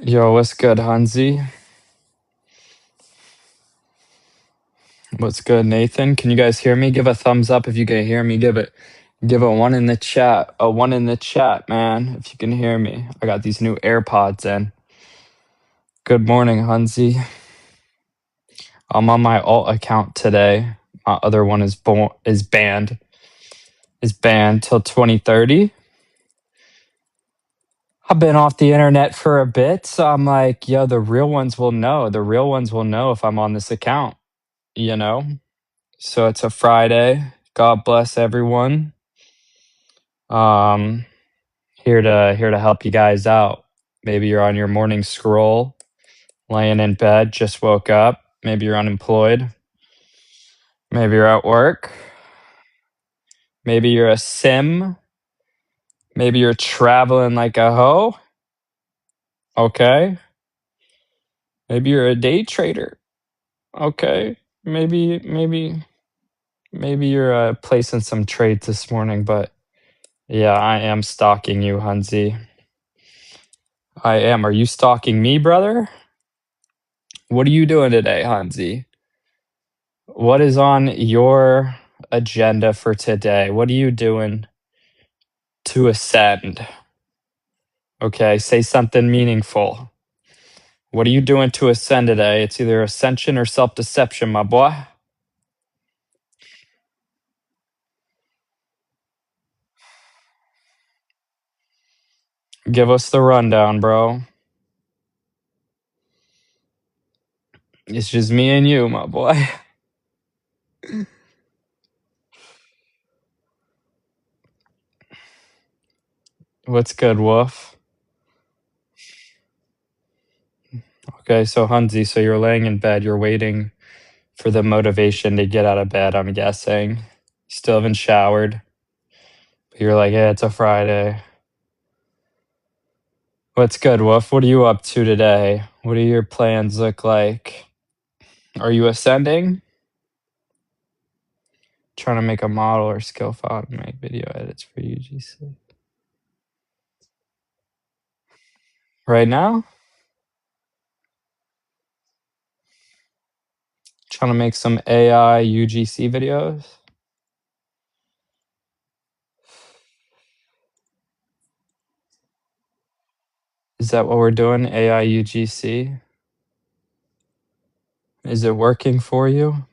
Yo, what's good, Hansi? What's good, Nathan? Can you guys hear me? Give a thumbs up if you can hear me. Give a one in the chat. A one in the chat, man, if you can hear me. I got these new AirPods in. Good morning, Hansi. I'm on my alt account today. My other one is banned. Is banned till 2030. I've been off the internet for a bit, so I'm like, yo, the real ones will know. The real ones will know if I'm on this account, you know? So it's a Friday. God bless everyone. Um, here to help you guys out. Maybe you're on your morning scroll, laying in bed, just woke up. Maybe you're unemployed. Maybe you're at work. Maybe you're a sim. Maybe you're traveling like a hoe. Okay. Maybe you're a day trader. Okay. Maybe you're placing some trades this morning, but yeah, I am stalking you, Hunzi. I am. Are you stalking me, brother? What are you doing today, Hansi? What is on your agenda for today? What are you doing to ascend? Okay, say something meaningful. What are you doing to ascend today? It's either ascension or self-deception, my boy. Give us the rundown, bro. It's just me and you, my boy. What's good, Wolf? Okay, so Hansi, so you're laying in bed, you're waiting for the motivation to get out of bed, I'm guessing. Still haven't showered. But you're like, yeah, it's a Friday. What's good, Wolf? What are you up to today? What do your plans look like? Are you ascending? Trying to make a model or skill file to make video edits for UGC. Right now? Trying to make some AI UGC videos? Is that what we're doing? AI UGC? Is it working for you?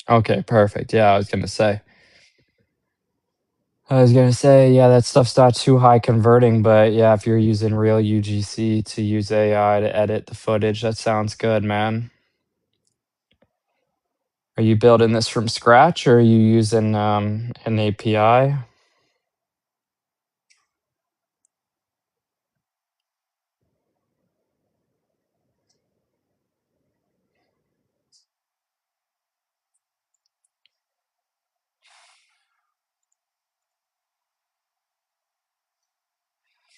Okay, perfect. Yeah, I was gonna say, yeah, that stuff's not too high converting, but yeah, if you're using real UGC to use AI to edit the footage, that sounds good, man. Are you building this from scratch or are you using an API?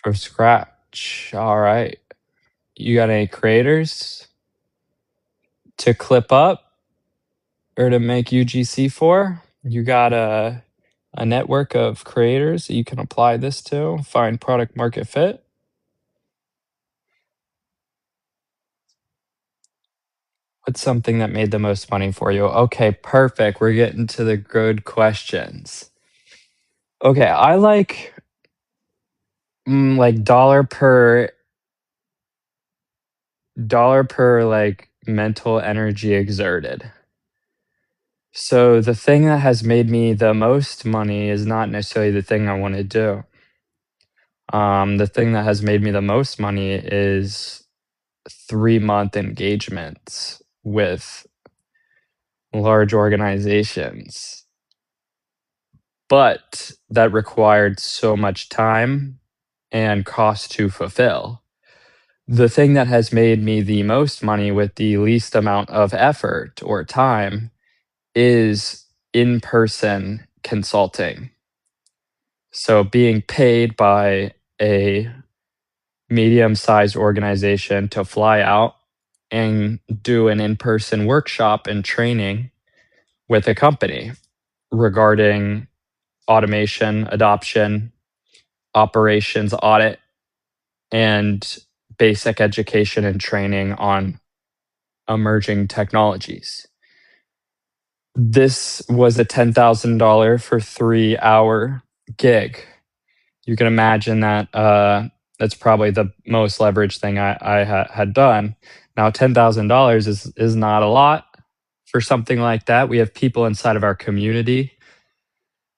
From scratch. All right. You got any creators to clip up or to make UGC for? You got a network of creators that you can apply this to, find product market fit? What's something that made the most money for you? Okay, perfect. We're getting to the good questions. Okay, I like dollar per like mental energy exerted. So the thing that has made me the most money is not necessarily the thing I want to do. The thing that has made me the most money is 3-month engagements with large organizations. but that required so much time and cost to fulfill. The thing that has made me the most money with the least amount of effort or time is in-person consulting. So being paid by a medium-sized organization to fly out and do an in-person workshop and training with a company regarding automation, adoption, operations audit, and basic education and training on emerging technologies. This was a $10,000 for 3-hour gig. You can imagine that that's probably the most leveraged thing I had done. Now, $10,000 is not a lot for something like that. We have people inside of our community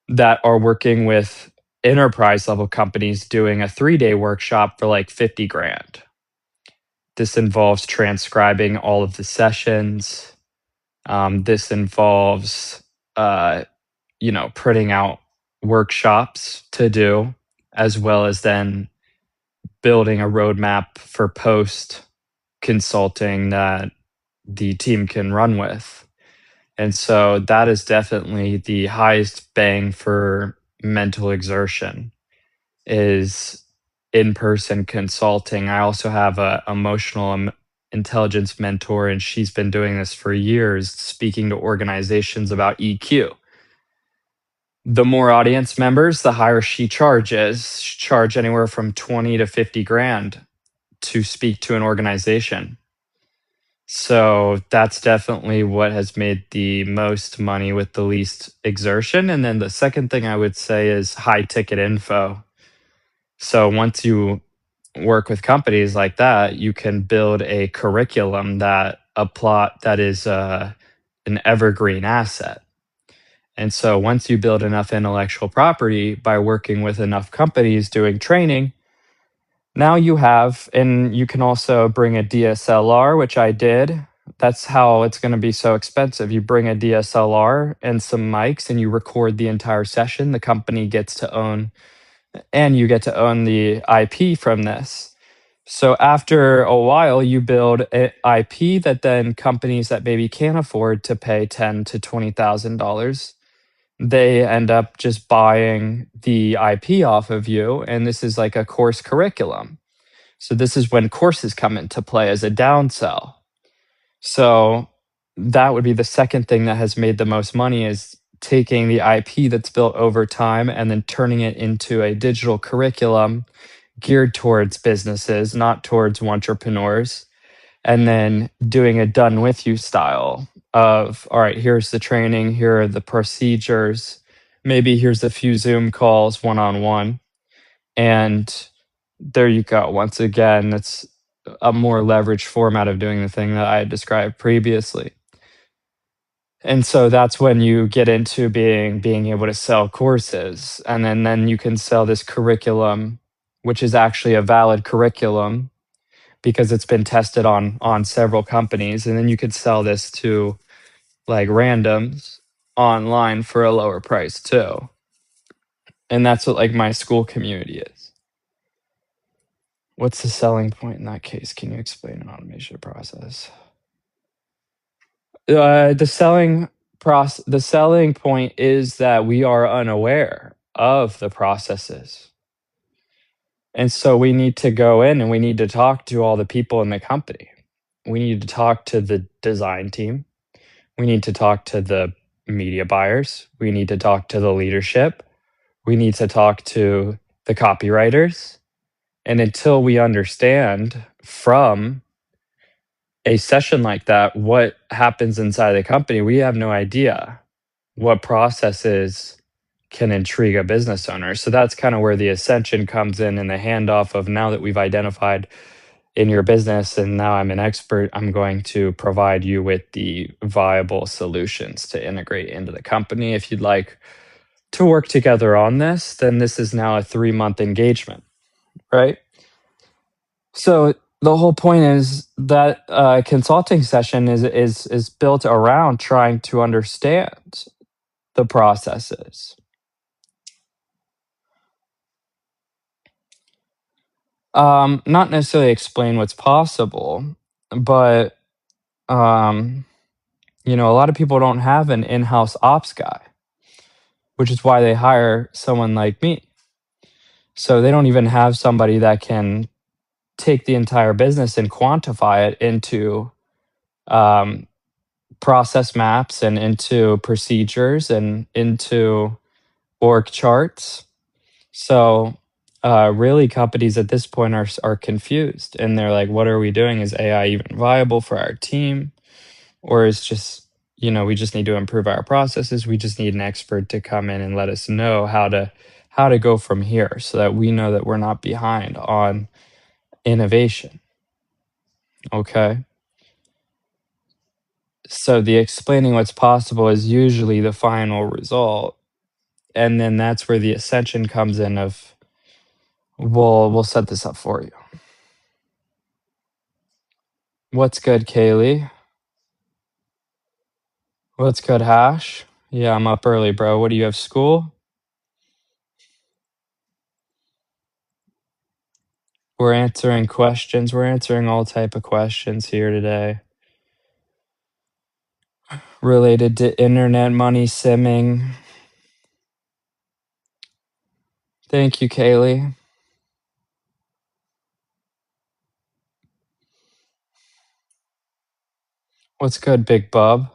that are working with enterprise level companies doing a 3-day workshop for like 50 grand. This involves transcribing all of the sessions. This involves, printing out workshops to do, as well as then building a roadmap for post consulting that the team can run with. And so that is definitely the highest bang for mental exertion is in-person consulting. I also have a emotional intelligence mentor, and she's been doing this for years, speaking to organizations about EQ. The more audience members, the higher she charges. She charge anywhere from 20 to 50 grand to speak to an organization. So that's definitely what has made the most money with the least exertion. And then the second thing I would say is high ticket info. So once you work with companies like that, you can build a curriculum that is an evergreen asset. And so once you build enough intellectual property by working with enough companies doing training, now you have, and you can also bring a DSLR, which I did. That's how it's going to be so expensive. You bring a DSLR and some mics and you record the entire session. The company gets to own, and you get to own the IP from this. So after a while, you build an IP that then companies that maybe can't afford to pay $10,000 to $20,000, they end up just buying the IP off of you, and this is like a course curriculum. So this is when courses come into play as a downsell. So that would be the second thing that has made the most money is taking the IP that's built over time and then turning it into a digital curriculum geared towards businesses, not towards entrepreneurs, and then doing a done with you style of, all right, here's the training, here are the procedures, maybe here's a few Zoom calls one on one. And there you go. Once again, it's a more leveraged format of doing the thing that I had described previously. And so that's when you get into being able to sell courses. And then you can sell this curriculum, which is actually a valid curriculum because it's been tested on several companies. And then you could sell this to like randoms online for a lower price too. And that's what like my school community is. What's the selling point in that case? Can you explain an automation process? The selling point is that we are unaware of the processes. And so we need to go in and we need to talk to all the people in the company. We need to talk to the design team. We need to talk to the media buyers. We need to talk to the leadership. We need to talk to the copywriters. And until we understand from a session like that what happens inside the company, we have no idea what processes can intrigue a business owner. So that's kind of where the ascension comes in and the handoff of now that we've identified in your business and now I'm an expert, I'm going to provide you with the viable solutions to integrate into the company. If you'd like to work together on this, then this is now a 3-month engagement, right? So the whole point is that consulting session is built around trying to understand the processes. Not necessarily explain what's possible, but, um, a lot of people don't have an in-house ops guy, which is why they hire someone like me. So they don't even have somebody that can take the entire business and quantify it into, um, process maps and into procedures and into org charts. So, really, companies at this point are confused, and they're like, "What are we doing? Is AI even viable for our team, or is just we just need to improve our processes. We just need an expert to come in and let us know how to go from here, so that we know that we're not behind on innovation." Okay, so the explaining what's possible is usually the final result, and then that's where the ascension comes in. Of we'll set this up for you. What's good, Kaylee? What's good, Hash? Yeah, I'm up early, bro. What do you have, school? We're answering questions. We're answering all type of questions here today related to internet money simming. Thank you, Kaylee. What's good, Big Bub?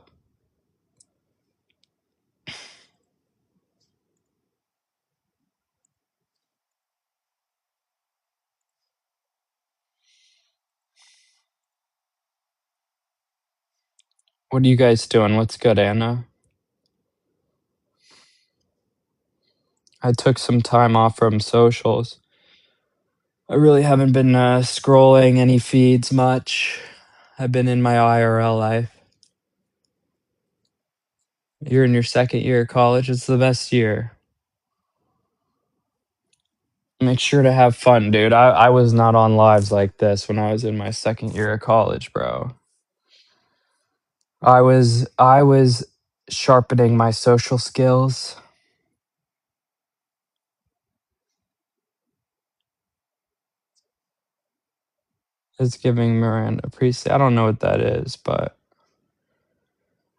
What are you guys doing? What's good, Anna? I took some time off from socials. I really haven't been scrolling any feeds much. I've been in my IRL life. You're in your second year of college. It's the best year. Make sure to have fun, dude. I was not on lives like this when I was in my second year of college, bro. I was sharpening my social skills. It's giving Miranda Priestley. I don't know what that is, but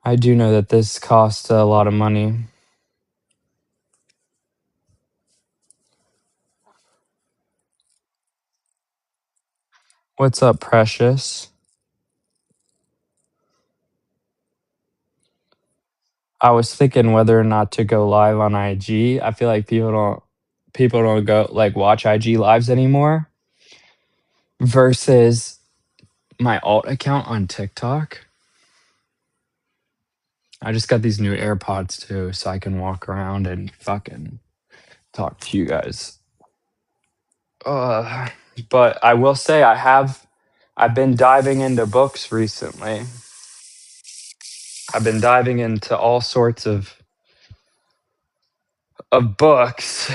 I do know that this costs a lot of money. What's up, Precious? I was thinking whether or not to go live on IG. I feel like people don't go like watch IG lives anymore versus my alt account on TikTok. I just got these new AirPods too, so I can walk around and fucking talk to you guys. Uh, but I will say I've been diving into books recently. I've been diving into all sorts of books,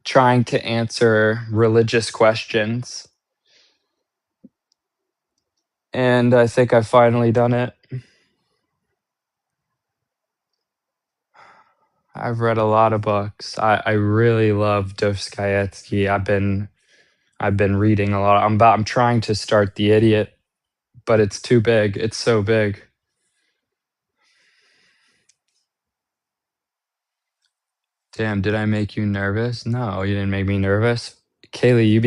trying to answer religious questions, and I think I've finally done it. I've read a lot of books. I really love Dostoevsky. I've been reading a lot. I'm trying to start The Idiot, but it's too big. It's so big. Damn, did I make you nervous? No, you didn't make me nervous. Kaylee, you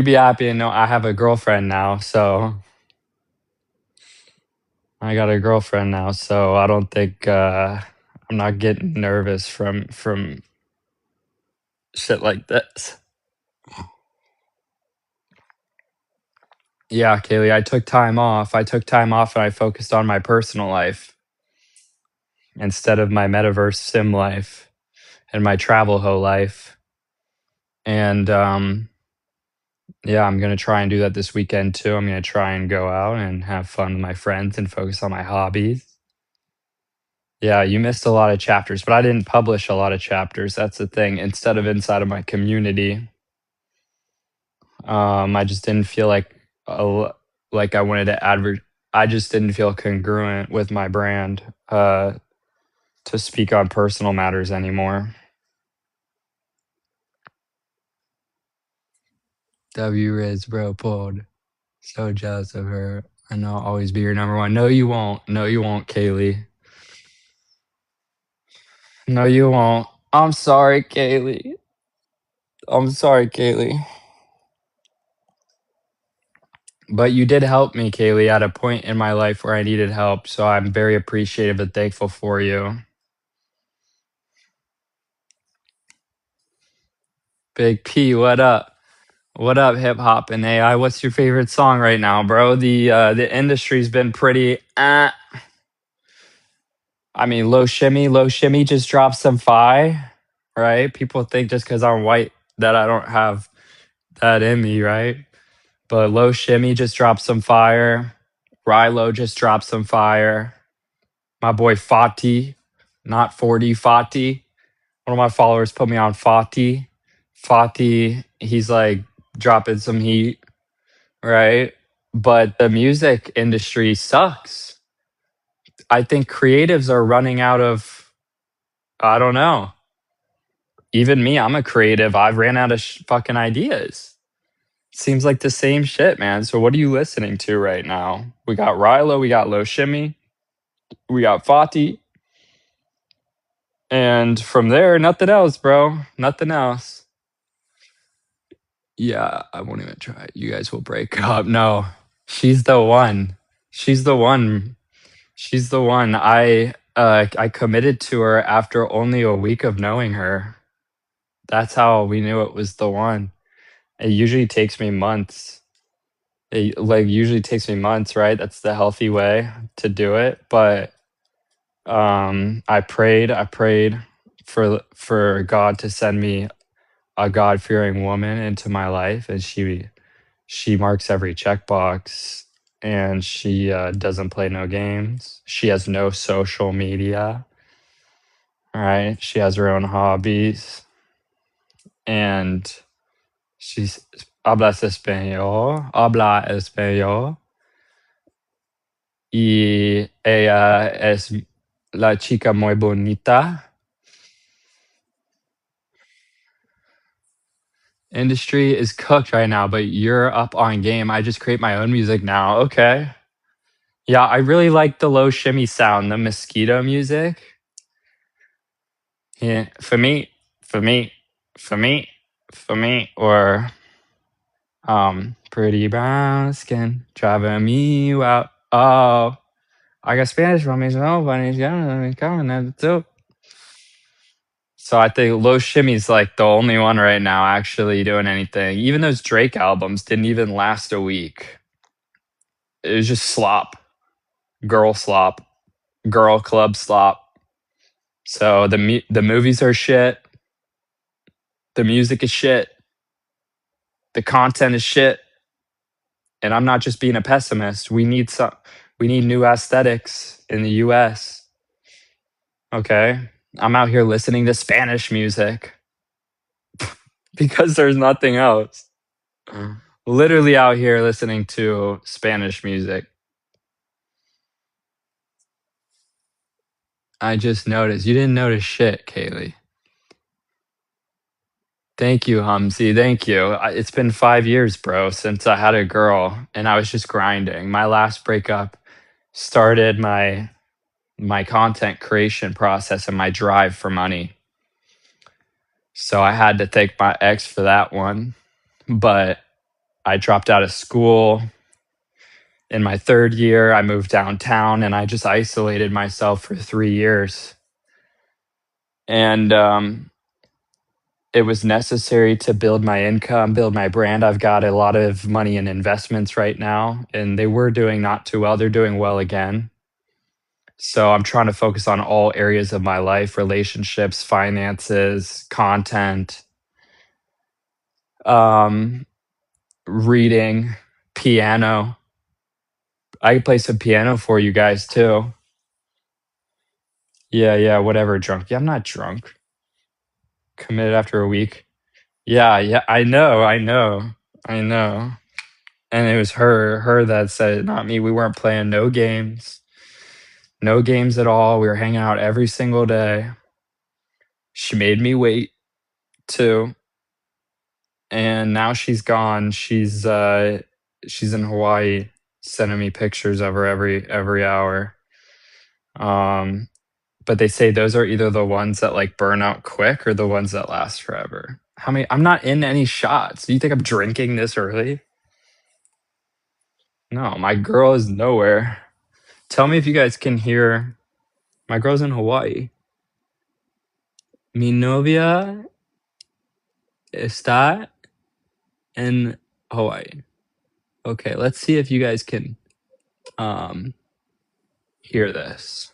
be happy to know I have a girlfriend now, so I got a girlfriend now, so I don't think I'm not getting nervous from shit like this. Yeah, Kaylee, I took time off. I took time off and I focused on my personal life instead of my metaverse sim life and my travel hoe life. And yeah, I'm gonna try and do that this weekend too. I'm gonna try and go out and have fun with my friends and focus on my hobbies. Yeah, you missed a lot of chapters, but I didn't publish a lot of chapters. That's the thing. Instead of inside of my community, I just didn't feel like I wanted to advert. I just didn't feel congruent with my brand. to speak on personal matters anymore. W Riz, bro, pulled. So jealous of her. I know I'll always be your number one. No, you won't. No, you won't, Kaylee. No, you won't. I'm sorry, Kaylee. I'm sorry, Kaylee. But you did help me, Kaylee, at a point in my life where I needed help. So I'm very appreciative and thankful for you. Big P, what up? What up, hip hop and AI? What's your favorite song right now, bro? The industry's been pretty. I mean, Low Shimmy just dropped some right? People think just because I'm white that I don't have that in me, right? But Low Shimmy just dropped some fire. Rilo just dropped some fire. My boy Fati, not 40, Fati. One of my followers put me on Fati. Fati, he's like dropping some heat, right? But the music industry sucks. I think creatives are running out of, I don't know. Even me, I'm a creative. I've ran out of fucking ideas. Seems like the same shit, man. So what are you listening to right now? We got Rilo, we got Low Shimmy, we got Fati. And from there, nothing else, bro. Nothing else. Yeah, I won't even try. You guys will break up. No, she's the one. She's the one. She's the one. I committed to her after only a week of knowing her. That's how we knew it was the one. It usually takes me months. It like usually takes me months, right? That's the healthy way to do it. But I prayed for God to send me a God-fearing woman into my life, and she marks every checkbox, and she doesn't play no games. She has no social media, right? She has her own hobbies, and she's habla español, y ella es la chica muy bonita. Industry is cooked right now, but you're up on game. I just create my own music now. Okay. Yeah, I really like the low shimmy sound, the mosquito music. Yeah, for me, for me, for me, or pretty brown skin driving me out. Oh, I got Spanish from me, so nobody's coming at the too. So I think Low Shimmy's like the only one right now actually doing anything. Even those Drake albums didn't even last a week. It was just slop, girl club slop. So the movies are shit. The music is shit. The content is shit. And I'm not just being a pessimist. We need new aesthetics in the US. Okay? I'm out here listening to Spanish music because there's nothing else. Literally out here listening to Spanish music. I just noticed. You didn't notice shit, Kaylee. Thank you, Humsey. Thank you. It's been 5 years, bro, since I had a girl, and I was just grinding. My last breakup started my content creation process and my drive for money. So I had to thank my ex for that one. But I dropped out of school. In my third year, I moved downtown and I just isolated myself for 3 years. And it was necessary to build my income, build my brand. I've got a lot of money in investments right now, and they were doing not too well. They're doing well again. So I'm trying to focus on all areas of my life: relationships, finances, content, um, reading, piano. I can play some piano for you guys too. Yeah, yeah, whatever, drunk. Yeah, I'm not drunk. Committed after a week. Yeah, yeah, I know. And it was her that said it, not me. We weren't playing no games. No games at all. We were hanging out every single day. She made me wait too. And now she's gone. She's in Hawaii, sending me pictures of her every hour. Um, but they say those are either the ones that like burn out quick or the ones that last forever. How many? I'm not in any shots. Do you think I'm drinking this early? No, my girl is nowhere. Tell me if you guys can hear. My girl's in Hawaii. Mi novia está in Hawaii. Okay, let's see if you guys can um hear this.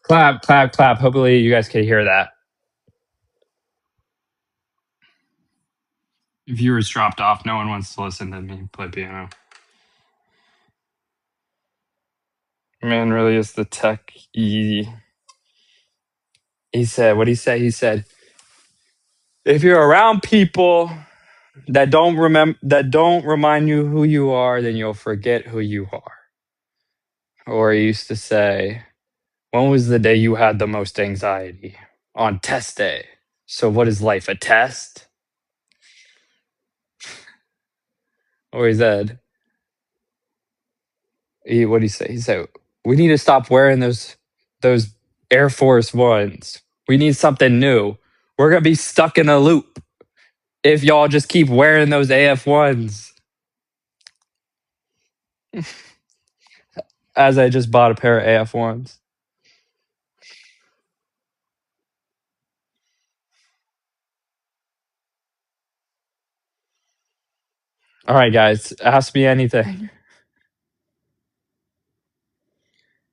Clap, clap, clap. Hopefully you guys can hear that. Viewers dropped off. No one wants to listen to me play piano. Man really is the tech He said, what did he say? He said, if you're around people that don't remind you who you are, then you'll forget who you are. Or he used to say, when was the day you had the most anxiety? On test day. So what is life? A test? Or he said, what did he say? He said, we need to stop wearing those Air Force Ones. We need something new. We're gonna be stuck in a loop if y'all just keep wearing those AF1s. As I just bought a pair of AF1s. All right, guys, ask me anything.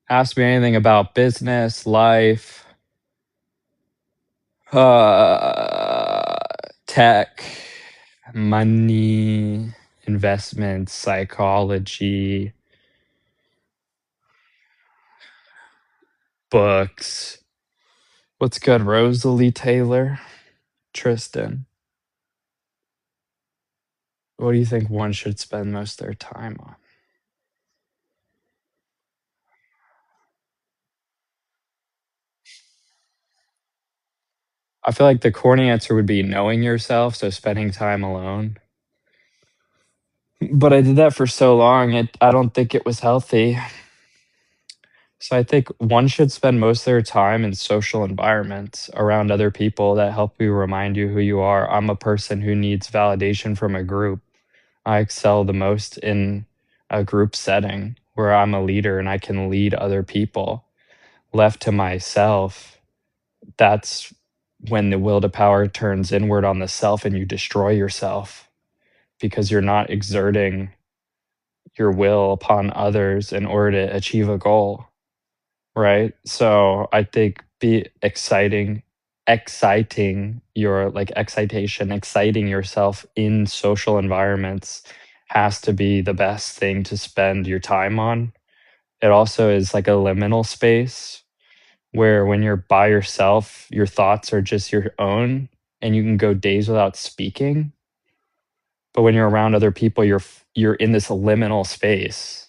Ask me anything about business, life, uh, tech, money, investments, psychology, books. What's good, Rosalie Taylor? Tristan. What do you think one should spend most of their time on? I feel like the corny answer would be knowing yourself, so spending time alone. But I did that for so long, I don't think it was healthy. So I think one should spend most of their time in social environments around other people that help you remind you who you are. I'm a person who needs validation from a group. I excel the most in a group setting where I'm a leader and I can lead other people. Left to myself, that's when the will to power turns inward on the self and you destroy yourself because you're not exerting your will upon others in order to achieve a goal, right? So I think be exciting your like excitation, exciting yourself in social environments has to be the best thing to spend your time on. It also is like a liminal space where when you're by yourself, your thoughts are just your own and you can go days without speaking. But when you're around other people, you're in this liminal space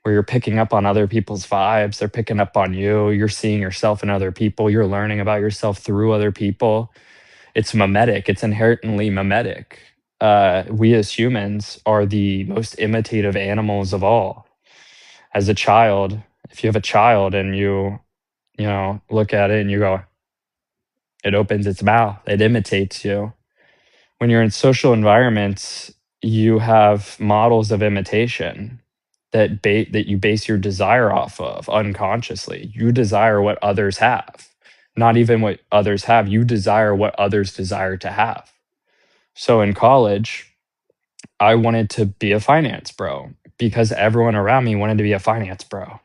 where you're picking up on other people's vibes, they're picking up on you, you're seeing yourself in other people, you're learning about yourself through other people. It's mimetic, it's inherently mimetic. We as humans are the most imitative animals of all. As a child, if you have a child and you know, look at it and you go, it opens its mouth, it imitates you. When you're in social environments, you have models of imitation that you base your desire off of unconsciously. You desire what others have, not even what others have. You desire what others desire to have. So in college, I wanted to be a finance bro because everyone around me wanted to be a finance bro.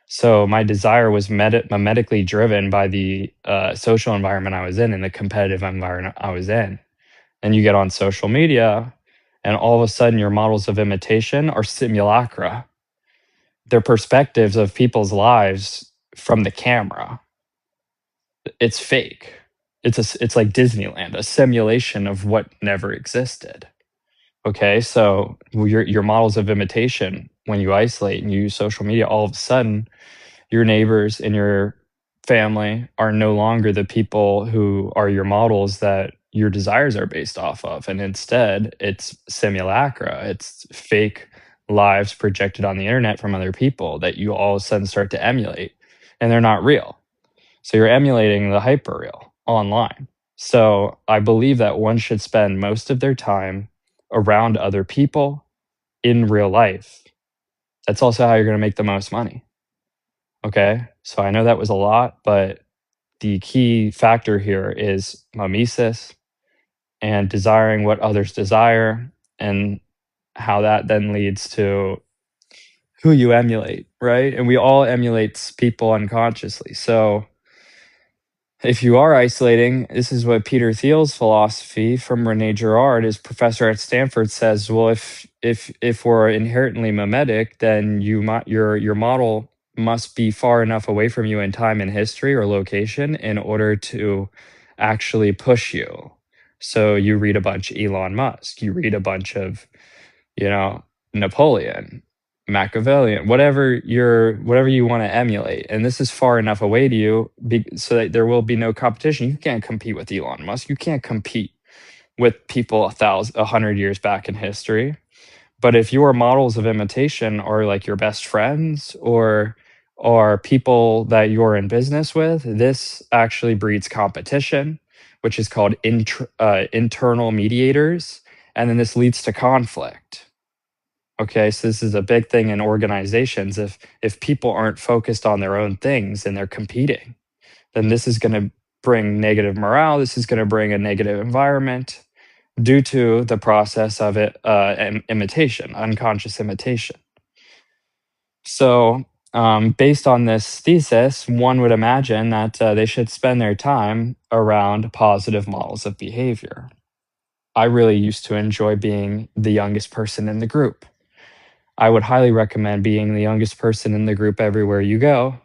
So my desire was medically driven by the social environment I was in and the competitive environment I was in. And you get on social media, and all of a sudden, your models of imitation are simulacra. They're perspectives of people's lives from the camera. It's fake. It's like Disneyland, a simulation of what never existed. Okay, so your models of imitation when you isolate and you use social media, all of a sudden your neighbors and your family are no longer the people who are your models that your desires are based off of. And instead, it's simulacra, it's fake lives projected on the internet from other people that you all of a sudden start to emulate, and they're not real. So you're emulating the hyperreal online. So I believe that one should spend most of their time around other people in real life. That's also how you're going to make the most money. Okay. So I know that was a lot, but the key factor here is mimesis and desiring what others desire, and how that then leads to who you emulate, right? And we all emulate people unconsciously. So if you are isolating, this is what Peter Thiel's philosophy from Rene Girard, his professor at Stanford, says. Well, if we're inherently mimetic, then your model must be far enough away from you in time and history or location in order to actually push you. So you read a bunch of Elon Musk, you read a bunch of, you know, Napoleon, Machiavellian, whatever you want to emulate, and this is far enough away to you so that there will be no competition. You can't compete with Elon Musk. You can't compete with people 100 years back in history. But if your models of imitation are like your best friends or people that you're in business with, this actually breeds competition, which is called internal mediators, and then this leads to conflict. Okay, so this is a big thing in organizations. If people aren't focused on their own things and they're competing, then this is going to bring negative morale. This is going to bring a negative environment due to the process of it, imitation, unconscious imitation. So, based on this thesis, one would imagine that they should spend their time around positive models of behavior. I really used to enjoy being the youngest person in the group. I would highly recommend being the youngest person in the group everywhere you go.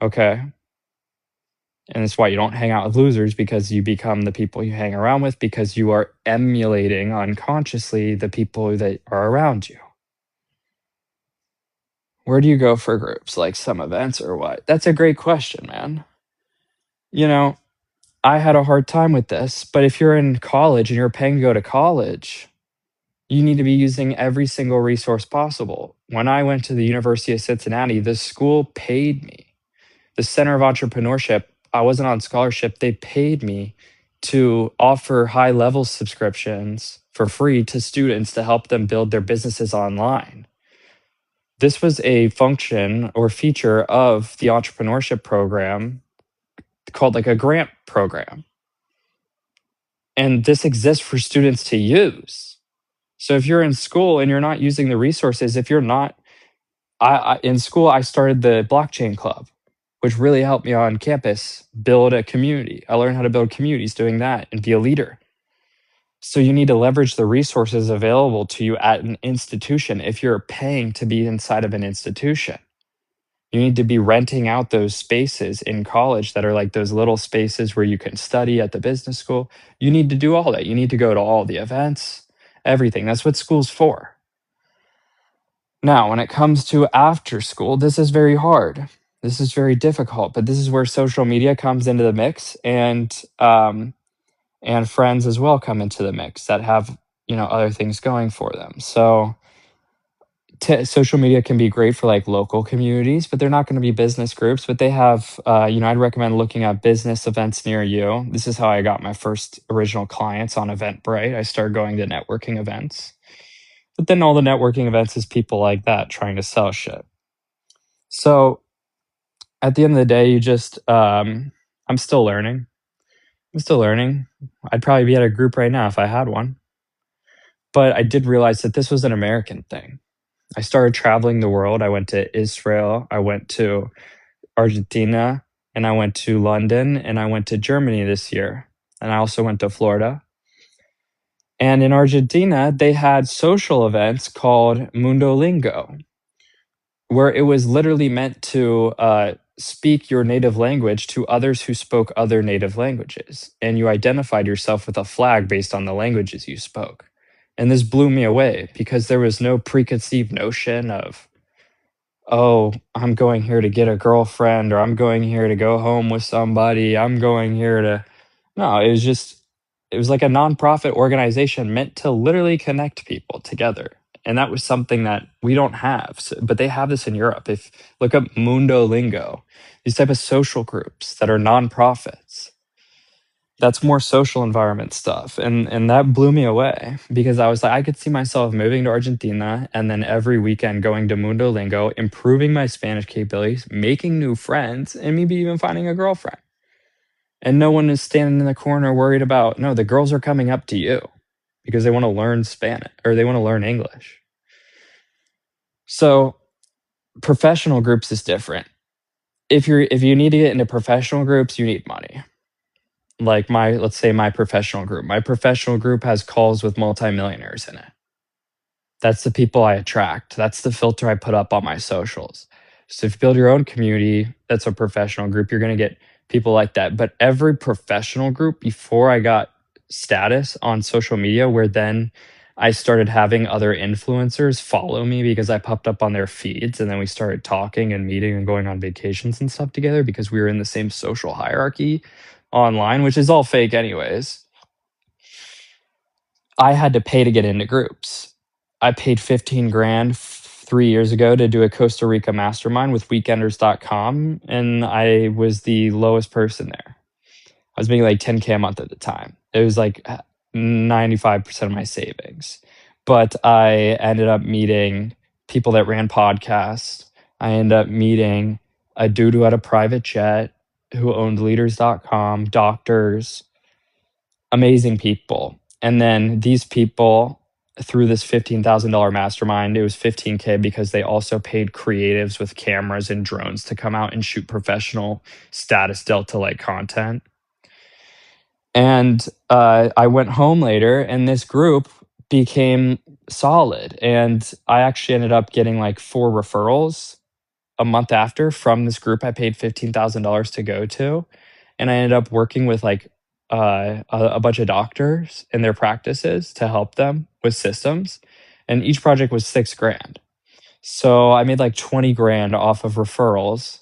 Okay. And that's why you don't hang out with losers, because you become the people you hang around with because you are emulating unconsciously the people that are around you. Where do you go for groups? Like some events or what? That's a great question, man. You know, I had a hard time with this, but if you're in college and you're paying to go to college, you need to be using every single resource possible. When I went to the University of Cincinnati, the school paid me. The Center of Entrepreneurship, I wasn't on scholarship, they paid me to offer high level subscriptions for free to students to help them build their businesses online. This was a function or feature of the entrepreneurship program called like a grant program. And this exists for students to use. So if you're in school and you're not using the resources, if you're not, in school, I started the blockchain club, which really helped me on campus build a community. I learned how to build communities doing that and be a leader. So you need to leverage the resources available to you at an institution if you're paying to be inside of an institution. You need to be renting out those spaces in college that are like those little spaces where you can study at the business school. You need to do all that. You need to go to all the events, everything. That's what school's for. Now, when it comes to after school, this is very hard. This is very difficult, but this is where social media comes into the mix, and friends as well come into the mix that have other things going for them. So social media can be great for like local communities, but they're not going to be business groups. But they have, I'd recommend looking at business events near you. This is how I got my first original clients on Eventbrite. I started going to networking events. But then all the networking events is people like that trying to sell shit. So at the end of the day, I'm still learning. I'd probably be at a group right now if I had one. But I did realize that this was an American thing. I started traveling the world. I went to Israel, I went to Argentina, and I went to London, and I went to Germany this year. And I also went to Florida. And in Argentina, they had social events called Mundo Lingo, where it was literally meant to speak your native language to others who spoke other native languages. And you identified yourself with a flag based on the languages you spoke. And this blew me away because there was no preconceived notion of, oh, I'm going here to get a girlfriend, or I'm going here to go home with somebody. I'm going here to. No, it was like a nonprofit organization meant to literally connect people together. And that was something that we don't have, but they have this in Europe. If look up Mundo Lingo, these type of social groups that are nonprofits. That's more social environment stuff, and that blew me away because I was like, I could see myself moving to Argentina and then every weekend going to Mundo Lingo, improving my Spanish capabilities, making new friends, and maybe even finding a girlfriend. And no one is standing in the corner worried about, no, the girls are coming up to you because they want to learn Spanish or they want to learn English. So professional groups is different. If you need to get into professional groups, you need money. Like let's say my professional group. My professional group has calls with multimillionaires in it. That's the people I attract. That's the filter I put up on my socials. So if you build your own community, that's a professional group, you're going to get people like that. But every professional group, before I got status on social media, where then I started having other influencers follow me because I popped up on their feeds, and then we started talking and meeting and going on vacations and stuff together because we were in the same social hierarchy online, which is all fake anyways. I had to pay to get into groups. I paid 15 grand 3 years ago to do a Costa Rica mastermind with weekenders.com, and I was the lowest person there. I was making like 10K a month at the time. It was like 95% of my savings. But I ended up meeting people that ran podcasts. I ended up meeting a dude who had a private jet, who owned leaders.com, doctors, amazing people. And then these people, through this $15,000 mastermind, it was 15K because they also paid creatives with cameras and drones to come out and shoot professional status Delta like content. And I went home later, and this group became solid. And I actually ended up getting like 4 referrals a month after from this group I paid $15,000 to go to. And I ended up working with like a bunch of doctors in their practices to help them with systems. And each project was 6 grand. So I made like 20 grand off of referrals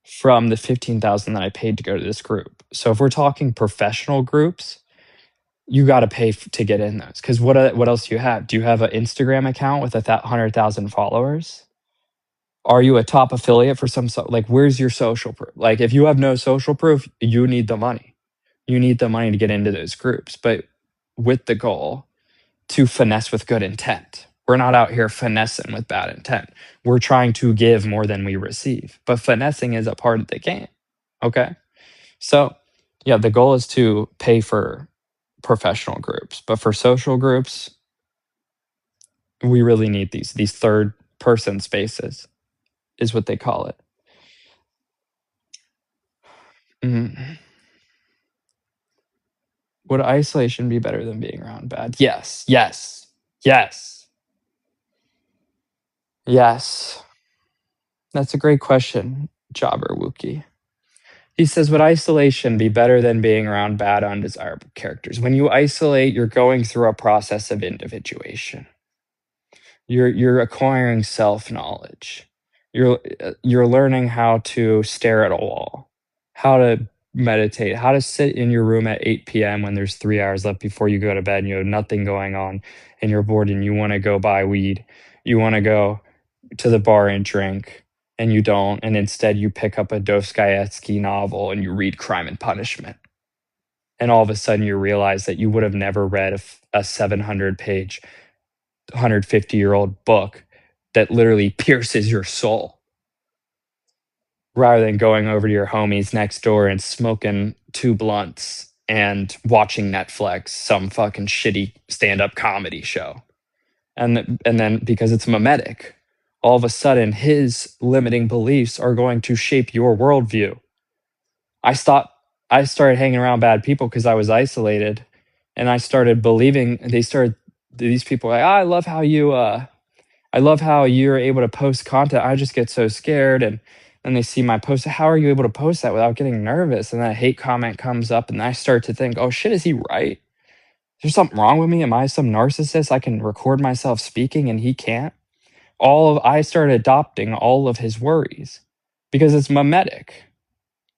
from the 15,000 that I paid to go to this group. So if we're talking professional groups, you got to pay to get in those. Because what else do you have? Do you have an Instagram account with 100,000 followers? Are you a top affiliate for some like? Where's your social proof? Like, if you have no social proof, you need the money. You need the money to get into those groups, but with the goal to finesse with good intent. We're not out here finessing with bad intent. We're trying to give more than we receive, but finessing is a part of the game. Okay. So, yeah, the goal is to pay for professional groups, but for social groups, we really need these third person spaces, is what they call it. Mhm. Would isolation be better than being around bad? Yes, yes, yes, yes. That's a great question, Jobber Wookie. He says, would isolation be better than being around bad, undesirable characters? When you isolate, you're going through a process of individuation. You're acquiring self-knowledge. You're learning how to stare at a wall, how to meditate, how to sit in your room at 8 p.m. when there's 3 hours left before you go to bed and you have nothing going on and you're bored and you want to go buy weed. You want to go to the bar and drink and you don't, and instead you pick up a Dostoevsky novel and you read Crime and Punishment. And all of a sudden you realize that you would have never read a 700-page 150-year-old book that literally pierces your soul rather than going over to your homies next door and smoking two blunts and watching Netflix, some fucking shitty stand-up comedy show. And then because it's mimetic, all of a sudden his limiting beliefs are going to shape your worldview. I stopped I started hanging around bad people because I was isolated and I started believing these people like, I love how I love how you're able to post content. I just get so scared. And then they see my post. How are you able to post that without getting nervous? And that hate comment comes up, and I start to think, oh shit, is he right? Is there something wrong with me? Am I some narcissist? I can record myself speaking and he can't. I started adopting all of his worries because it's mimetic.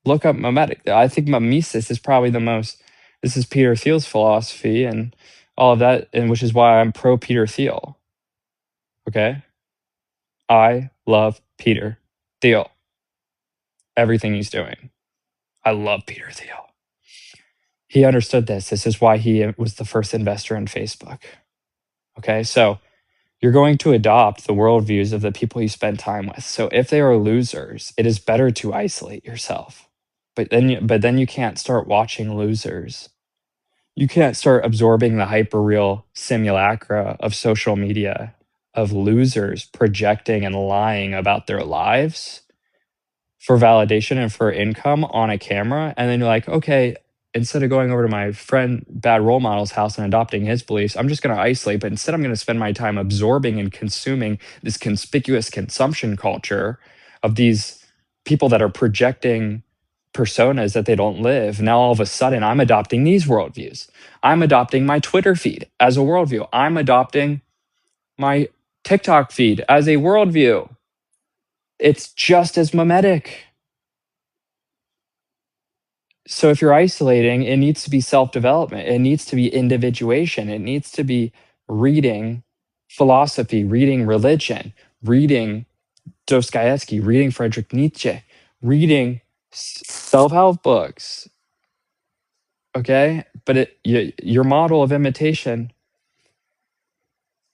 Look up mimetic. I think mimesis is probably the most. This is Peter Thiel's philosophy and all of that, and which is why I'm pro Peter Thiel. Okay. I love Peter Thiel. Everything he's doing. I love Peter Thiel. He understood this. This is why he was the first investor in Facebook. Okay, so you're going to adopt the worldviews of the people you spend time with. So if they are losers, it is better to isolate yourself. But then you can't start watching losers. You can't start absorbing the hyperreal simulacra of social media of losers projecting and lying about their lives for validation and for income on a camera. And then you're like, okay, instead of going over to my friend bad role model's house and adopting his beliefs, I'm just going to isolate, but instead I'm going to spend my time absorbing and consuming this conspicuous consumption culture of these people that are projecting personas that they don't live. Now all of a sudden I'm adopting these worldviews. I'm adopting my Twitter feed as a worldview. I'm adopting my TikTok feed as a worldview. It's just as mimetic. So if you're isolating, it needs to be self-development. It needs to be individuation. It needs to be reading philosophy, reading religion, reading Dostoevsky, reading Friedrich Nietzsche, reading self-help books. Okay? But your model of imitation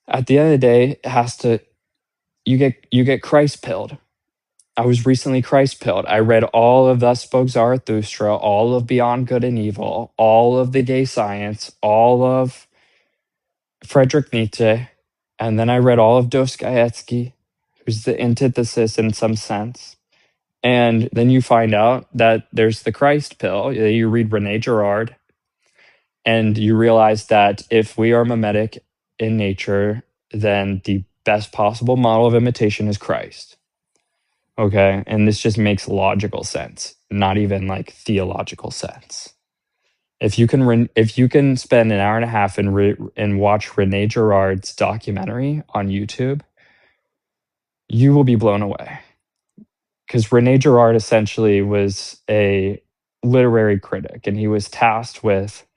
at the end of the day has to you get Christ pilled. I was recently Christ pilled. I read all of Thus Spoke Zarathustra, all of Beyond Good and Evil, all of The Gay Science, all of Friedrich Nietzsche, and then I read all of Dostoevsky, who's the antithesis in some sense. And then you find out that there's the Christ pill. You read Rene Girard, and you realize that if we are mimetic in nature, then the best possible model of imitation is Christ. Okay, and this just makes logical sense, not even like theological sense. If you can spend an hour and a half and watch Rene Girard's documentary on YouTube, you will be blown away. Because Rene Girard essentially was a literary critic, and he was tasked with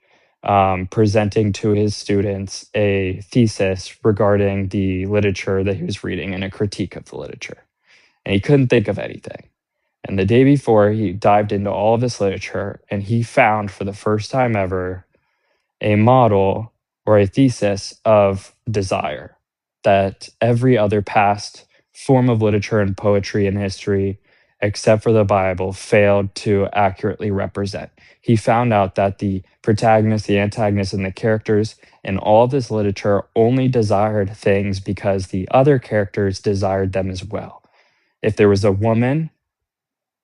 presenting to his students a thesis regarding the literature that he was reading and a critique of the literature. And he couldn't think of anything. And the day before, he dived into all of this literature, and he found for the first time ever a model or a thesis of desire that every other past form of literature and poetry and history, except for the Bible, failed to accurately represent. He found out that the protagonist, the antagonist, and the characters in all of this literature only desired things because the other characters desired them as well. If there was a woman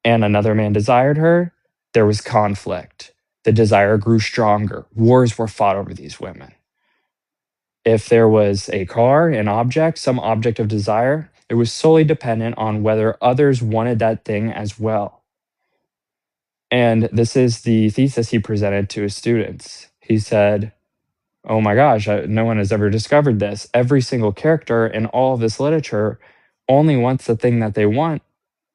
and another man desired her, there was conflict. The desire grew stronger. Wars were fought over these women. If there was a car, an object, some object of desire, it was solely dependent on whether others wanted that thing as well. And this is the thesis he presented to his students. He said, oh my gosh, no one has ever discovered this. Every single character in all of this literature only wants the thing that they want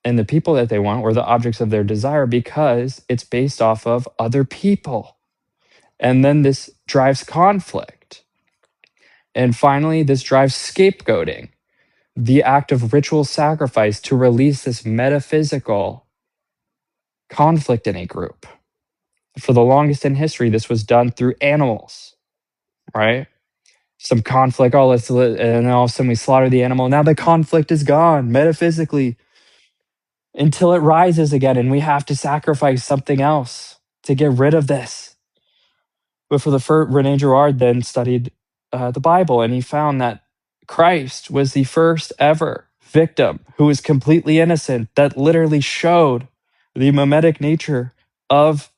and the people that they want or the objects of their desire because it's based off of other people. And then this drives conflict. And finally, this drives scapegoating, the act of ritual sacrifice to release this metaphysical conflict in a group. For the longest in history, this was done through animals, right? Some conflict, and then all of a sudden we slaughter the animal. Now the conflict is gone metaphysically until it rises again, and we have to sacrifice something else to get rid of this. But for the first, Rene Girard then studied the Bible, and he found that Christ was the first ever victim who was completely innocent, that literally showed the mimetic nature of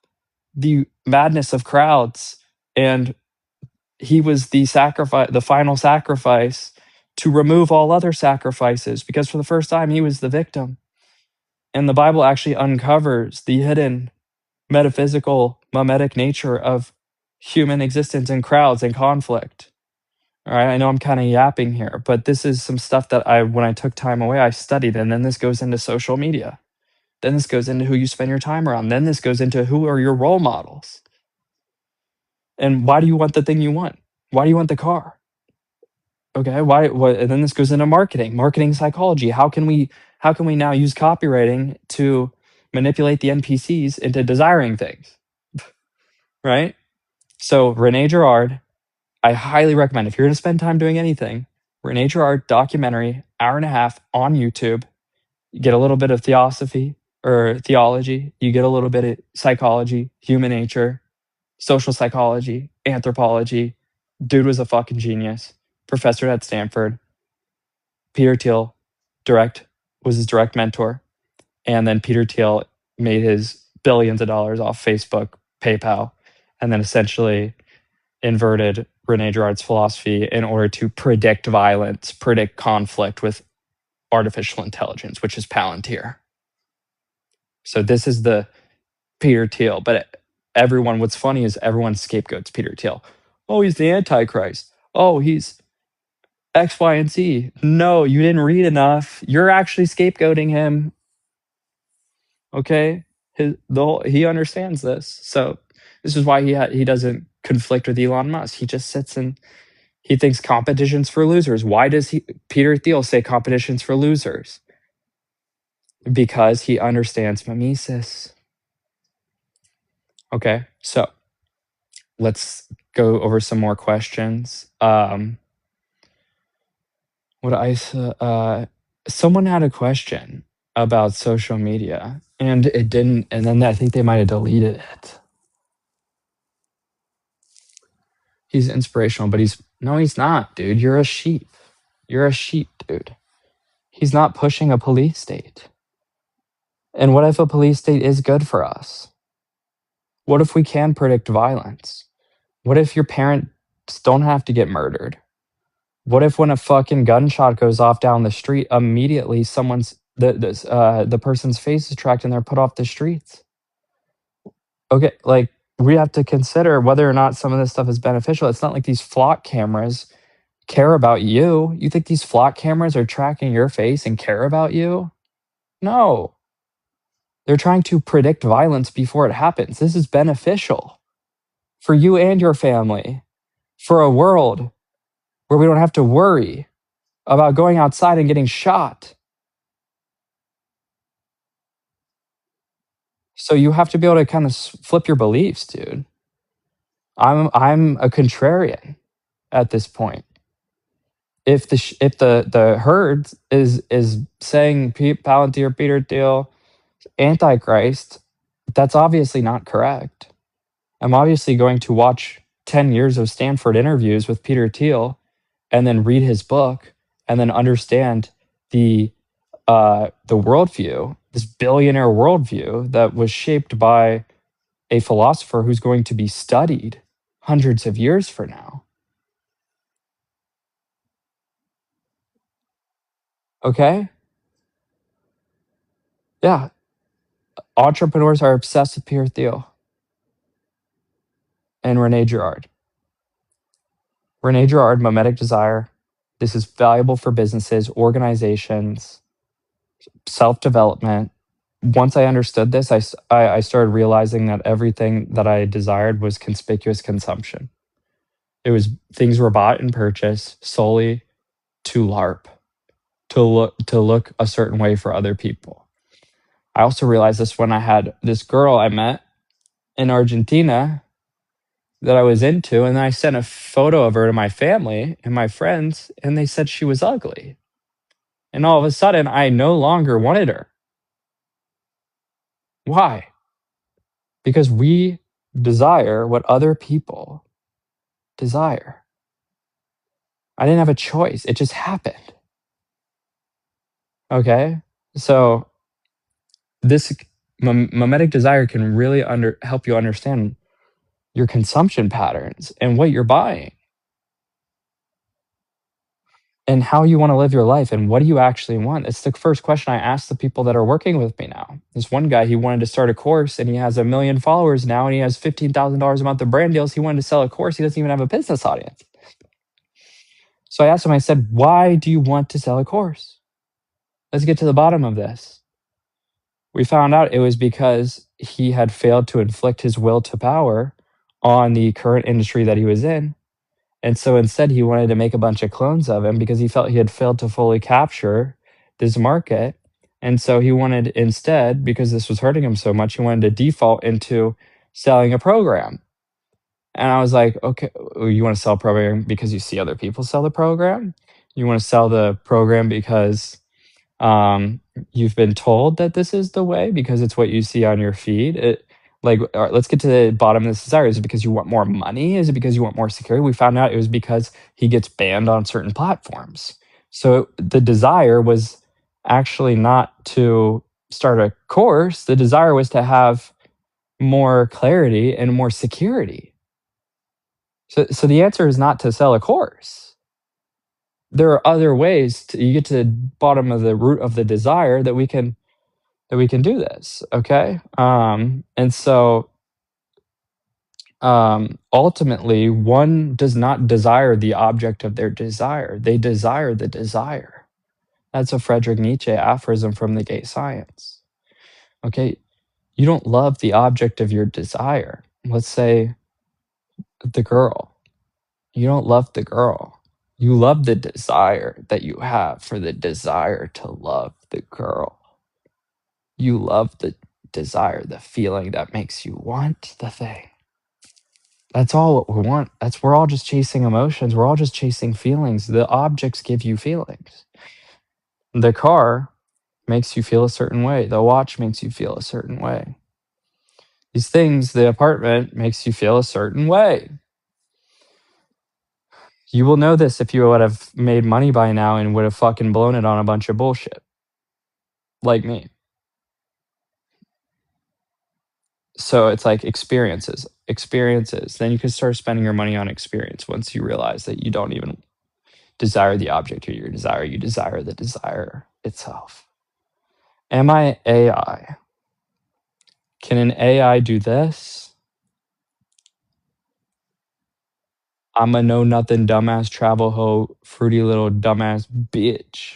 the madness of crowds. And he was the sacrifice, the final sacrifice to remove all other sacrifices, because for the first time he was the victim. And the Bible actually uncovers the hidden metaphysical, mimetic nature of human existence in crowds and conflict. All right, I know I'm kind of yapping here, but this is some stuff that when I took time away, I studied. And then this goes into social media. Then this goes into who you spend your time around. Then this goes into who are your role models. And why do you want the thing you want? Why do you want the car? Okay, why? What? And then this goes into marketing psychology. How can we now use copywriting to manipulate the NPCs into desiring things? Right? So Rene Girard, I highly recommend, if you're going to spend time doing anything, Rene Girard documentary, hour and a half on YouTube. You get a little bit of theosophy or theology. You get a little bit of psychology, human nature, social psychology, anthropology. Dude was a fucking genius. Professor at Stanford. Peter Thiel was his direct mentor. And then Peter Thiel made his billions of dollars off Facebook, PayPal, and then essentially inverted Rene Girard's philosophy in order to predict violence, predict conflict with artificial intelligence, which is Palantir. So this is the Peter Thiel. But what's funny is everyone scapegoats Peter Thiel. Oh, he's the Antichrist. Oh, he's X, Y, and Z. No, you didn't read enough. You're actually scapegoating him. Okay? He understands this. So this is why he doesn't conflict with Elon Musk. He just sits and he thinks competition's for losers. Why does Peter Thiel say competition's for losers? Because he understands mimesis. Okay, so let's go over some more questions. Someone had a question about social media, and it didn't, and then I think they might have deleted it. He's inspirational, but he's not, dude. You're a sheep. You're a sheep, dude. He's not pushing a police state. And what if a police state is good for us? What if we can predict violence? What if your parents don't have to get murdered? What if when a fucking gunshot goes off down the street, immediately the person's face is tracked and they're put off the streets? Okay, like we have to consider whether or not some of this stuff is beneficial. It's not like these flock cameras care about you. You think these flock cameras are tracking your face and care about you? No. They're trying to predict violence before it happens. This is beneficial for you and your family, for a world where we don't have to worry about going outside and getting shot. So you have to be able to kind of flip your beliefs, dude. I'm a contrarian at this point. If the herd is saying Palantir, Peter Thiel, Antichrist, that's obviously not correct. I'm obviously going to watch 10 years of Stanford interviews with Peter Thiel and then read his book and then understand the worldview, this billionaire worldview that was shaped by a philosopher who's going to be studied hundreds of years from now. Okay? Yeah. Entrepreneurs are obsessed with Peter Thiel and Rene Girard. Rene Girard, mimetic desire. This is valuable for businesses, organizations, self development. Once I understood this, I started realizing that everything that I desired was conspicuous consumption. It was things were bought and purchased solely to LARP, to look a certain way for other people. I also realized this when I had this girl I met in Argentina that I was into, and I sent a photo of her to my family and my friends, and they said she was ugly. And all of a sudden, I no longer wanted her. Why? Because we desire what other people desire. I didn't have a choice. It just happened. Okay? So this mimetic desire can really help you understand your consumption patterns and what you're buying and how you want to live your life and what do you actually want. It's the first question I ask the people that are working with me now. This one guy, he wanted to start a course and he has 1 million followers now and he has $15,000 a month of brand deals. He wanted to sell a course. He doesn't even have a business audience. So I asked him, I said, why do you want to sell a course? Let's get to the bottom of this. We found out it was because he had failed to inflict his will to power on the current industry that he was in. And so instead, he wanted to make a bunch of clones of him because he felt he had failed to fully capture this market. And so he wanted instead, because this was hurting him so much, he wanted to default into selling a program. And I was like, okay, you want to sell a program because you see other people sell the program? You want to sell the program because you've been told that this is the way because it's what you see on your feed. All right, let's get to the bottom of this desire. Is it because you want more money? Is it because you want more security? We found out it was because he gets banned on certain platforms. So the desire was actually not to start a course. The desire was to have more clarity and more security. So the answer is not to sell a course. There are other ways you get to the bottom of the root of the desire that we can do this. Okay. And so ultimately, one does not desire the object of their desire. They desire the desire. That's a Friedrich Nietzsche aphorism from The Gay Science. Okay. You don't love the object of your desire. Let's say the girl. You don't love the girl. You love the desire that you have for the desire to love the girl. You love the desire, the feeling that makes you want the thing. That's all what we want. We're all just chasing emotions. We're all just chasing feelings. The objects give you feelings. The car makes you feel a certain way. The watch makes you feel a certain way. These things, the apartment makes you feel a certain way. You will know this if you would have made money by now and would have fucking blown it on a bunch of bullshit. Like me. So it's like experiences. Then you can start spending your money on experience once you realize that you don't even desire the object of your desire. You desire the desire itself. Am I AI? Can an AI do this? I'm a know nothing dumbass travel hoe, fruity little dumbass bitch.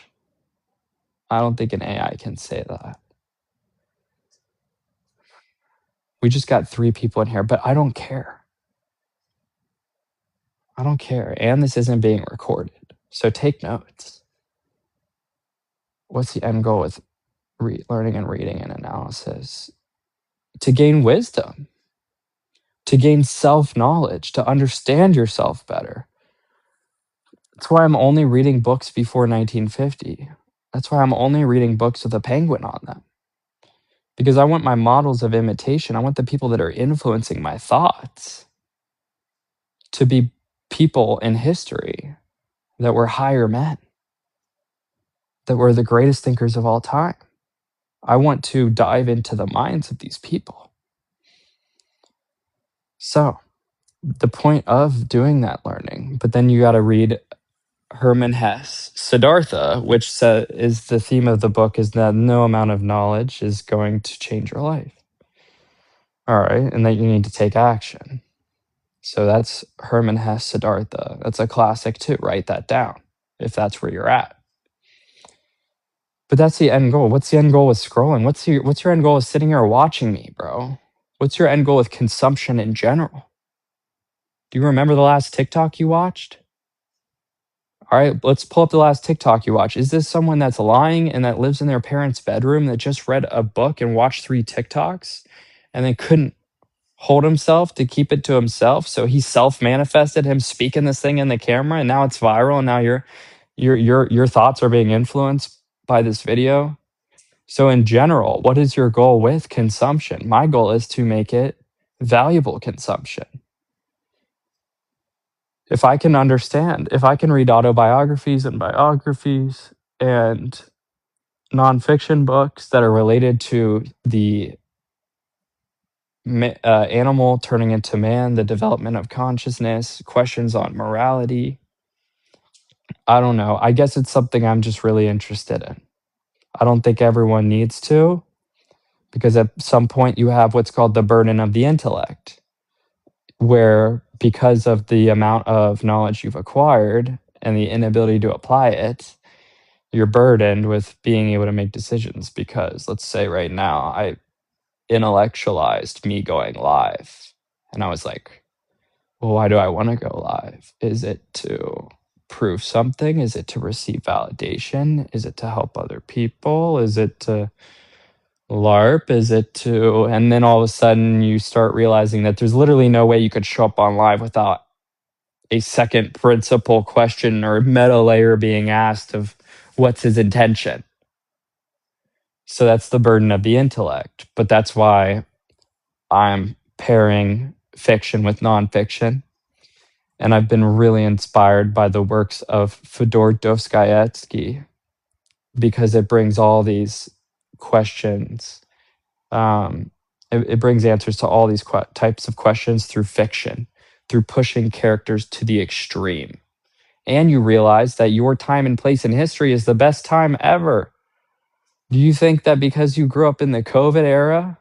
I don't think an AI can say that. We just got 3 people in here, but I don't care. I don't care. And this isn't being recorded. So take notes. What's the end goal with learning and reading and analysis? to gain wisdom, to gain self-knowledge, to understand yourself better. That's why I'm only reading books before 1950. That's why I'm only reading books with a penguin on them. Because I want my models of imitation, I want the people that are influencing my thoughts to be people in history that were higher men, that were the greatest thinkers of all time. I want to dive into the minds of these people. So, the point of doing that learning, but then you got to read Hermann Hesse, Siddhartha, which is the theme of the book, is that no amount of knowledge is going to change your life. All right, and that you need to take action. So that's Hermann Hesse, Siddhartha. That's a classic too. Write that down if that's where you're at. But that's the end goal. What's the end goal with scrolling? What's your end goal with sitting here watching me, bro? What's your end goal with consumption in general? Do you remember the last TikTok you watched? All right, let's pull up the last TikTok you watched. Is this someone that's lying and that lives in their parents' bedroom that just read a book and watched 3 TikToks and then couldn't hold himself to keep it to himself? So he self-manifested him speaking this thing in the camera, and now it's viral, and now your thoughts are being influenced by this video. So in general, what is your goal with consumption? My goal is to make it valuable consumption. If I can understand, if I can read autobiographies and biographies and nonfiction books that are related to the animal turning into man, the development of consciousness, questions on morality, I don't know. I guess it's something I'm just really interested in. I don't think everyone needs to, because at some point you have what's called the burden of the intellect, where because of the amount of knowledge you've acquired and the inability to apply it, you're burdened with being able to make decisions. Because let's say right now I intellectualized me going live, and I was like, well, why do I want to go live? Is it to prove something? Is it to receive validation? Is it to help other people? Is it to LARP? Is it to, and then all of a sudden you start realizing that there's literally no way you could show up on live without a second principal question or meta layer being asked of what's his intention. So that's the burden of the intellect. But that's why I'm pairing fiction with nonfiction. And I've been really inspired by the works of Fyodor Dostoevsky, because it brings all these questions. It brings answers to all these types of questions through fiction, through pushing characters to the extreme. And you realize that your time and place in history is the best time ever. Do you think that because you grew up in the COVID era,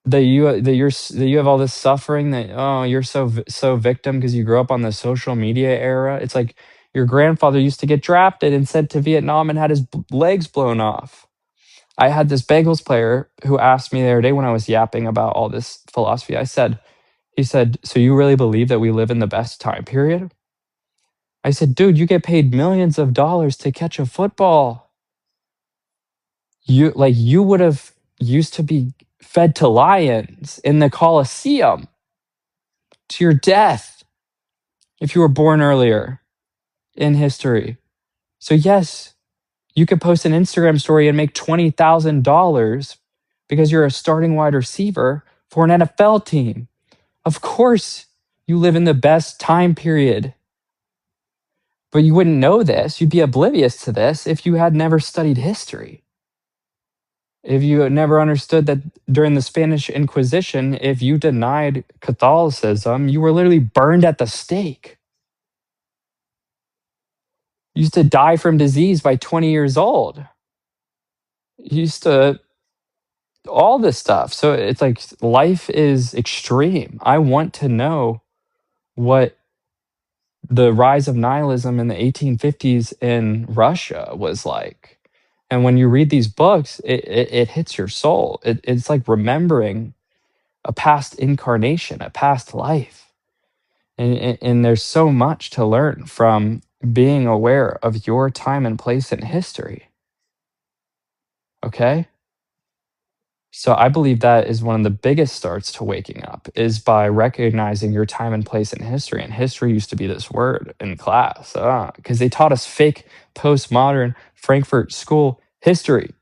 that you have all this suffering, that you're so victim because you grew up on the social media era? It's like your grandfather used to get drafted and sent to Vietnam and had his legs blown off. I had this Bengals player who asked me the other day when I was yapping about all this philosophy. He said, so you really believe that we live in the best time period? I said, dude, you get paid millions of dollars to catch a football. You would have used to be fed to lions in the Colosseum to your death if you were born earlier in history. So yes, you could post an Instagram story and make $20,000 because you're a starting wide receiver for an NFL team. Of course, you live in the best time period. But you wouldn't know this. You'd be oblivious to this if you had never studied history. If you had never understood that during the Spanish Inquisition, if you denied Catholicism, you were literally burned at the stake. You used to die from disease by 20 years old. You used to, all this stuff. So it's like life is extreme. I want to know what the rise of nihilism in the 1850s in Russia was like. And when you read these books, it hits your soul. It's like remembering a past incarnation, a past life. And there's so much to learn from being aware of your time and place in history. Okay? So I believe that is one of the biggest starts to waking up is by recognizing your time and place in history. And history used to be this word in class because they taught us fake postmodern Frankfurt School history.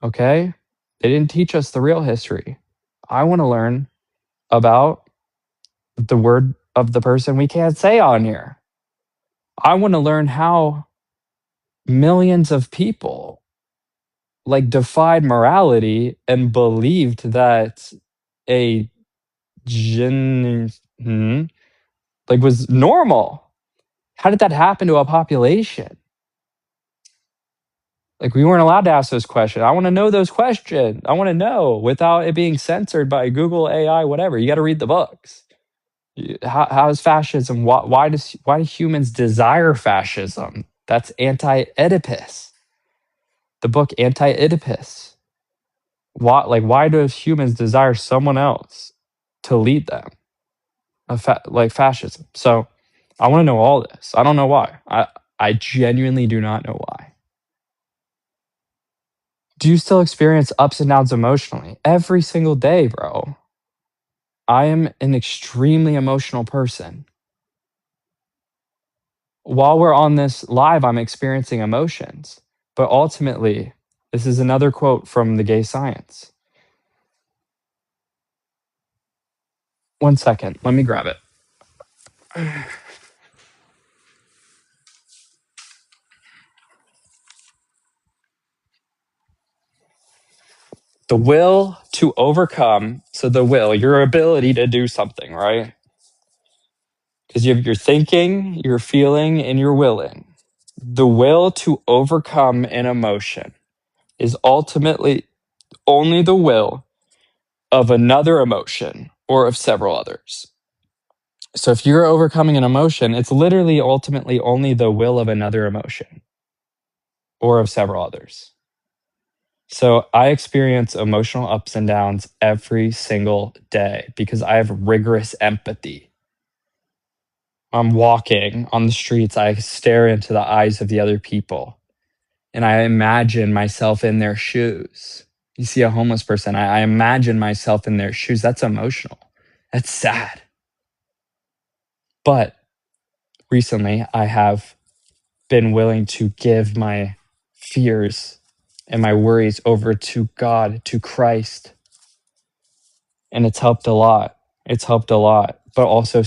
Okay? They didn't teach us the real history. I want to learn about the word of the person we can't say on here. I want to learn how millions of people like defied morality and believed that a hmm, like was normal. How did that happen to a population? Like we weren't allowed to ask those questions. I want to know those questions. I want to know without it being censored by Google, AI, whatever. You got to read the books. How is fascism? Why do humans desire fascism? That's anti-Oedipus. The book Anti-Oedipus. Why do humans desire someone else to lead them? Like fascism. So I want to know all this. I don't know why. I genuinely do not know why. Do you still experience ups and downs emotionally? Every single day, bro. I am an extremely emotional person. While we're on this live, I'm experiencing emotions. But ultimately, this is another quote from the gay science. One second, let me grab it. The will to overcome, so the will, your ability to do something, right? Because you have your thinking, your feeling, and your willing. The will to overcome an emotion is ultimately only the will of another emotion or of several others. So if you're overcoming an emotion, it's literally ultimately only the will of another emotion or of several others. So I experience emotional ups and downs every single day because I have rigorous empathy. I'm walking on the streets, I stare into the eyes of the other people and I imagine myself in their shoes. You see a homeless person, I imagine myself in their shoes. That's emotional. That's sad. But recently, I have been willing to give my fears and my worries over to God, to Christ. And it's helped a lot. It's helped a lot. But also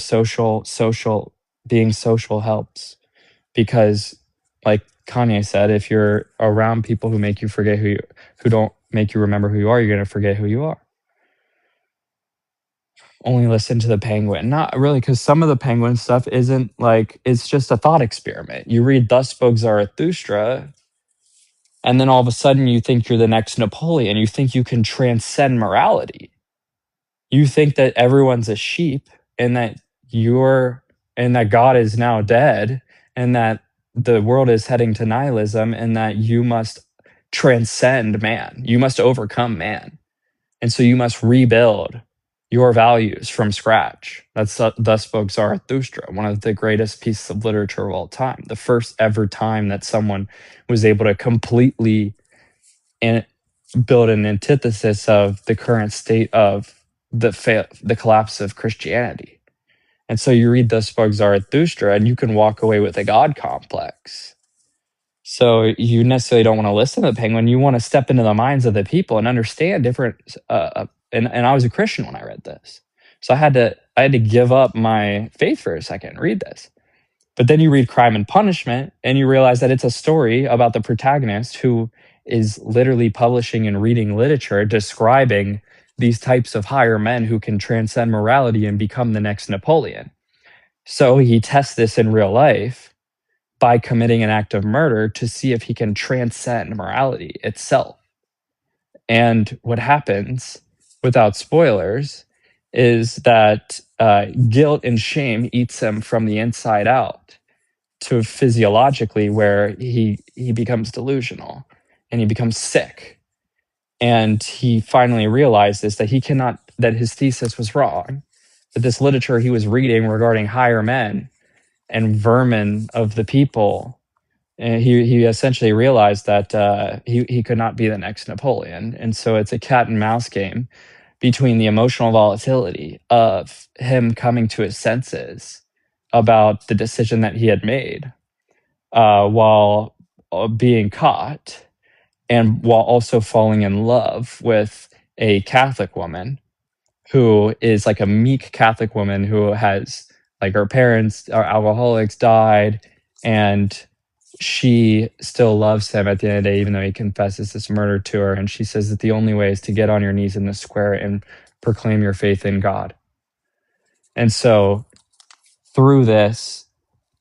being social helps because like Kanye said, if you're around people who make you forget who don't make you remember who you are, you're going to forget who you are. Only listen to the penguin. Not really, because some of the penguin stuff isn't like, it's just a thought experiment. You read Thus Spoke Zarathustra, and then all of a sudden you think you're the next Napoleon. You think you can transcend morality. You think that everyone's a sheep and that God is now dead and that the world is heading to nihilism and that you must transcend man. You must overcome man. And so you must rebuild your values from scratch. That's Thus Spoke Zarathustra, one of the greatest pieces of literature of all time. The first ever time that someone was able to completely build an antithesis of the current state of the collapse of Christianity. And so you read Thus Spoke Zarathustra and you can walk away with a God complex. So you necessarily don't want to listen to the penguin. You want to step into the minds of the people and understand different. And I was a Christian when I read this, so I had to give up my faith for a second and read this. But then you read Crime and Punishment, and you realize that it's a story about the protagonist who is literally publishing and reading literature describing these types of higher men who can transcend morality and become the next Napoleon. So he tests this in real life by committing an act of murder to see if he can transcend morality itself. And what happens, without spoilers, is that guilt and shame eats him from the inside out to physiologically where he becomes delusional and he becomes sick. And he finally realizes that that his thesis was wrong, that this literature he was reading regarding higher men and vermin of the people And he essentially realized that he could not be the next Napoleon, and so it's a cat and mouse game between the emotional volatility of him coming to his senses about the decision that he had made while being caught, and while also falling in love with a Catholic woman who is like a meek Catholic woman who has, like, her parents are alcoholics, died, and she still loves him at the end of the day, even though he confesses this murder to her. And she says that the only way is to get on your knees in the square and proclaim your faith in God. And so through this,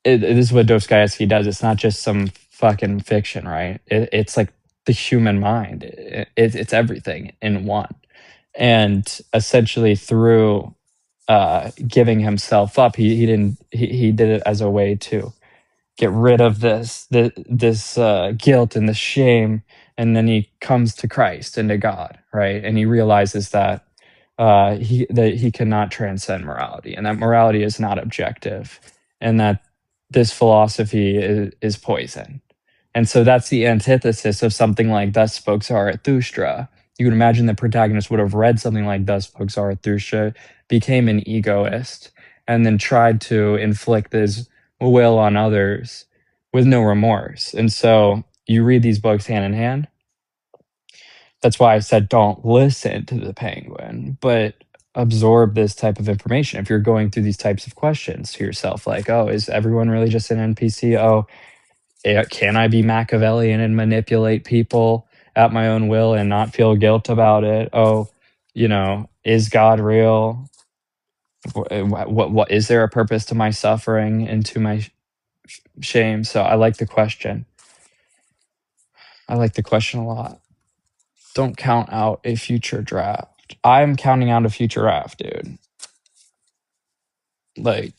this is what Dostoevsky does. It's not just some fucking fiction, right? It's like the human mind. It's everything in one. And essentially through giving himself up, he did it as a way to get rid of this guilt and this shame, and then he comes to Christ and to God, right? And he realizes that he cannot transcend morality, and that morality is not objective, and that this philosophy is poison. And so that's the antithesis of something like Thus Spoke Zarathustra. You can imagine the protagonist would have read something like Thus Spoke Zarathustra, became an egoist, and then tried to inflict his will on others with no remorse. And so you read these books hand in hand. That's why I said don't listen to the penguin, but absorb this type of information. If you're going through these types of questions to yourself, like, oh, is everyone really just an NPC? Oh, can I be Machiavellian and manipulate people at my own will and not feel guilt about it? Oh, is God real? What is there a purpose to my suffering and to my shame? So I like the question. I like the question a lot. Don't count out a future draft. I'm counting out a future draft, dude. Like,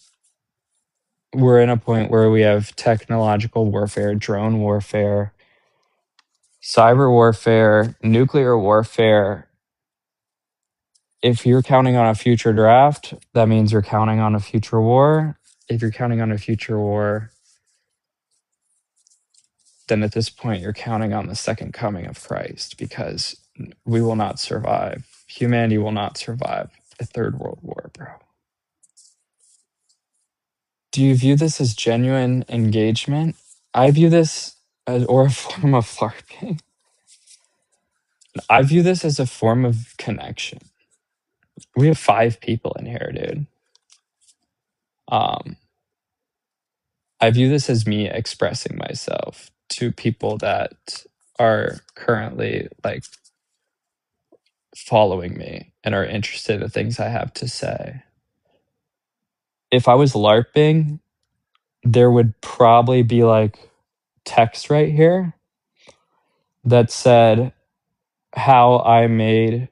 we're in a point where we have technological warfare, drone warfare, cyber warfare, nuclear warfare. If you're counting on a future draft, that means you're counting on a future war. If you're counting on a future war, then at this point you're counting on the second coming of Christ, because we will not survive. Humanity will not survive a third world war, bro. Do you view this as genuine engagement? I view this as, or a form of LARPing. I view this as a form of connection. We have 5 people in here, dude. Um, I view this as me expressing myself to people that are currently, like, following me and are interested in the things I have to say. If I was LARPing, there would probably be like text right here that said how I made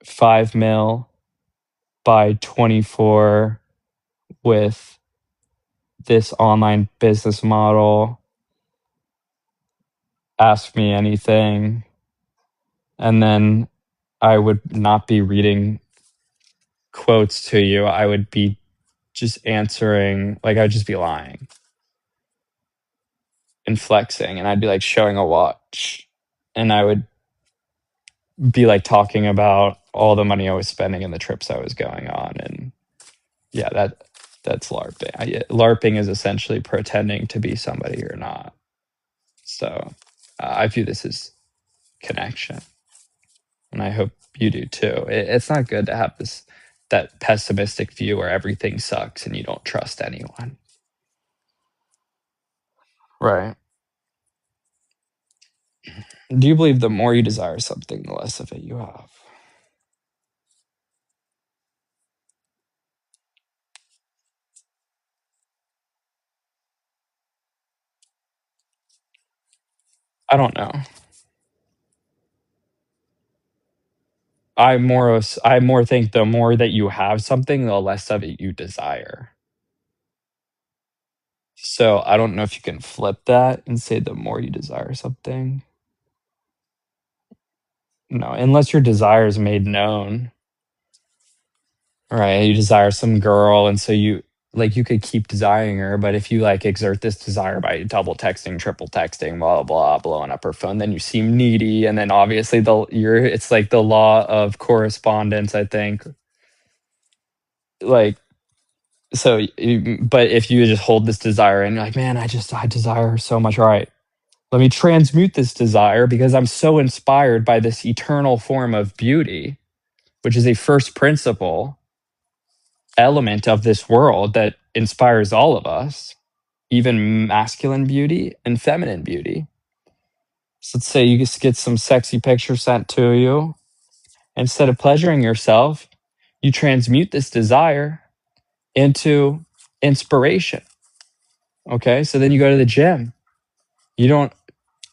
5 mil by 24 with this online business model. Ask me anything. And then I would not be reading quotes to you. I would be just answering, like, I'd just be lying and flexing, and I'd be like showing a watch, and I would be like talking about all the money I was spending and the trips I was going on. And yeah, that's LARPing. LARPing is essentially pretending to be somebody you're not. So I view this as connection, and I hope you do too. It's not good to have that pessimistic view where everything sucks and you don't trust anyone. Right. Do you believe the more you desire something, the less of it you have? I don't know. I more think the more that you have something, the less of it you desire. So I don't know if you can flip that and say the more you desire something. No, unless your desire is made known. Right? You desire some girl, and so like you could keep desiring her, but if you like exert this desire by double texting, triple texting, blah blah, blowing up her phone, then you seem needy, and then obviously it's like the law of correspondence, I think. Like so, but if you just hold this desire and you're like, man, I desire her so much. All right, let me transmute this desire because I'm so inspired by this eternal form of beauty, which is a first principle element of this world that inspires all of us, even masculine beauty and feminine beauty. So let's say you just get some sexy picture sent to you. Instead of pleasuring yourself, you transmute this desire into inspiration. Okay, so then you go to the gym. You don't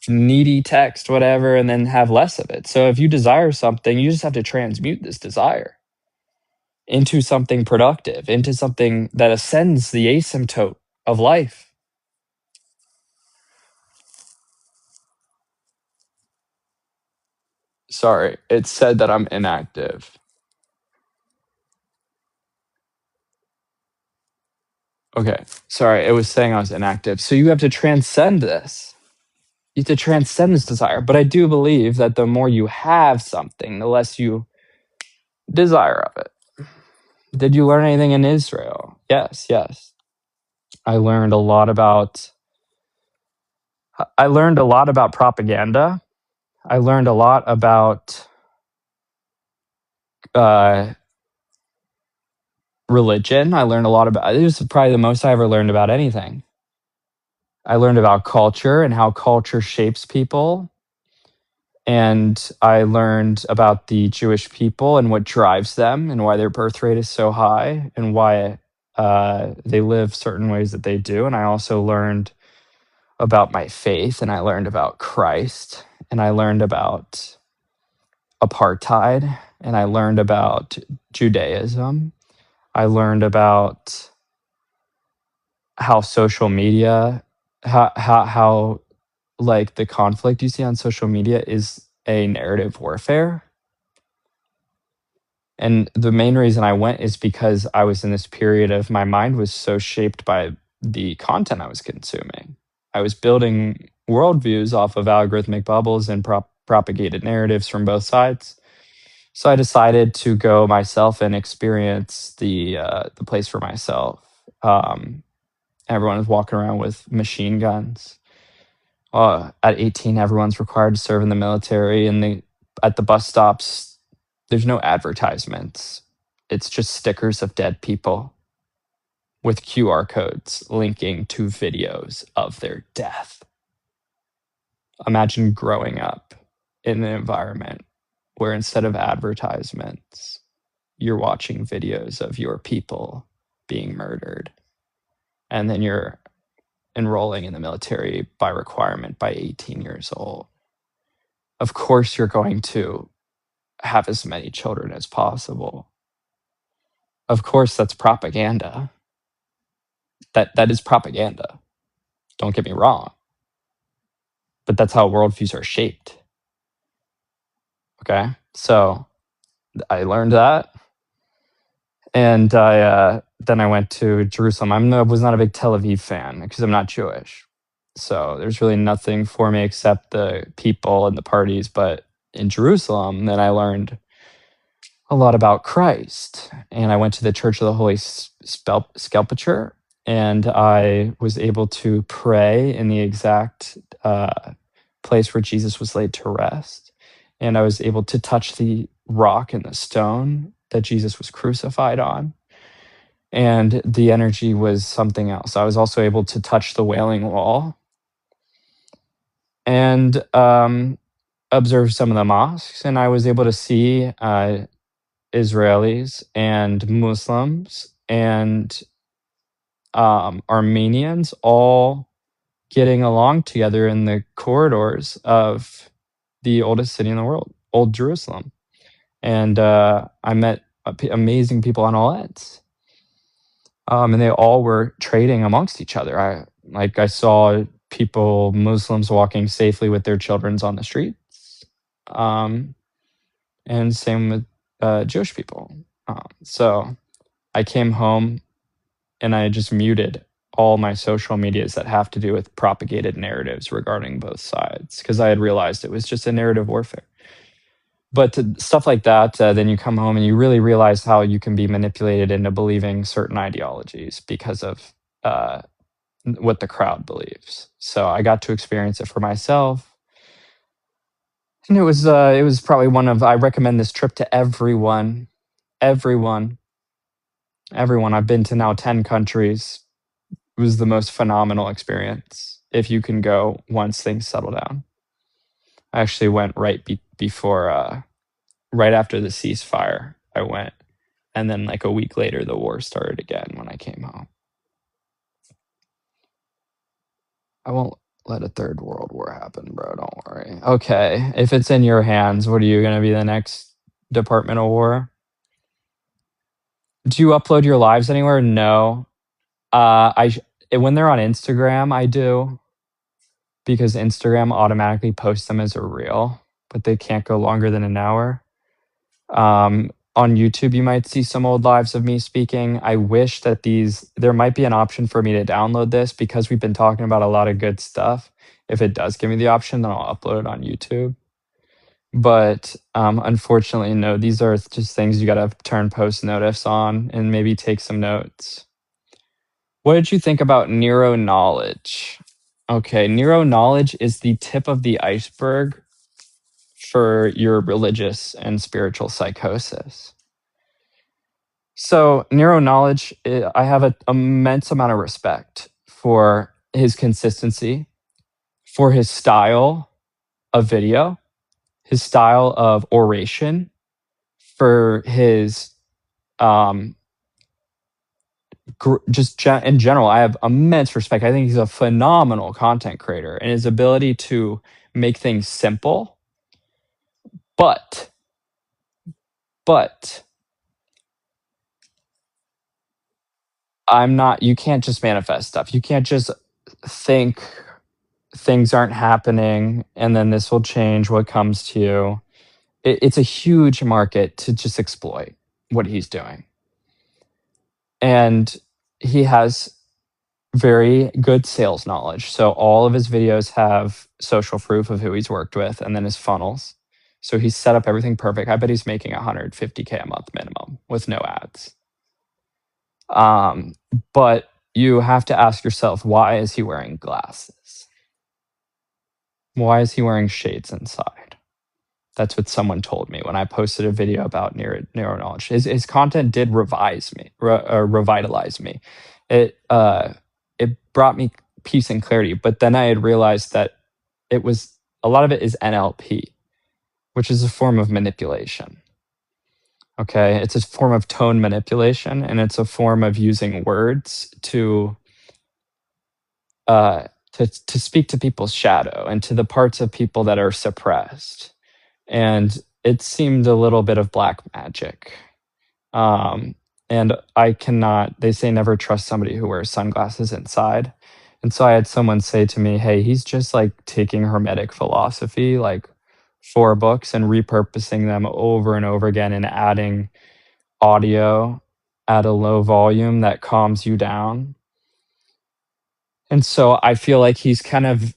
needy text, whatever, and then have less of it. So if you desire something, you just have to transmute this desire into something productive, into something that ascends the asymptote of life. Sorry, it said that I'm inactive. Okay, sorry, it was saying I was inactive. So you have to transcend this. You have to transcend this desire. But I do believe that the more you have something, the less you desire of it. Did you learn anything in Israel? Yes, yes. I learned a lot about propaganda. I learned a lot about uh, religion. I learned a lot about it was probably the most I ever learned about anything. I learned about culture and how culture shapes people. And I learned about the Jewish people and what drives them and why their birth rate is so high and why they live certain ways that they do. And I also learned about my faith and I learned about Christ and I learned about apartheid and I learned about Judaism. I learned about how social media, how like the conflict you see on social media is a narrative warfare. And the main reason I went is because I was in this period of my mind was so shaped by the content I was consuming. I was building worldviews off of algorithmic bubbles and propagated narratives from both sides. So I decided to go myself and experience the place for myself. Everyone is walking around with machine guns. At 18, everyone's required to serve in the military, and at the bus stops, there's no advertisements. It's just stickers of dead people with QR codes linking to videos of their death. Imagine growing up in an environment where instead of advertisements, you're watching videos of your people being murdered. And then you're enrolling in the military by requirement by 18 years old. Of course, you're going to have as many children as possible. Of course, that's propaganda. That is propaganda. Don't get me wrong. But that's how worldviews are shaped. Okay? So I learned that. And then I went to Jerusalem. I was not a big Tel Aviv fan because I'm not Jewish. So there's really nothing for me except the people and the parties. But in Jerusalem, then I learned a lot about Christ. And I went to the Church of the Holy Sepulchre, and I was able to pray in the exact place where Jesus was laid to rest. And I was able to touch the rock and the stone that Jesus was crucified on. And the energy was something else. I was also able to touch the Wailing Wall and observe some of the mosques. And I was able to see Israelis and Muslims and Armenians all getting along together in the corridors of the oldest city in the world, Old Jerusalem. And I met amazing people on all ends. And they all were trading amongst each other. I saw people, Muslims, walking safely with their children on the streets, and same with Jewish people. So I came home and I just muted all my social medias that have to do with propagated narratives regarding both sides because I had realized it was just a narrative warfare. But stuff like that, then you come home and you really realize how you can be manipulated into believing certain ideologies because of what the crowd believes. So I got to experience it for myself, and it was probably one of I recommend this trip to everyone, everyone, everyone. I've been to now 10 countries. It was the most phenomenal experience. If you can go once things settle down, I actually went before, right after the ceasefire. I went, and then like a week later, the war started again when I came home. I won't let a third world war happen, bro. Don't worry. Okay, if it's in your hands, what are you gonna be the next Department of War? Do you upload your lives anywhere? No. When they're on Instagram, I do because Instagram automatically posts them as a reel, but they can't go longer than an hour. On YouTube, you might see some old lives of me speaking. I wish that there might be an option for me to download this because we've been talking about a lot of good stuff. If it does give me the option, then I'll upload it on YouTube. But unfortunately, no, these are just things you got to turn post notice on and maybe take some notes. What did you think about Nero knowledge? Okay, Nero knowledge is the tip of the iceberg for your religious and spiritual psychosis. So, Nero knowledge, I have an immense amount of respect for his consistency, for his style of video, his style of oration, for his um, in general. I have immense respect. I think he's a phenomenal content creator, and his ability to make things simple, but but I'm not. You can't just manifest stuff. You can't just think things aren't happening and then this will change what comes to you. It's a huge market to just exploit what he's doing. And he has very good sales knowledge. So all of his videos have social proof of who he's worked with and then his funnels. So he's set up everything perfect. I bet he's making 150K a month minimum with no ads. But you have to ask yourself, why is he wearing glasses? Why is he wearing shades inside? That's what someone told me when I posted a video about neuro knowledge. His content did revitalize me. It brought me peace and clarity. But then I had realized that a lot of it is NLP, which is a form of manipulation. Okay, it's a form of tone manipulation, and it's a form of using words to speak to people's shadow and to the parts of people that are suppressed. And it seemed a little bit of black magic. And they say never trust somebody who wears sunglasses inside. And so I had someone say to me, hey, he's just like taking Hermetic philosophy, like 4 books, and repurposing them over and over again and adding audio at a low volume that calms you down. And so I feel like he's kind of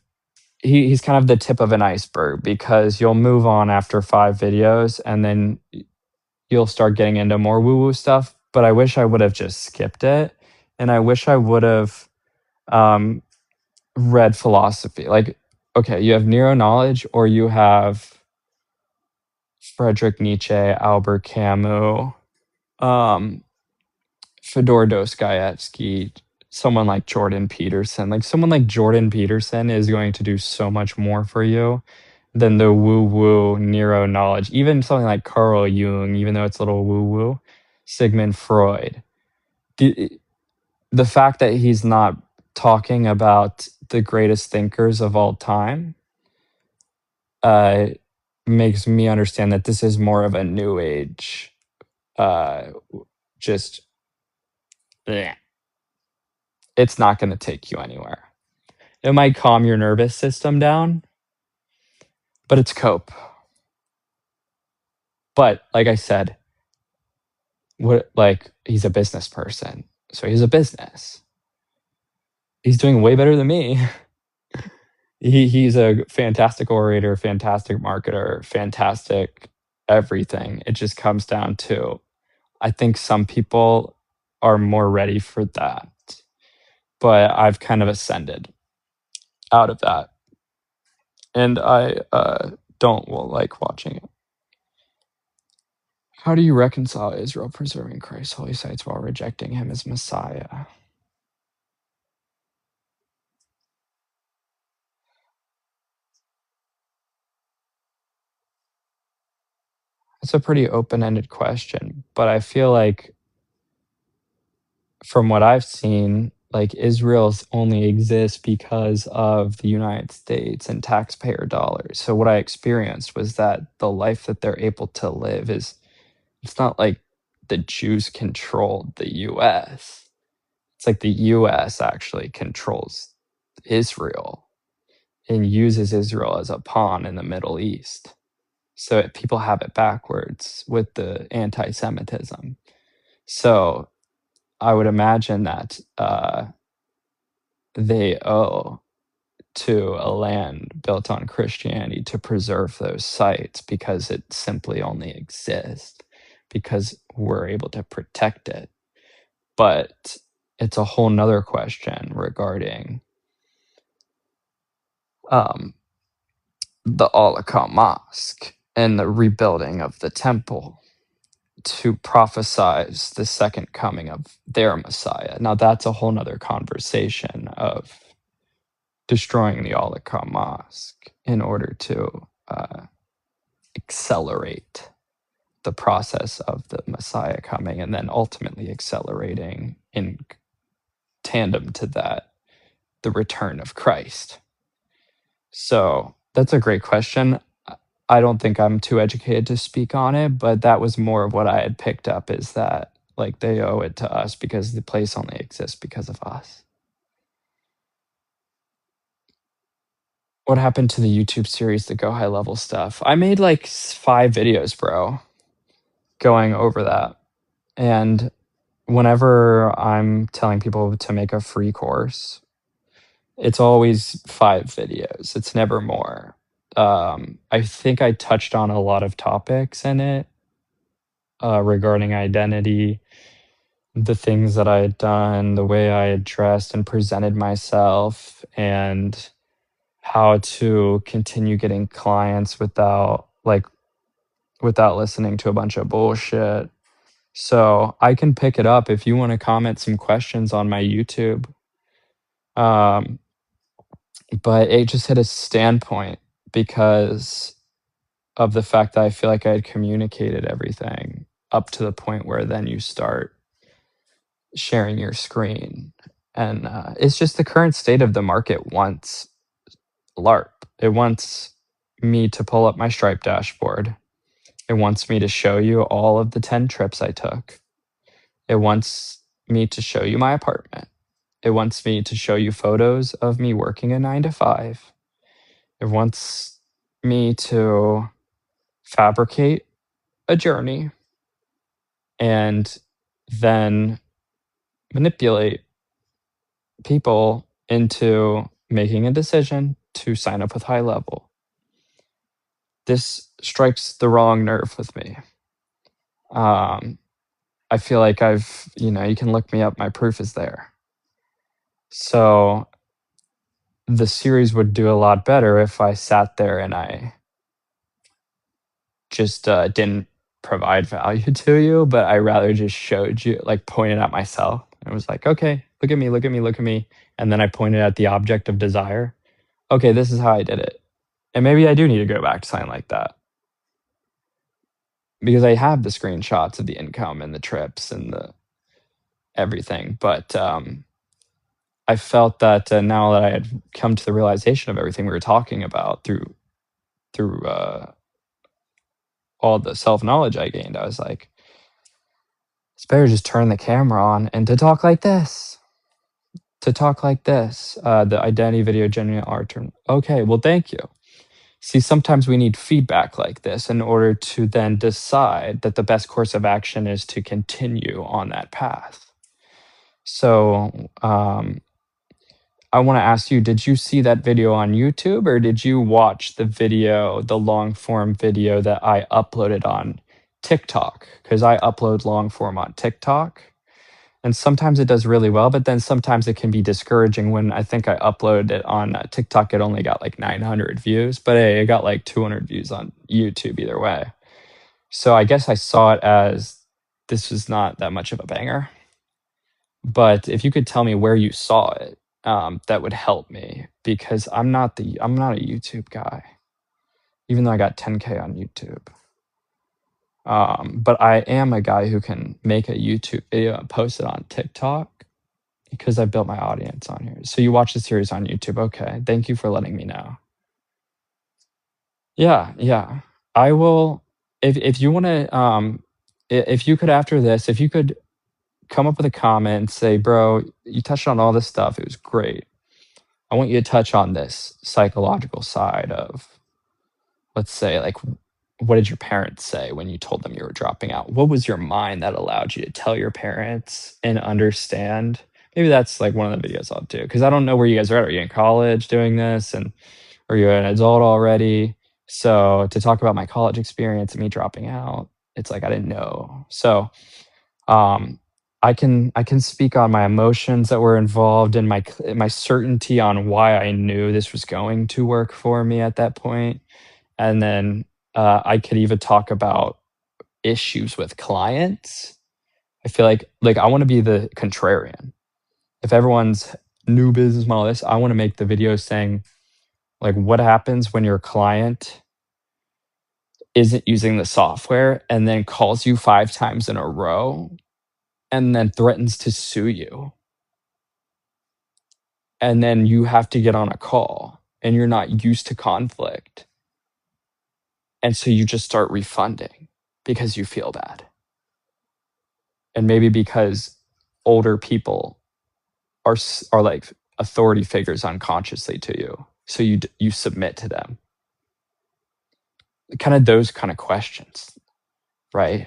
the tip of an iceberg because you'll move on after 5 videos and then you'll start getting into more woo-woo stuff. But I wish I would have just skipped it. And I wish I would have read philosophy. Like, okay, you have Nero knowledge or you have Friedrich Nietzsche, Albert Camus, Fyodor Dostoevsky, someone like Jordan Peterson. Like someone like Jordan Peterson is going to do so much more for you than the woo-woo Nero knowledge. Even something like Carl Jung, even though it's a little woo-woo, Sigmund Freud. The fact that he's not talking about the greatest thinkers of all time makes me understand that this is more of a new age, just, bleh. It's not going to take you anywhere. It might calm your nervous system down, but it's cope. But like I said, he's a business person. So he's a business. He's doing way better than me. He's a fantastic orator, fantastic marketer, fantastic everything. It just comes down to I think some people are more ready for that, but I've kind of ascended out of that, and I, don't like watching it. How do you reconcile Israel preserving Christ's holy sites while rejecting him as Messiah? It's a pretty open-ended question, but I feel like from what I've seen, like Israel's only exists because of the United States and taxpayer dollars. So what I experienced was that the life that they're able to live is it's not like the Jews controlled the US. It's like the US actually controls Israel and uses Israel as a pawn in the Middle East. So people have it backwards with the anti-Semitism. So I would imagine that they owe to a land built on Christianity to preserve those sites because it simply only exists because we're able to protect it. But it's a whole nother question regarding um, the Al-Aqsa Mosque and the rebuilding of the temple to prophesize the second coming of their Messiah. Now that's a whole nother conversation of destroying the Al-Aqsa Mosque in order to accelerate the process of the Messiah coming and then ultimately accelerating in tandem to that the return of Christ. So that's a great question. I don't think I'm too educated to speak on it, but that was more of what I had picked up is that like they owe it to us because the place only exists because of us. What happened to the YouTube series, the Go High Level stuff? I made like 5 videos, bro, going over that. And whenever I'm telling people to make a free course, it's always 5 videos. It's never more. I think I touched on a lot of topics in it regarding identity, the things that I had done, the way I had dressed and presented myself, and how to continue getting clients without listening to a bunch of bullshit. So I can pick it up if you want to comment some questions on my YouTube. Um, but it just hit a standpoint because of the fact that I feel like I had communicated everything up to the point where then you start sharing your screen. And it's just the current state of the market wants LARP. It wants me to pull up my Stripe dashboard. It wants me to show you all of the 10 trips I took. It wants me to show you my apartment. It wants me to show you photos of me working a 9 to 5. It wants me to fabricate a journey and then manipulate people into making a decision to sign up with High Level. This strikes the wrong nerve with me. I feel like you can look me up, my proof is there. So the series would do a lot better if I sat there and I just didn't provide value to you, but I rather just showed you, like pointed at myself. And was like, okay, look at me, look at me, look at me. And then I pointed at the object of desire. Okay, this is how I did it. And maybe I do need to go back to something like that. Because I have the screenshots of the income and the trips and the everything. But I felt that now that I had come to the realization of everything we were talking about through all the self-knowledge I gained, I was like, it's better just turn the camera on and to talk like this. To talk like this. The identity video genuine art. Okay, well, thank you. See, sometimes we need feedback like this in order to then decide that the best course of action is to continue on that path. So, I want to ask you, did you see that video on YouTube or did you watch the video, the long form video that I uploaded on TikTok? Because I upload long form on TikTok. And sometimes it does really well, but then sometimes it can be discouraging when I think I uploaded it on TikTok. It only got like 900 views, but hey, it got like 200 views on YouTube either way. So I guess I saw it as this was not that much of a banger. But if you could tell me where you saw it, that would help me because I'm not a YouTube guy, even though I got 10K on YouTube. But I am a guy who can make a YouTube video and post it on TikTok because I built my audience on here. So you watch the series on YouTube. Okay. Thank you for letting me know. Yeah, yeah. I will if you want to if you could after this, if you could come up with a comment and say, "Bro, you touched on all this stuff. It was great. I want you to touch on this psychological side of, let's say, like, what did your parents say when you told them you were dropping out? What was your mind that allowed you to tell your parents and understand?" Maybe that's like one of the videos I'll do because I don't know where you guys are at. Are you in college doing this, and are you an adult already? So to talk about my college experience and me dropping out, it's like I didn't know. So um, I can speak on my emotions that were involved and my certainty on why I knew this was going to work for me at that point, and then I could even talk about issues with clients. I feel like I want to be the contrarian. If everyone's new business model, this I want to make the video saying like what happens when your client isn't using the software and then calls you 5 times in a row and then threatens to sue you. And then you have to get on a call and you're not used to conflict. And so you just start refunding because you feel bad. And maybe because older people are like authority figures unconsciously to you. So you submit to them. Kind of those kind of questions, right?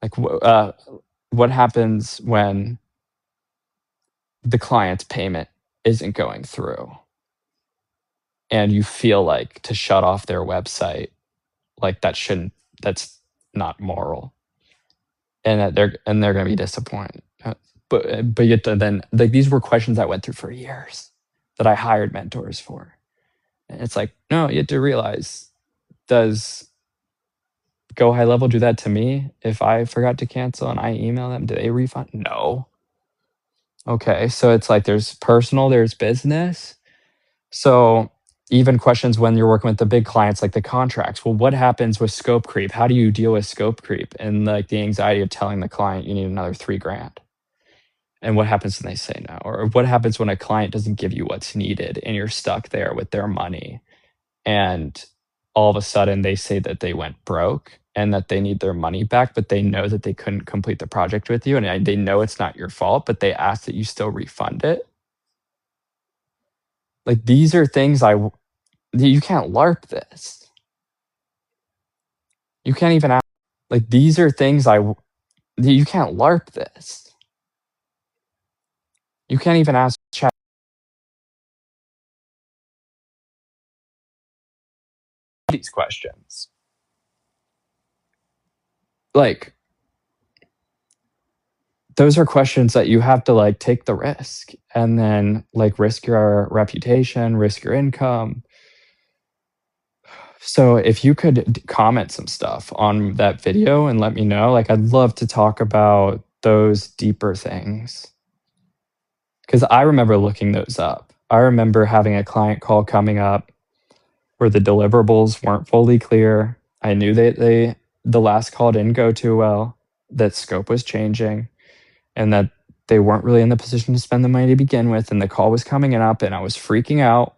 Like what happens when the client's payment isn't going through and you feel like to shut off their website, like that's not moral, and that they're going to be disappointed. But yet then like these were questions I went through for years that I hired mentors for. And it's like, no, you have to realize, does Go High Level do that to me if I forgot to cancel and I email them? Do they refund? No. Okay, so it's like there's personal, there's business. So even questions when you're working with the big clients, like the contracts. Well, what happens with scope creep? How do you deal with scope creep and like the anxiety of telling the client you need another 3 grand? And what happens when they say no? Or what happens when a client doesn't give you what's needed and you're stuck there with their money and all of a sudden they say that they went broke and that they need their money back, but they know that they couldn't complete the project with you and they know it's not your fault, but they ask that you still refund it. Like these are things you can't LARP this. You can't even ask, like these are things you can't LARP this. You can't even ask chat these questions. Like those are questions that you have to like take the risk and then like risk your reputation, risk your income. So if you could comment some stuff on that video and let me know, like I'd love to talk about those deeper things. Cuz I remember looking those up. I remember having a client call coming up where the deliverables weren't fully clear. I knew that the last call didn't go too well, that scope was changing, and that they weren't really in the position to spend the money to begin with, and the call was coming up, and I was freaking out.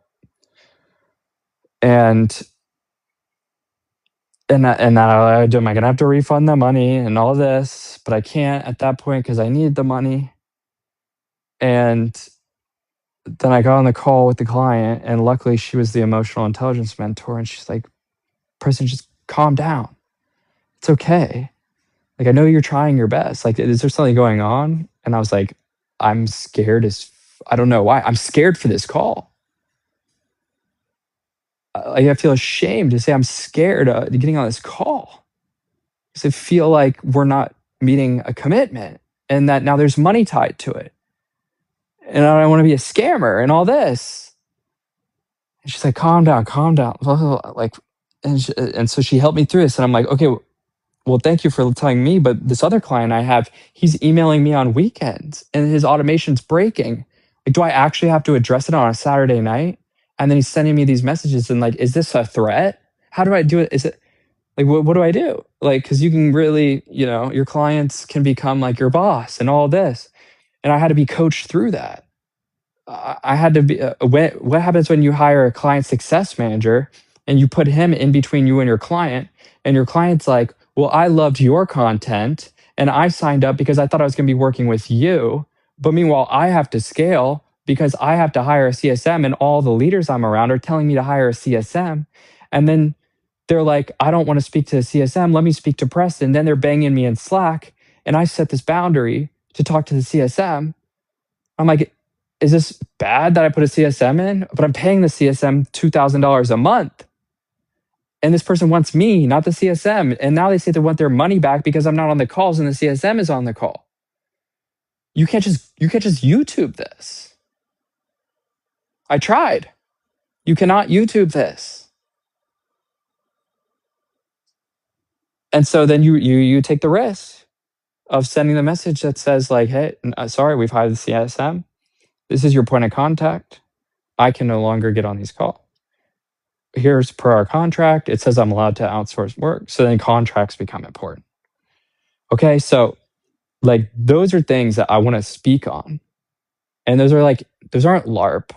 And am I gonna have to refund the money and all this? But I can't at that point because I need the money. And then I got on the call with the client, and luckily she was the emotional intelligence mentor, and she's like, "Preston, just calm down. It's okay. Like I know you're trying your best. Like, is there something going on?" And I was like, I'm scared as I don't know why. I'm scared for this call. Like, I feel ashamed to say I'm scared of getting on this call because I feel like we're not meeting a commitment and that now there's money tied to it. And I don't want to be a scammer and all this. And she's like, calm down, calm down. Blah, blah, blah. Like, and so she helped me through this. And I'm like, okay, well, thank you for telling me. But this other client I have, he's emailing me on weekends and his automation's breaking. Like, do I actually have to address it on a Saturday night? And then he's sending me these messages and like, is this a threat? How do I do it? Is it like, what do I do? Like, because you can really, your clients can become like your boss and all this. And I had to be coached through that. I had to be. What happens when you hire a client success manager and you put him in between you and your client's like, "Well, I loved your content and I signed up because I thought I was going to be working with you, but meanwhile, I have to scale because I have to hire a CSM, and all the leaders I'm around are telling me to hire a CSM, and then they're like, I don't want to speak to the CSM. Let me speak to Preston. Then they're banging me in Slack, and I set this boundary to talk to the CSM. I'm like, is this bad that I put a CSM in? But I'm paying the CSM $2,000 a month. And this person wants me, not the CSM. And now they say they want their money back because I'm not on the calls and the CSM is on the call. You can't just YouTube this. I tried. You cannot YouTube this. And so then you take the risk of sending the message that says like, hey, sorry, we've hired the CSM. This is your point of contact. I can no longer get on these calls. Here's per our contract. It says I'm allowed to outsource work. So then contracts become important. Okay. So like those are things that I want to speak on. And those aren't LARP.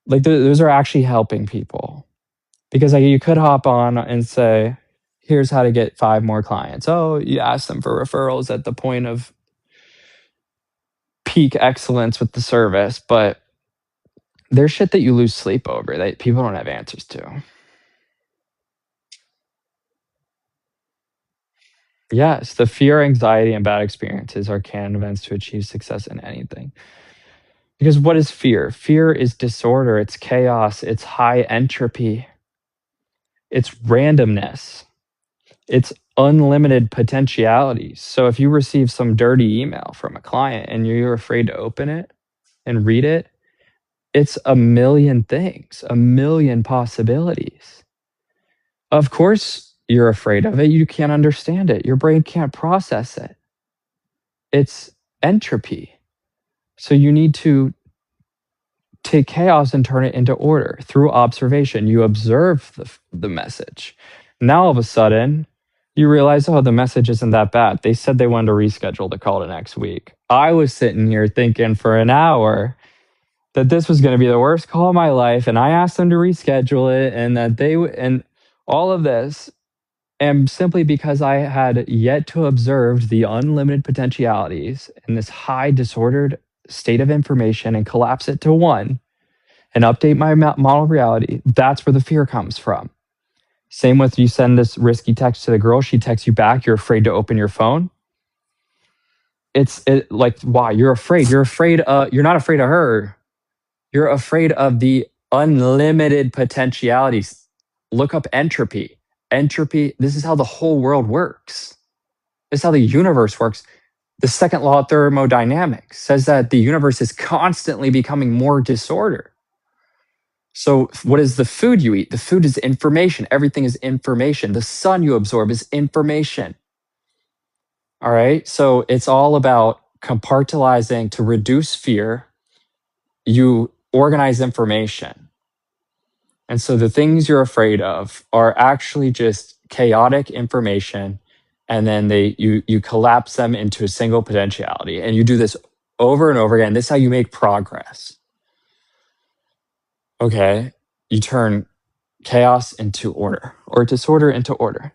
Like those are actually helping people. Because like you could hop on and say, here's how to get 5 more clients. Oh, you ask them for referrals at the point of peak excellence with the service, but there's shit that you lose sleep over that people don't have answers to. Yes, the fear, anxiety, and bad experiences are canon events to achieve success in anything. Because what is fear? Fear is disorder, it's chaos, it's high entropy, it's randomness, it's unlimited potentialities. So if you receive some dirty email from a client and you're afraid to open it and read it, it's a million things, a million possibilities. Of course, you're afraid of it. You can't understand it. Your brain can't process it. It's entropy. So you need to take chaos and turn it into order through observation. You observe the message. Now, all of a sudden, you realize, oh, the message isn't that bad. They said they wanted to reschedule the call to next week. I was sitting here thinking for an hour that this was going to be the worst call of my life, and I asked them to reschedule it, and that they and all of this. And simply because I had yet to observe the unlimited potentialities in this high disordered state of information and collapse it to one and update my model of reality, that's where the fear comes from. Same with you send this risky text to the girl, she texts you back, you're afraid to open your phone. It's like, why? You're afraid. You're not afraid of her. You're afraid of the unlimited potentialities. Look up entropy. Entropy, this is how the whole world works. This is how the universe works. The second law of thermodynamics says that the universe is constantly becoming more disordered. So, what is the food you eat? The food is information. Everything is information. The sun you absorb is information. All right. So, it's all about compartmentalizing to reduce fear. You organize information. And so the things you're afraid of are actually just chaotic information. And then you collapse them into a single potentiality. And you do this over and over again. This is how you make progress. Okay. You turn chaos into order or disorder into order.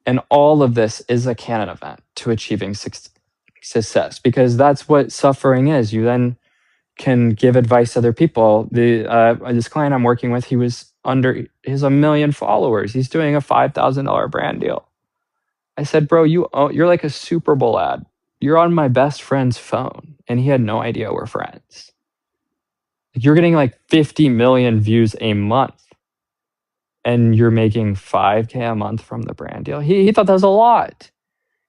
And all of this is a canon event to achieving success because that's what suffering is. You then can give advice to other people. This client I'm working with, he has 1 million followers. He's doing a $5,000 brand deal. I said, bro, you're like a Super Bowl ad. You're on my best friend's phone, and he had no idea we're friends. You're getting like 50 million views a month, and you're making 5K a month from the brand deal. He thought that was a lot.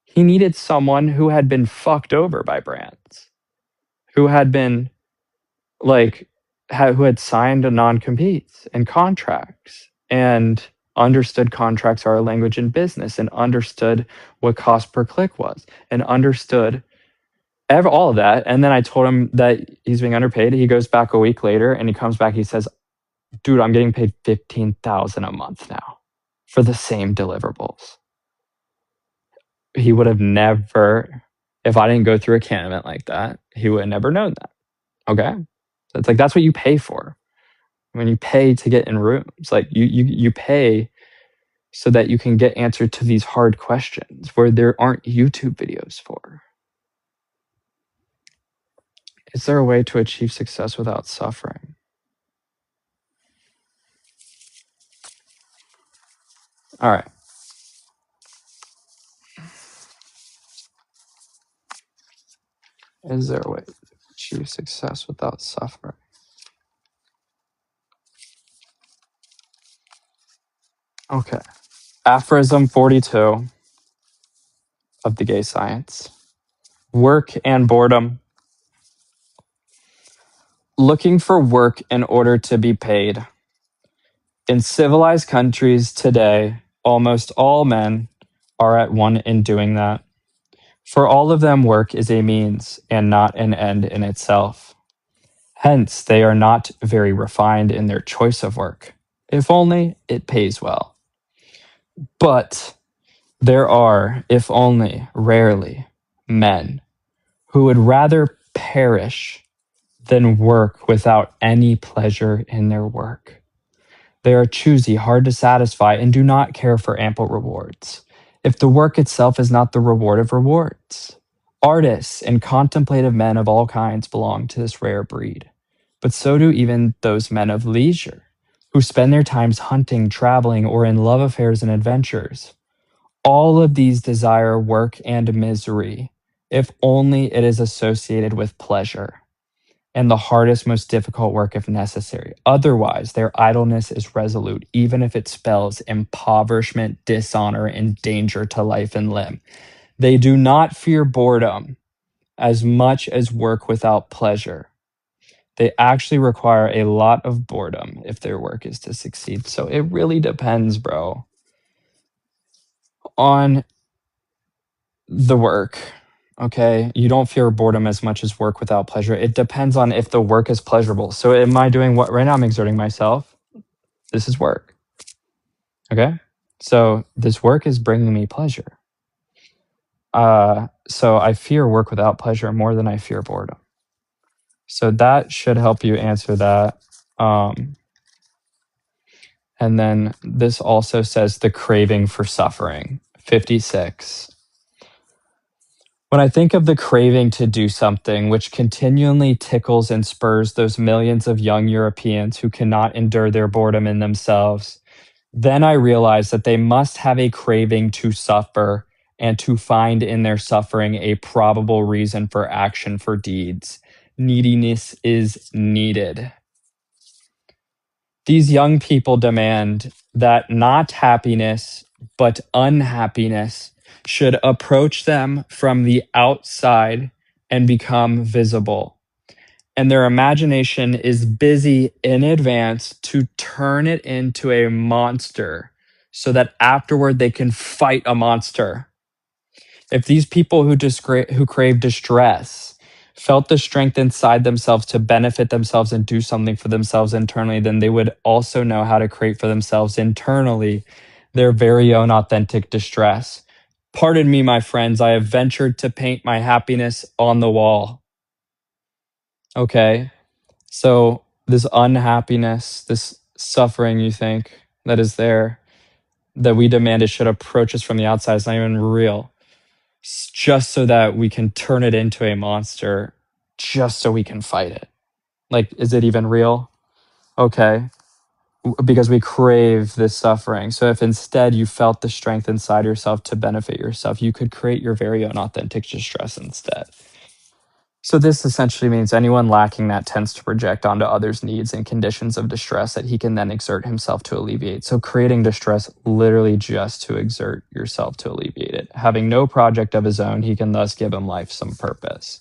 He needed someone who had been fucked over by brands, who had been like, who had signed a non-competes and contracts and understood contracts are a language in business and understood what cost per click was and understood all of that. And then I told him that he's being underpaid. He goes back a week later and he comes back. He says, dude, I'm getting paid $15,000 a month now for the same deliverables. He would have never, if I didn't go through a can event like that, he would have never known that. Okay. So it's like, that's what you pay for. When you pay to get in rooms, like you pay so that you can get answered to these hard questions where there aren't YouTube videos for. Is there a way to achieve success without suffering? All right. Is there a way to achieve success without suffering? Okay. Aphorism 42 of the gay science. Work and boredom. Looking for work in order to be paid. In civilized countries today, almost all men are at one in doing that. For all of them, work is a means and not an end in itself. Hence, they are not very refined in their choice of work, if only it pays well. But there are, if only rarely, men who would rather perish than work without any pleasure in their work. They are choosy, hard to satisfy, and do not care for ample rewards, if the work itself is not the reward of rewards. Artists and contemplative men of all kinds belong to this rare breed, but so do even those men of leisure, who spend their times hunting, traveling, or in love affairs and adventures. All of these desire work and misery, if only it is associated with pleasure, and the hardest, most difficult work if necessary. Otherwise, their idleness is resolute, even if it spells impoverishment, dishonor, and danger to life and limb. They do not fear boredom as much as work without pleasure. They actually require a lot of boredom if their work is to succeed. So it really depends, bro, on the work. Okay. You don't fear boredom as much as work without pleasure. It depends on if the work is pleasurable. So am I doing what right now? I'm exerting myself. This is work. Okay. So this work is bringing me pleasure. So I fear work without pleasure more than I fear boredom. So that should help you answer that. And then this also says the craving for suffering. 56. When I think of the craving to do something which continually tickles and spurs those millions of young Europeans who cannot endure their boredom in themselves, then I realize that they must have a craving to suffer and to find in their suffering a probable reason for action for deeds. Neediness is needed. These young people demand that not happiness, but unhappiness should approach them from the outside and become visible. And their imagination is busy in advance to turn it into a monster so that afterward they can fight a monster. If these people who crave distress felt the strength inside themselves to benefit themselves and do something for themselves internally, then they would also know how to create for themselves internally their very own authentic distress. Pardon me, my friends, I have ventured to paint my happiness on the wall. Okay, so this unhappiness, this suffering you think that is there, that we demand it should approach us from the outside, is not even real. Just so that we can turn it into a monster, just so we can fight it. Like, is it even real? Okay. because we crave this suffering. So if instead you felt the strength inside yourself to benefit yourself, you could create your very own authentic distress instead. So this essentially means anyone lacking that tends to project onto others' needs and conditions of distress that he can then exert himself to alleviate. So creating distress literally just to exert yourself to alleviate it. Having no project of his own, he can thus give him life some purpose.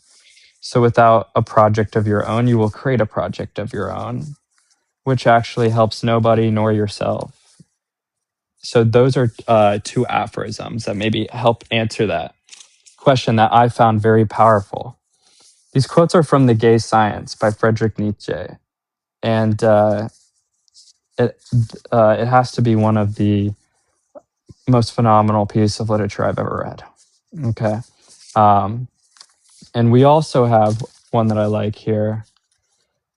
So without a project of your own, you will create a project of your own, which actually helps nobody nor yourself. So those are two aphorisms that maybe help answer that question that I found very powerful. These quotes are from The Gay Science by Friedrich Nietzsche, and it has to be one of the most phenomenal pieces of literature I've ever read. Okay, um, and we also have one that I like here.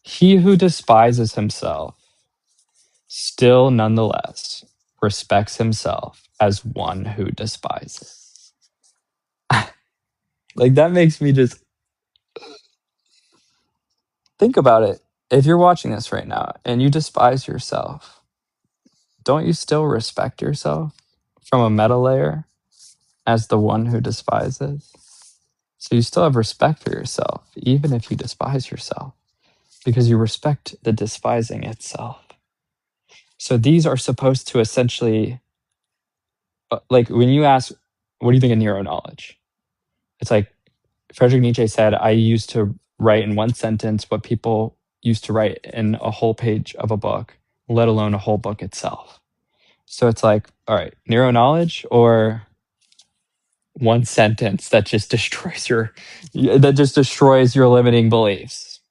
He who despises himself still nonetheless respects himself as one who despises. Like that makes me just think about it. If you're watching this right now and you despise yourself, don't you still respect yourself from a meta layer as the one who despises? So you still have respect for yourself, even if you despise yourself, because you respect the despising itself. So these are supposed to essentially, like when you ask, what do you think of neuroKnowledge? It's like Friedrich Nietzsche said, I used to write in one sentence what people used to write in a whole page of a book, let alone a whole book itself. So it's like, all right, neuroKnowledge or one sentence that just destroys your limiting beliefs.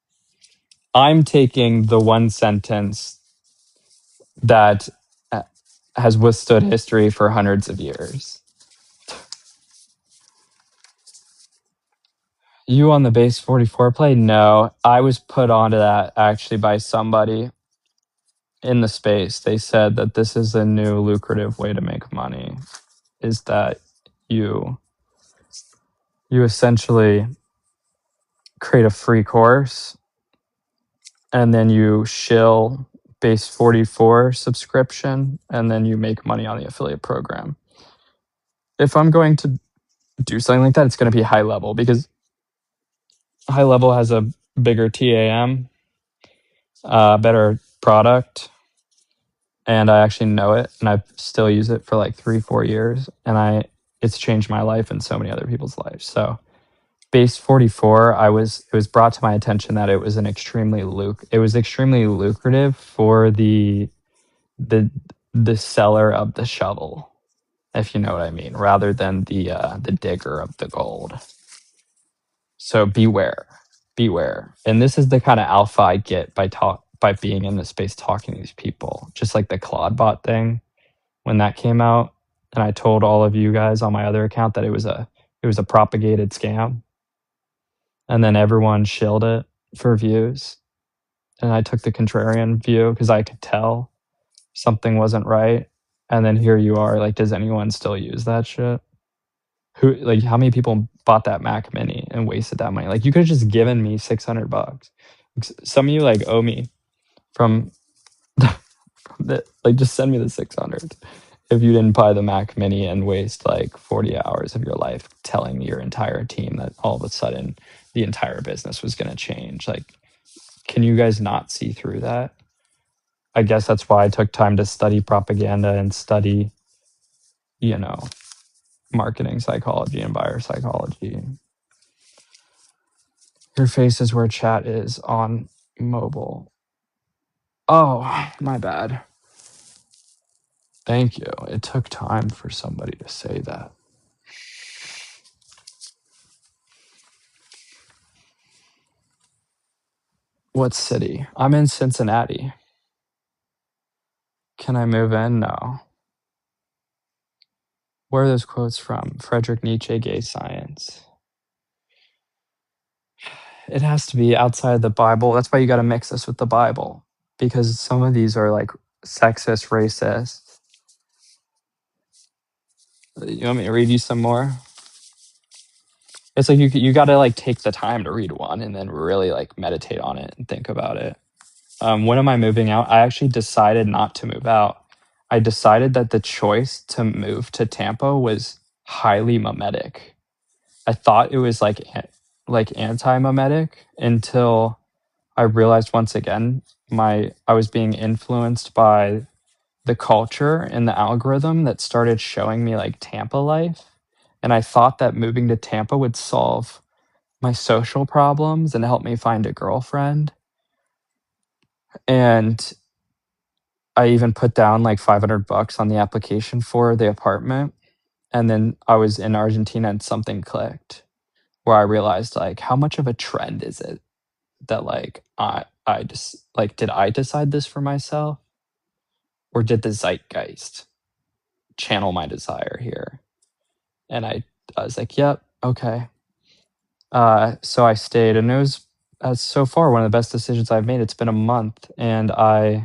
I'm taking the one sentence that has withstood history for hundreds of years. You on the base 44 play? No, I was put onto that actually by somebody in the space. They said that this is a new lucrative way to make money, is that you essentially create a free course and then you shill base 44 subscription and then you make money on the affiliate program. If I'm going to do something like that, it's going to be high level because high level has a bigger TAM, better product, and I actually know it and I still use it for like 3-4 years and it's changed my life and so many other people's lives. So base 44, it was brought to my attention that it was extremely lucrative for the seller of the shovel, if you know what I mean, rather than the digger of the gold. So beware. And this is the kind of alpha I get by being in this space talking to these people. Just like the Claude bot thing when that came out, and I told all of you guys on my other account that it was a propagated scam. And then everyone shilled it for views. And I took the contrarian view because I could tell something wasn't right. And then here you are, like, does anyone still use that shit? How many people bought that Mac Mini and wasted that money? Like, you could have just given me $600. Some of you like owe me from just send me the 600 if you didn't buy the Mac Mini and waste like 40 hours of your life telling your entire team that all of a sudden the entire business was going to change. Like, can you guys not see through that? I guess that's why I took time to study propaganda and study, marketing psychology and buyer psychology. Your face is where chat is on mobile. Oh, my bad. Thank you. It took time for somebody to say that. What city? I'm in Cincinnati. Can I move in? No. Where are those quotes from? Friedrich Nietzsche, Gay Science. It has to be outside the Bible. That's why you got to mix this with the Bible, because some of these are like sexist, racist. You want me to read you some more? It's like you got to like take the time to read one and then really like meditate on it and think about it. When am I moving out? I actually decided not to move out. I decided that the choice to move to Tampa was highly mimetic. I thought it was like anti-mimetic until I realized once again I was being influenced by the culture and the algorithm that started showing me like Tampa life. And I thought that moving to Tampa would solve my social problems and help me find a girlfriend. And I even put down like $500 on the application for the apartment. And then I was in Argentina and something clicked where I realized like how much of a trend is it that like I just like did I decide this for myself or did the zeitgeist channel my desire here? And I was like, yep, okay. So I stayed, and it was so far one of the best decisions I've made. It's been a month, and uh,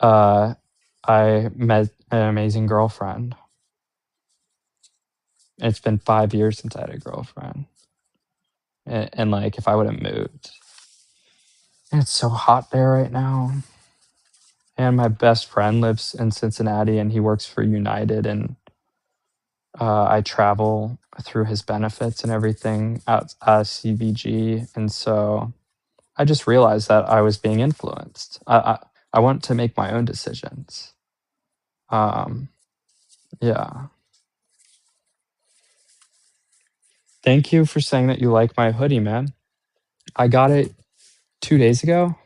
I met an amazing girlfriend. It's been 5 years since I had a girlfriend, and like if I would have moved, and it's so hot there right now. And my best friend lives in Cincinnati, and he works for United, and I travel through his benefits and everything at CVG, and so I just realized that I was being influenced. I want to make my own decisions. Um, yeah. Thank you for saying that you like my hoodie, man. I got it 2 days ago.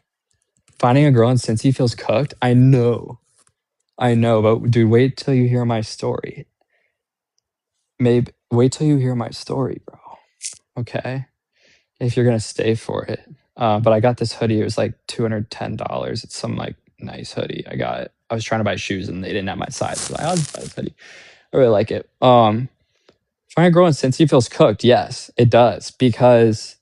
Finding a girl in Cincy feels cooked. I know, but dude, wait till you hear my story. Maybe wait till you hear my story, bro. Okay, if you're gonna stay for it. But I got this hoodie. It was like $210. It's some like nice hoodie. I got it. I was trying to buy shoes and they didn't have my size. So I'll just buy this hoodie. I really like it. Trying to grow in Cincy feels cooked. Yes, it does. Because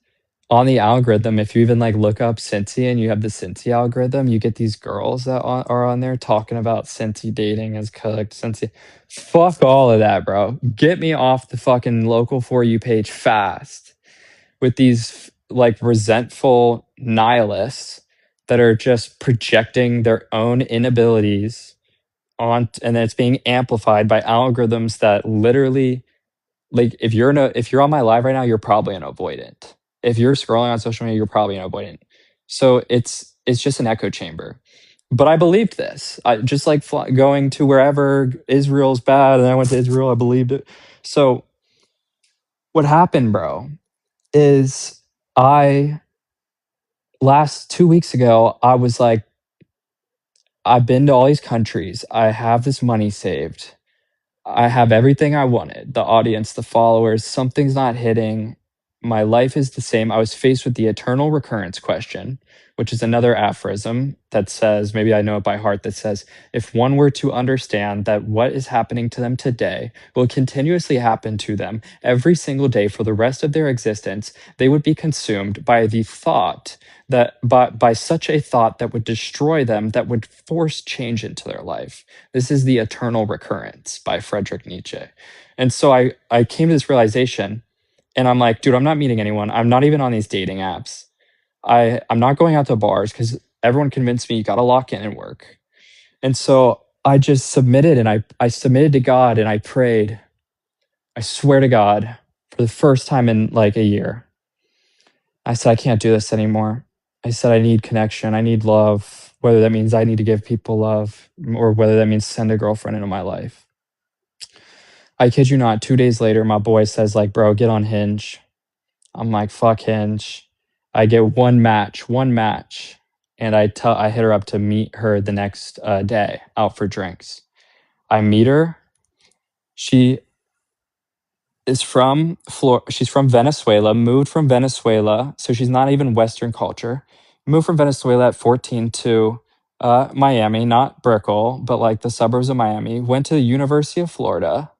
on the algorithm, if you even like look up Cincy and you have the Cincy algorithm, you get these girls that are on there talking about Cincy dating as cooked. Cincy, fuck all of that, bro. Get me off the fucking local For You page fast with these like resentful nihilists that are just projecting their own inabilities on, and then it's being amplified by algorithms that literally like if you're on my live right now, you're probably an avoidant. If you're scrolling on social media, you're probably an avoidant. So it's just an echo chamber. But I believed this. I just like going to wherever Israel's bad, and I went to Israel. I believed it. So what happened, bro, is I last 2 weeks ago I was like, I've been to all these countries. I have this money saved. I have everything I wanted, the audience, the followers, something's not hitting. My life is the same. I was faced with the eternal recurrence question, which is another aphorism that says, maybe I know it by heart, that says, if one were to understand that what is happening to them today will continuously happen to them every single day for the rest of their existence, they would be consumed by the thought that by such a thought that would destroy them, that would force change into their life. This is the eternal recurrence by Friedrich Nietzsche. And so I came to this realization, and I'm like, dude, I'm not meeting anyone. I'm not even on these dating apps. I'm not going out to bars because everyone convinced me you got to lock in and work. And so I just submitted, and I submitted to God, and I prayed. I swear to God, for the first time in like a year, I said, I can't do this anymore. I said, I need connection. I need love, whether that means I need to give people love or whether that means send a girlfriend into my life. I kid you not, 2 days later, my boy says, like, bro, get on Hinge. I'm like, fuck Hinge. I get one match, and I hit her up to meet her the next day out for drinks. I meet her. She is from she's from Venezuela, moved from Venezuela, so she's not even Western culture. Moved from Venezuela at 14 to Miami, not Brickell, but like the suburbs of Miami. Went to the University of Florida,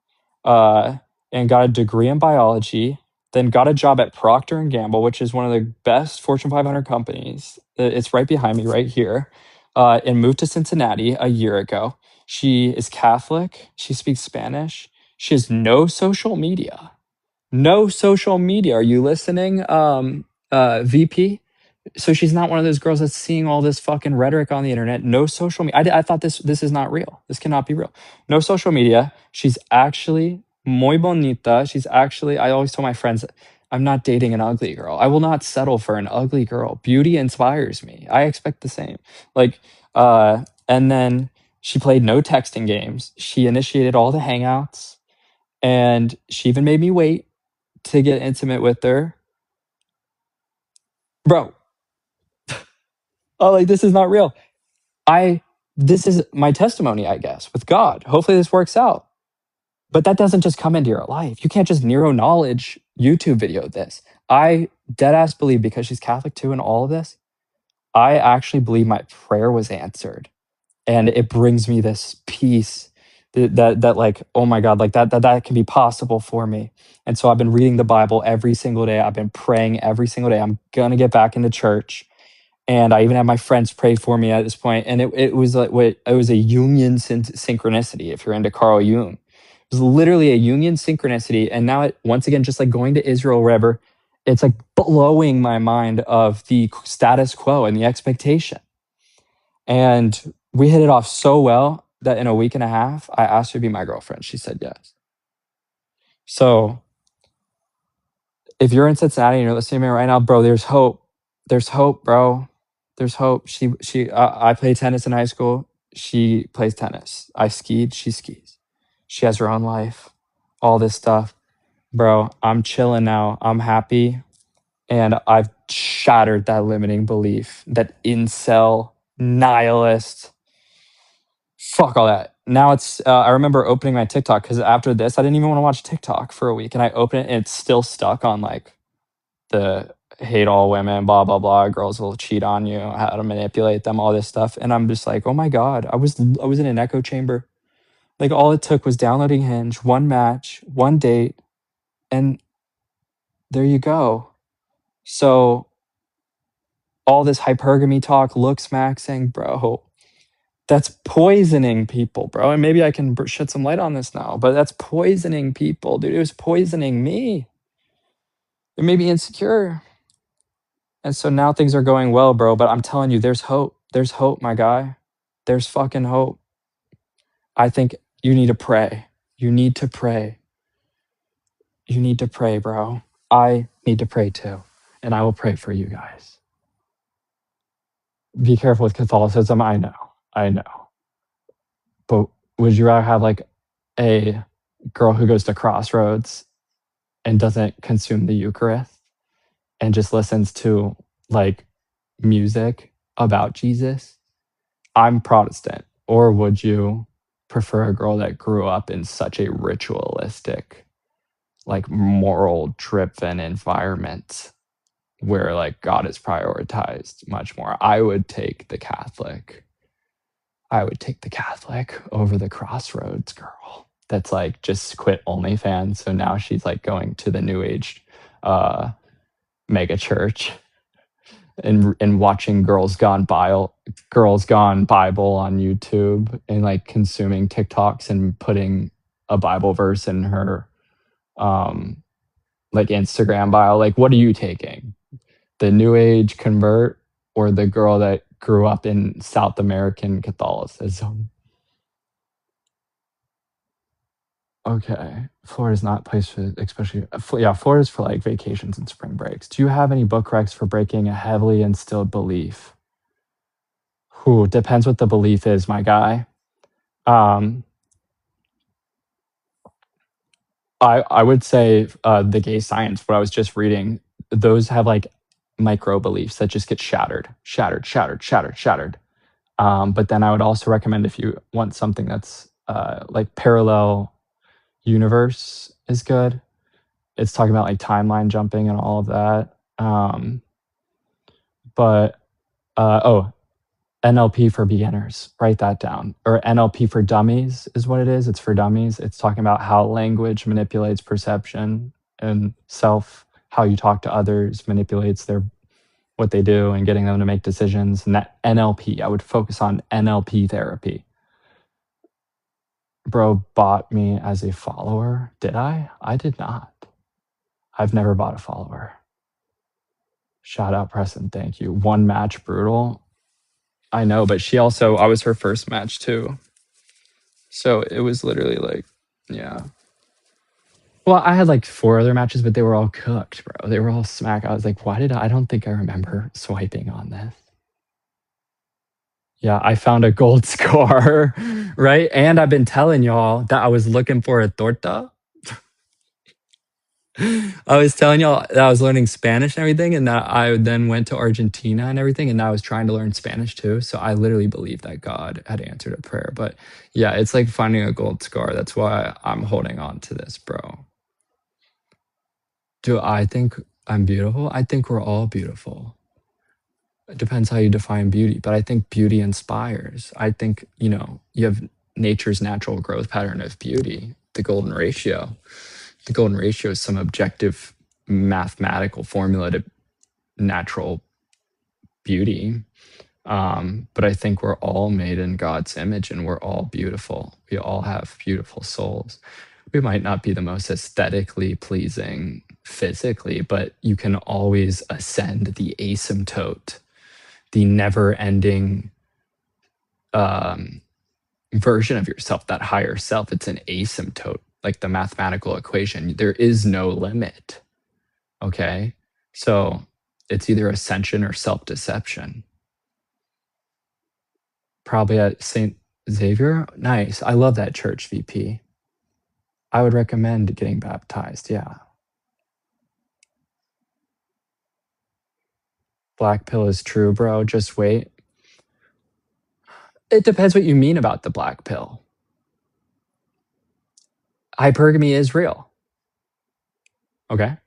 and got a degree in biology. Then got a job at Procter and Gamble, which is one of the best Fortune 500 companies. It's right behind me, right here. And moved to Cincinnati a year ago. She is Catholic. She speaks Spanish. She has no social media. No social media. Are you listening, VP? So she's not one of those girls that's seeing all this fucking rhetoric on the internet. No social media. I thought this is not real. This cannot be real. No social media. She's actually muy bonita. She's actually. I always tell my friends, I'm not dating an ugly girl. I will not settle for an ugly girl. Beauty inspires me. I expect the same. Like, and then she played no texting games. She initiated all the hangouts, and she even made me wait to get intimate with her, bro. Oh, like this is not real. I This is my testimony, I guess, with God. Hopefully this works out. But that doesn't just come into your life. You can't just neuro knowledge YouTube video this. I dead ass believe, because she's Catholic too and all of this, I actually believe my prayer was answered. And it brings me this peace that like, oh my God, like that can be possible for me. And so I've been reading the Bible every single day. I've been praying every single day. I'm gonna get back into church, and I even had my friends pray for me at this point. And it was like, it was a Jungian synchronicity. If you're into Carl Jung, it was literally a Jungian synchronicity. And now once again, just like going to Israel, wherever, it's like blowing my mind of the status quo and the expectation. And we hit it off so well that in a week and a half, I asked her to be my girlfriend. She said yes. So if you're in Cincinnati and you're listening to me right now, bro, there's hope. There's hope, bro. There's hope. I played tennis in high school. She plays tennis. I skied. She skis. She has her own life. All this stuff, bro. I'm chilling now. I'm happy, and I've shattered that limiting belief, that incel nihilist. Fuck all that. Now it's. I remember opening my TikTok, because after this, I didn't even want to watch TikTok for a week, and I open it, and it's still stuck on like the hate all women, blah blah blah. Girls will cheat on you, how to manipulate them, all this stuff. And I'm just like, oh my God, I was in an echo chamber. Like all it took was downloading Hinge, one match, one date, and there you go. So all this hypergamy talk, looks maxing, bro, that's poisoning people, bro. And maybe I can shed some light on this now, but that's poisoning people, dude. It was poisoning me. It made me insecure. And so now things are going well, bro. But I'm telling you, there's hope. There's hope, my guy. There's fucking hope. I think you need to pray. You need to pray. You need to pray, bro. I need to pray too. And I will pray for you guys. Be careful with Catholicism. I know. I know. But would you rather have like a girl who goes to Crossroads and doesn't consume the Eucharist and just listens to like music about Jesus? I'm Protestant. Or would you prefer a girl that grew up in such a ritualistic, like moral driven environment where like God is prioritized much more? I would take the Catholic. I would take the Catholic over the Crossroads girl that's like just quit OnlyFans. So now she's like going to the New Age mega church and watching Girls Gone Bible on YouTube, and like consuming TikToks and putting a Bible verse in her like Instagram bio. Like, what are you taking? The New Age convert or the girl that grew up in South American Catholicism? Okay. Florida's not a place for, especially, yeah, Florida's for like vacations and spring breaks. Do you have any book recs for breaking a heavily instilled belief? Who depends what the belief is, my guy. Um, I would say the gay science, what I was just reading, those have like micro beliefs that just get shattered, shattered, shattered, shattered, shattered. But then I would also recommend, if you want something that's like parallel universe is good. It's talking about like timeline jumping and all of that. But oh, NLP for beginners, write that down. Or NLP for dummies is what it is. It's for dummies. It's talking about how language manipulates perception and self, how you talk to others manipulates their what they do and getting them to make decisions. And that NLP, I would focus on NLP therapy. Bro bought me as a follower. Did I? I did not. I've never bought a follower. Shout out Preston, thank you. One match brutal. I know, but she also I was her first match too. So it was literally like, yeah. Well, I had like four other matches, but they were all cooked, bro. They were all smack. I was like, why did I don't think I remember swiping on this. Yeah, I found a gold scar, right? And I've been telling y'all that I was looking for a torta. I was telling y'all that I was learning Spanish and everything, and that I then went to Argentina and everything, and I was trying to learn Spanish too. So I literally believe that God had answered a prayer. But yeah, it's like finding a gold scar. That's why I'm holding on to this, bro. Do I think I'm beautiful? I think we're all beautiful. It depends how you define beauty, but I think beauty inspires. I think, you have nature's natural growth pattern of beauty, the golden ratio. The golden ratio is some objective mathematical formula to natural beauty. But I think we're all made in God's image and we're all beautiful. We all have beautiful souls. We might not be the most aesthetically pleasing physically, but you can always ascend the asymptote, the never ending version of yourself, that higher self. It's an asymptote, like the mathematical equation. There is no limit. Okay. So it's either ascension or self deception. Probably at St. Xavier. Nice. I love that church, VP. I would recommend getting baptized. Yeah. Black pill is true, bro. Just wait. It depends what you mean about the black pill. Hypergamy is real. Okay.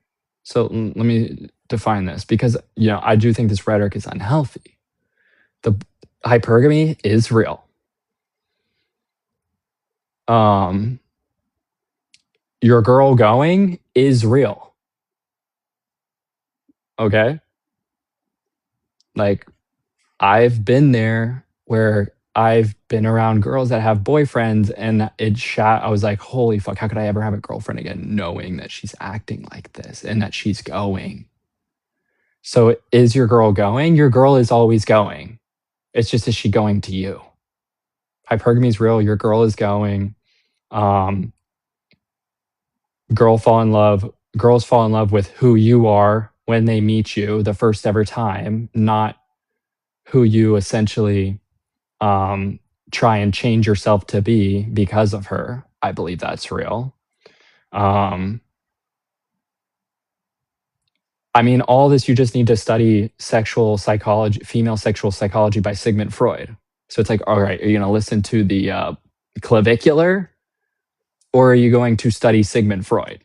So let me define this because, I do think this rhetoric is unhealthy. The hypergamy is real. Your girl going is real. Okay. Like, I've been there where I've been around girls that have boyfriends and I was like, holy fuck, how could I ever have a girlfriend again knowing that she's acting like this and that she's going? So is your girl going? Your girl is always going. It's just, is she going to you? Hypergamy is real. Your girl is going. Girls fall in love with who you are when they meet you the first ever time, not who you essentially try and change yourself to be because of her. I believe that's real. I mean, all this, you just need to study sexual psychology, female sexual psychology by Sigmund Freud. So it's like, all right, are you going to listen to the clavicular or are you going to study Sigmund Freud?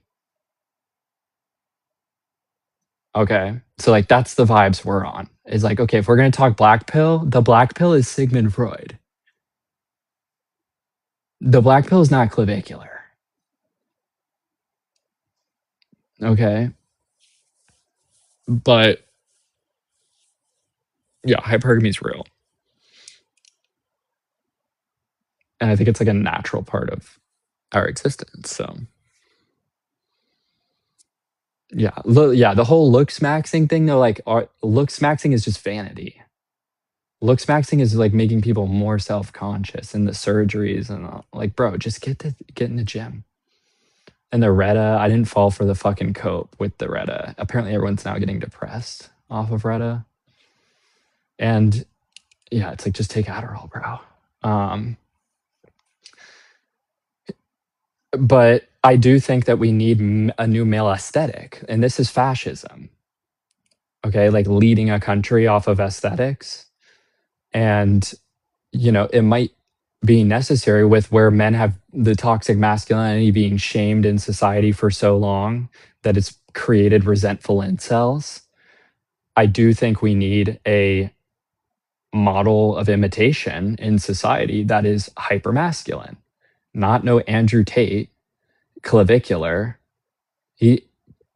Okay. So like that's the vibes we're on. It's like, okay, if we're going to talk black pill, the black pill is Sigmund Freud. The black pill is not clavicular. Okay. But yeah, hypergamy is real. And I think it's like a natural part of our existence. So yeah, the whole looks maxing thing though, like looks maxing is just vanity. Looks maxing is like making people more self-conscious and the surgeries and like, bro, just get in the gym. And the Retta, I didn't fall for the fucking cope with the Retta. Apparently everyone's now getting depressed off of Retta. And yeah, it's like, just take Adderall, bro. But I do think that we need a new male aesthetic, and this is fascism. Okay, like leading a country off of aesthetics. And, it might be necessary with where men have the toxic masculinity being shamed in society for so long that it's created resentful incels. I do think we need a model of imitation in society that is hyper masculine, not no Andrew Tate clavicular.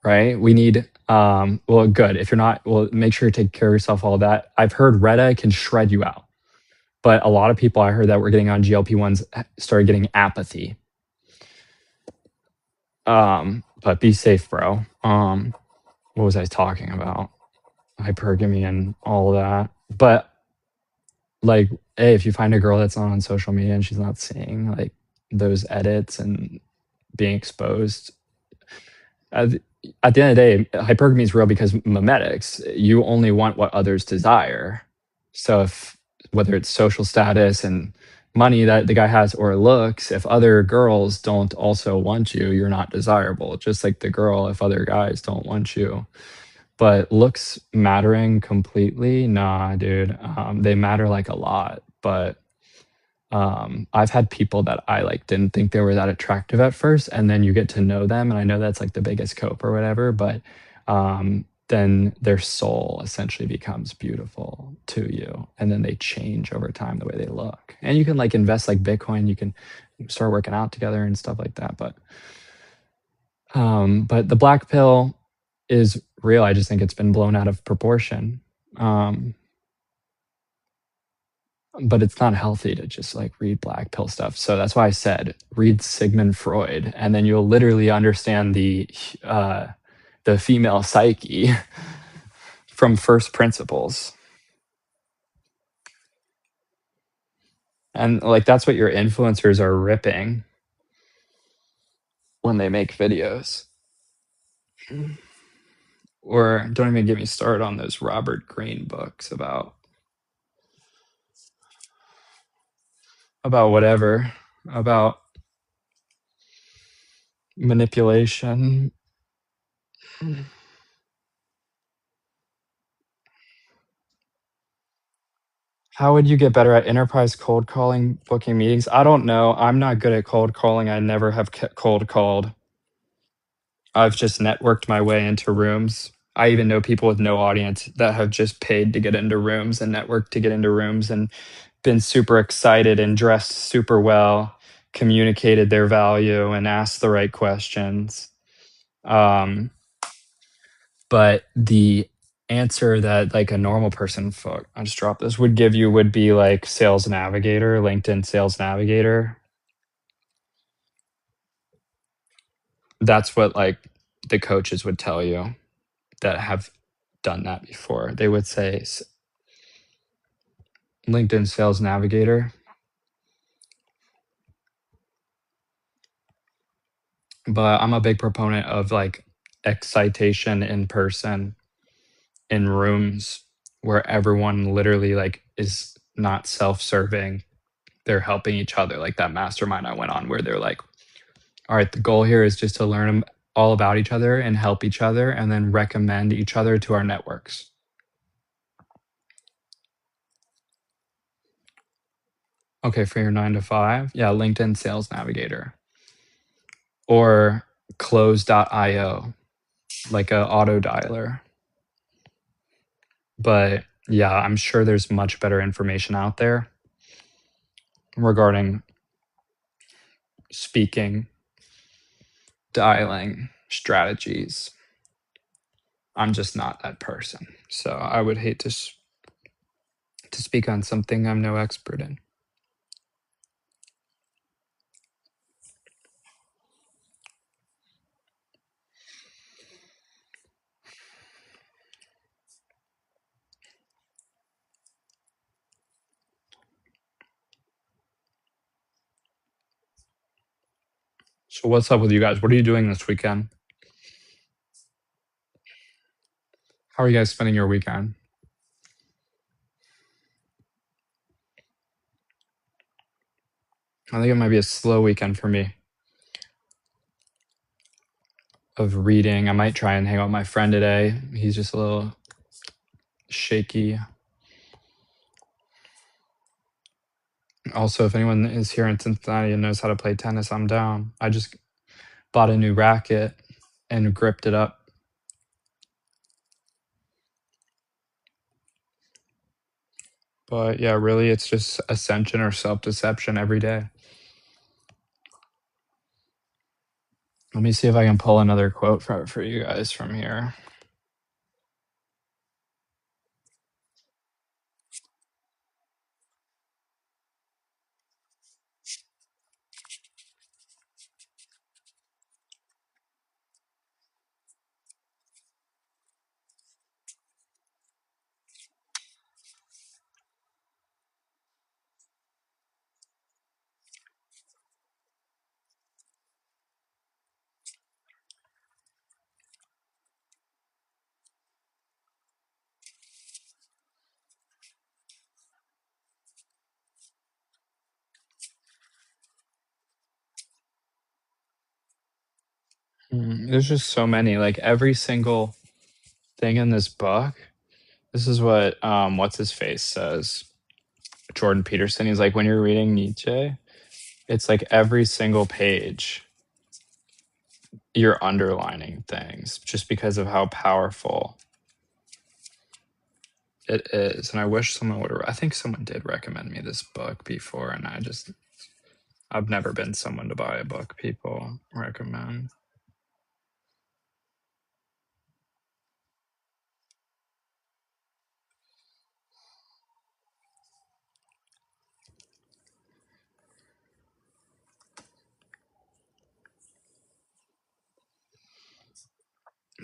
Right? We need well, good. If you're not, well, make sure you take care of yourself, all that. I've heard Retta can shred you out. But a lot of people I heard that were getting on GLP-1s started getting apathy. But be safe, bro. What was I talking about? hypergamy and all that. But like, hey, if you find a girl that's not on social media and she's not seeing like those edits and being exposed, at, at the end of the day, hypergamy is real because memetics, you only want what others desire. So if whether it's social status and money that the guy has or looks, if other girls don't also want you, you're not desirable. Just like the girl, if other guys don't want you. But looks mattering completely, nah, dude. They matter like a lot. But I've had people that I like didn't think they were that attractive at first, and then you get to know them, and I know that's like the biggest cope or whatever, but then their soul essentially becomes beautiful to you, and then they change over time the way they look. And you can like invest like Bitcoin, you can start working out together and stuff like that. But the black pill is real. I just think it's been blown out of proportion. Um, but it's not healthy to just like read black pill stuff. So that's why I said read Sigmund Freud, and then you'll literally understand the female psyche from first principles. And like that's what your influencers are ripping when they make videos. Or don't even get me started on those Robert Greene books about whatever, about manipulation. How would you get better at enterprise cold calling, booking meetings? I don't know. I'm not good at cold calling. I never have cold called. I've just networked my way into rooms. I even know people with no audience that have just paid to get into rooms and networked to get into rooms and been super excited and dressed super well, communicated their value and asked the right questions. Um, but the answer that like a normal person, fuck, I just dropped this, would give you would be like Sales Navigator, LinkedIn Sales Navigator. That's what like the coaches would tell you that have done that before. They would say LinkedIn Sales Navigator. But I'm a big proponent of like excitation in person in rooms where everyone literally like is not self-serving. They're helping each other, like that mastermind I went on where they're like, all right, the goal here is just to learn all about each other and help each other and then recommend each other to our networks. Okay, for your 9 to 5, yeah, LinkedIn Sales Navigator or close.io, like a auto dialer. But yeah, I'm sure there's much better information out there regarding speaking, dialing strategies. I'm just not that person. So I would hate to speak on something I'm no expert in. So what's up with you guys? What are you doing this weekend? How are you guys spending your weekend? I think it might be a slow weekend for me of reading. I might try and hang out with my friend today. He's just a little shaky. Also, if anyone is here in Cincinnati and knows how to play tennis, I'm down. I just bought a new racket and gripped it up. But yeah, really, it's just ascension or self-deception every day. Let me see if I can pull another quote for you guys from here. There's just so many. Like every single thing in this book. This is what what's his face says. Jordan Peterson. He's like, when you're reading Nietzsche, it's like every single page you're underlining things just because of how powerful it is. And I wish someone would have, I think someone did recommend me this book before, and I've never been someone to buy a book people recommend.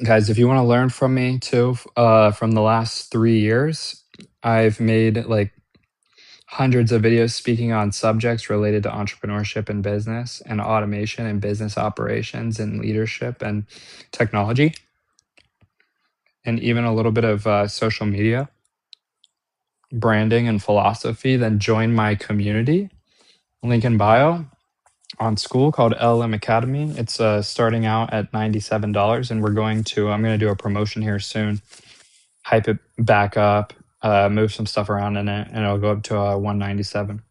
Guys, if you want to learn from me too, from the last 3 years, I've made like hundreds of videos speaking on subjects related to entrepreneurship and business and automation and business operations and leadership and technology, and even a little bit of social media, branding, and philosophy. Then join my community, link in bio, on school called LM Academy. It's starting out at $97, and I'm going to do a promotion here soon, hype it back up, move some stuff around in it, and it'll go up to 197.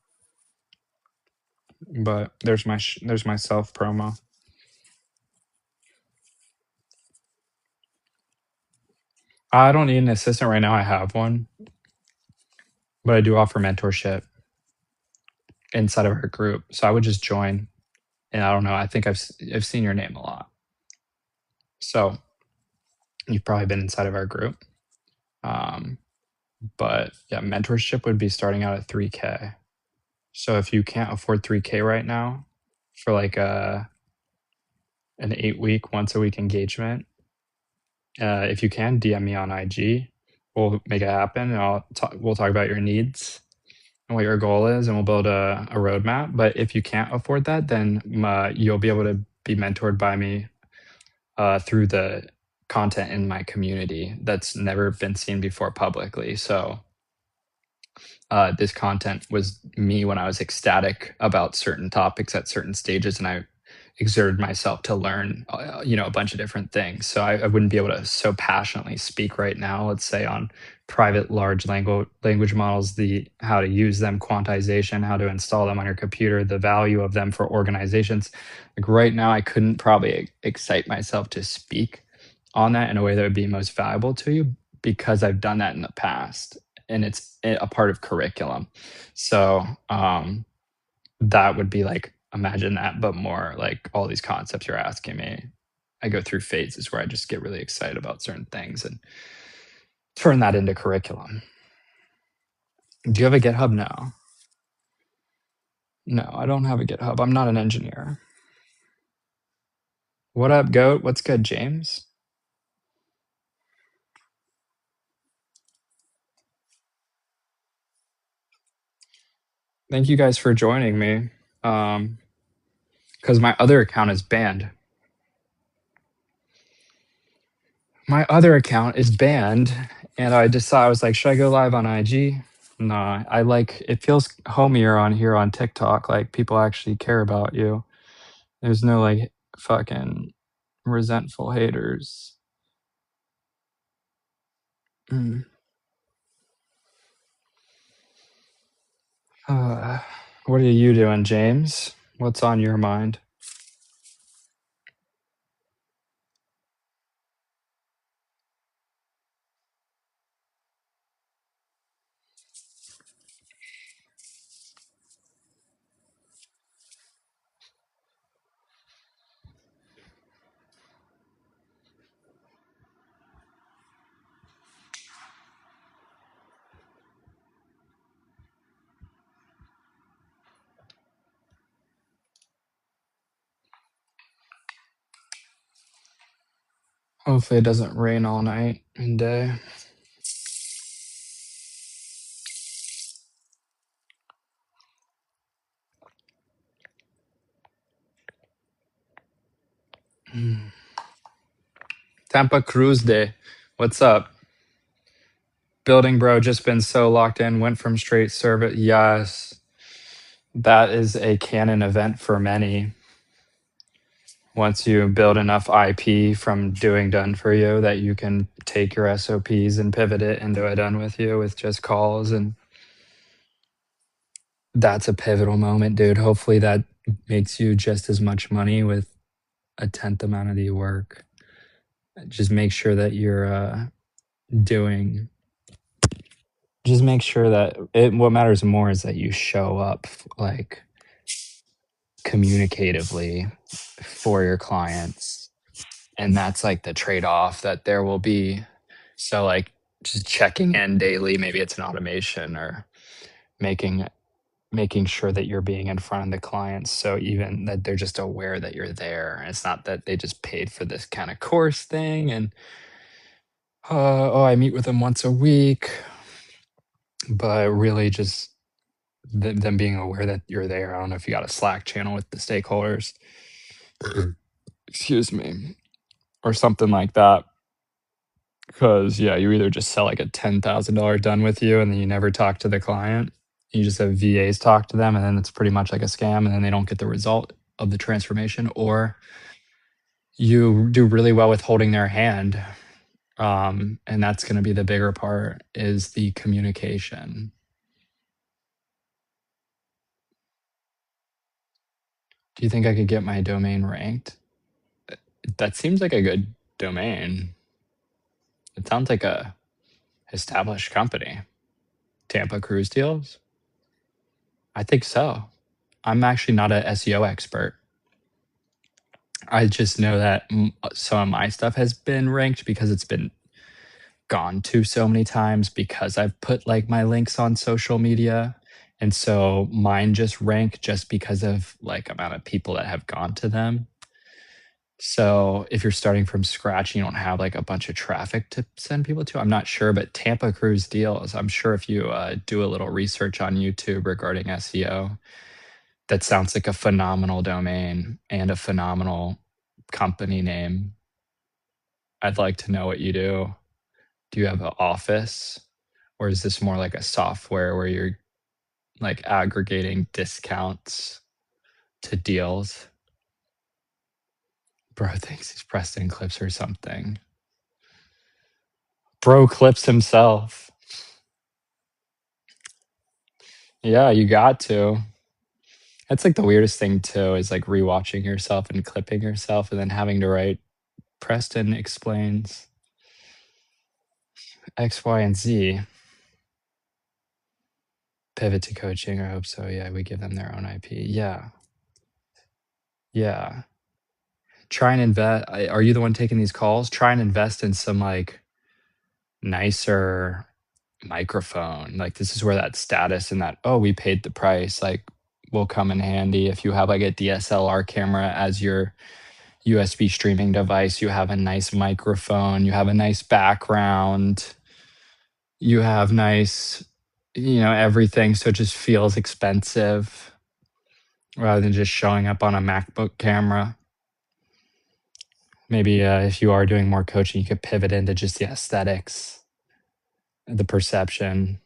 But there's my self promo. I don't need an assistant right now. I have one, but I do offer mentorship inside of our group. So I would just join. And I don't know. I think I've seen your name a lot. So you've probably been inside of our group. But yeah, mentorship would be starting out at 3K. So if you can't afford 3K right now for like an 8-week, once a week engagement, if you can, DM me on IG. We'll make it happen. And we'll talk about your needs and what your goal is, and we'll build a roadmap. But if you can't afford that, then you'll be able to be mentored by me through the content in my community that's never been seen before publicly. So this content was me when I was ecstatic about certain topics at certain stages, and I exerted myself to learn, a bunch of different things. So I wouldn't be able to so passionately speak right now, let's say on private large language models, how to use them, quantization, how to install them on your computer, the value of them for organizations. Like right now, I couldn't probably excite myself to speak on that in a way that would be most valuable to you, because I've done that in the past and it's a part of curriculum. So that would be like, imagine that, but more like all these concepts you're asking me. I go through phases where I just get really excited about certain things and turn that into curriculum. Do you have a GitHub? No, I don't have a GitHub. I'm not an engineer. What up, Goat? What's good, James? Thank you guys for joining me. Because my other account is banned. And I was like, should I go live on IG? Nah, it feels homier on here on TikTok. Like people actually care about you. There's no like fucking resentful haters. Mm. What are you doing, James? What's on your mind? Hopefully it doesn't rain all night and day. Tampa Cruz Day. What's up? Building bro, just been so locked in, went from straight service. Yes. That is a canon event for many. Once you build enough IP from doing done for you that you can take your SOPs and pivot it into a done with you with just calls, and that's a pivotal moment, dude. Hopefully that makes you just as much money with a tenth amount of the work. Just make sure that you're doing just make sure that what matters more is that you show up like communicatively for your clients, and that's like the trade-off that there will be. So like just checking in daily, maybe it's an automation, or making making sure that you're being in front of the clients, so even that they're just aware that you're there. And it's not that they just paid for this kind of course thing, and oh, I meet with them once a week, but really just them being aware that you're there. I don't know if you got a Slack channel with the stakeholders, excuse me, or something like that. Because yeah, you either just sell like a $10,000 done with you, and then you never talk to the client. You just have VAs talk to them, and then it's pretty much like a scam, and then they don't get the result of the transformation. Or you do really well with holding their hand, and that's going to be the bigger part, is the communication. Do you think I could get my domain ranked? That seems like a good domain. It sounds like a established company. Tampa Cruise Deals? I think so. I'm actually not a SEO expert. I just know that some of my stuff has been ranked because it's been gone to so many times, because I've put like my links on social media. And so mine just rank just because of like amount of people that have gone to them. So if you're starting from scratch, you don't have like a bunch of traffic to send people to. I'm not sure, but Tampa Cruise Deals, I'm sure if you do a little research on YouTube regarding SEO, that sounds like a phenomenal domain and a phenomenal company name. I'd like to know what you do. Do you have an office, or is this more like a software where you're like aggregating discounts to deals? Bro thinks he's Preston Clips or something. Bro clips himself. Yeah, you got to. That's like the weirdest thing too, is like rewatching yourself and clipping yourself and then having to write Preston explains X, Y, and Z. Pivot to coaching, I hope so. Yeah, we give them their own IP. Yeah. Yeah. Try and invest. Are you the one taking these calls? Try and invest in some like nicer microphone. Like this is where that status and that, oh, we paid the price, like will come in handy. If you have like a DSLR camera as your USB streaming device, you have a nice microphone, you have a nice background, you have nice, everything. So it just feels expensive rather than just showing up on a MacBook camera. Maybe if you are doing more coaching, you could pivot into just the aesthetics, the perception.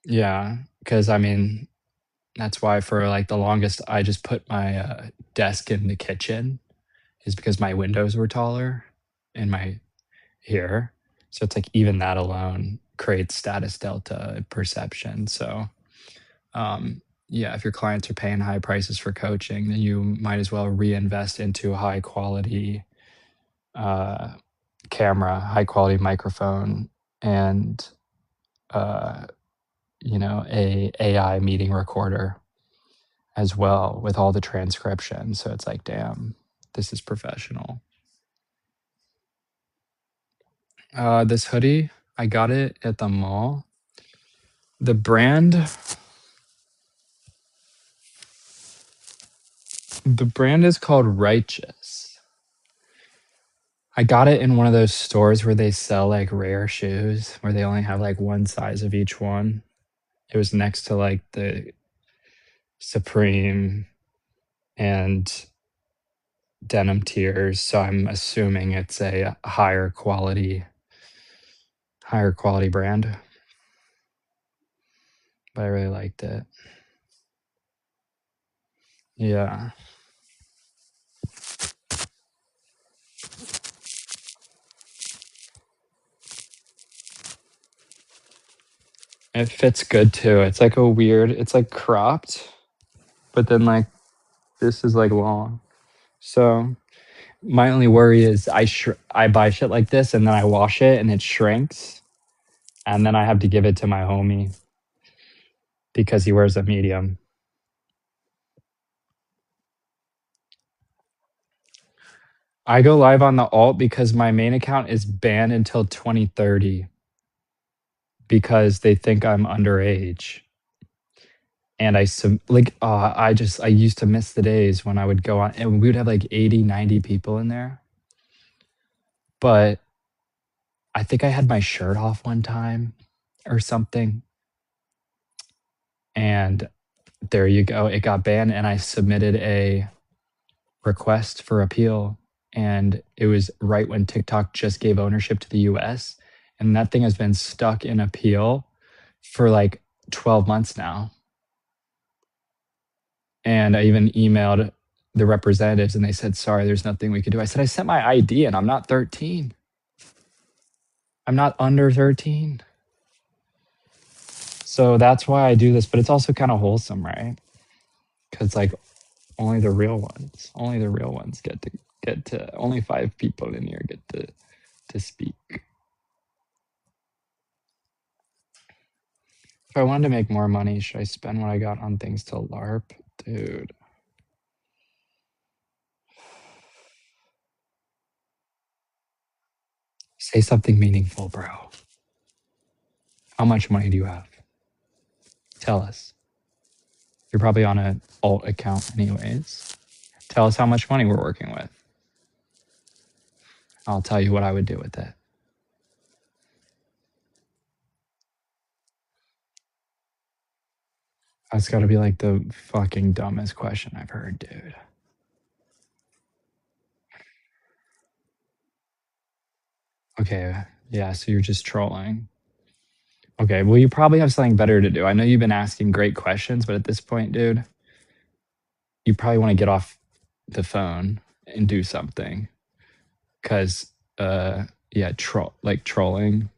Yeah. Because I mean, that's why for like the longest, I just put my desk in the kitchen, is because my windows were taller in my here. So it's like even that alone creates status delta perception. So yeah, if your clients are paying high prices for coaching, then you might as well reinvest into a high quality uh, camera, high quality microphone, and uh, a AI meeting recorder as well with all the transcription. So it's like, damn, this is professional. This hoodie, I got it at the mall. The brand is called Righteous. I got it in one of those stores where they sell like rare shoes, where they only have like one size of each one. It was next to like the Supreme and denim tiers, so I'm assuming it's a higher quality brand. But I really liked it. Yeah. It fits good too. It's like a weird, it's like cropped, but then like this is like long. So my only worry is I buy shit like this and then I wash it and it shrinks and then I have to give it to my homie because he wears a medium. I go live on the alt because my main account is banned until 2030 because they think I'm underage. And I used to miss the days when I would go on and we would have like 80, 90 people in there. But I think I had my shirt off one time or something. And there you go. It got banned and I submitted a request for appeal. And it was right when TikTok just gave ownership to the US. And that thing has been stuck in appeal for like 12 months now. And I even emailed the representatives and they said, sorry, there's nothing we could do. I said, I sent my ID and I'm not 13. I'm not under 13. So that's why I do this. But it's also kind of wholesome, right? Because like only the real ones get to only 5 people in here get to speak. If I wanted to make more money, should I spend what I got on things to LARP? Dude. Say something meaningful, bro. How much money do you have? Tell us. You're probably on an alt account anyways. Tell us how much money we're working with. I'll tell you what I would do with it. That's got to be like the fucking dumbest question I've heard, dude. Okay, yeah, so you're just trolling. Okay, well, you probably have something better to do. I know you've been asking great questions, but at this point, dude, you probably want to get off the phone and do something. Cause yeah, trolling.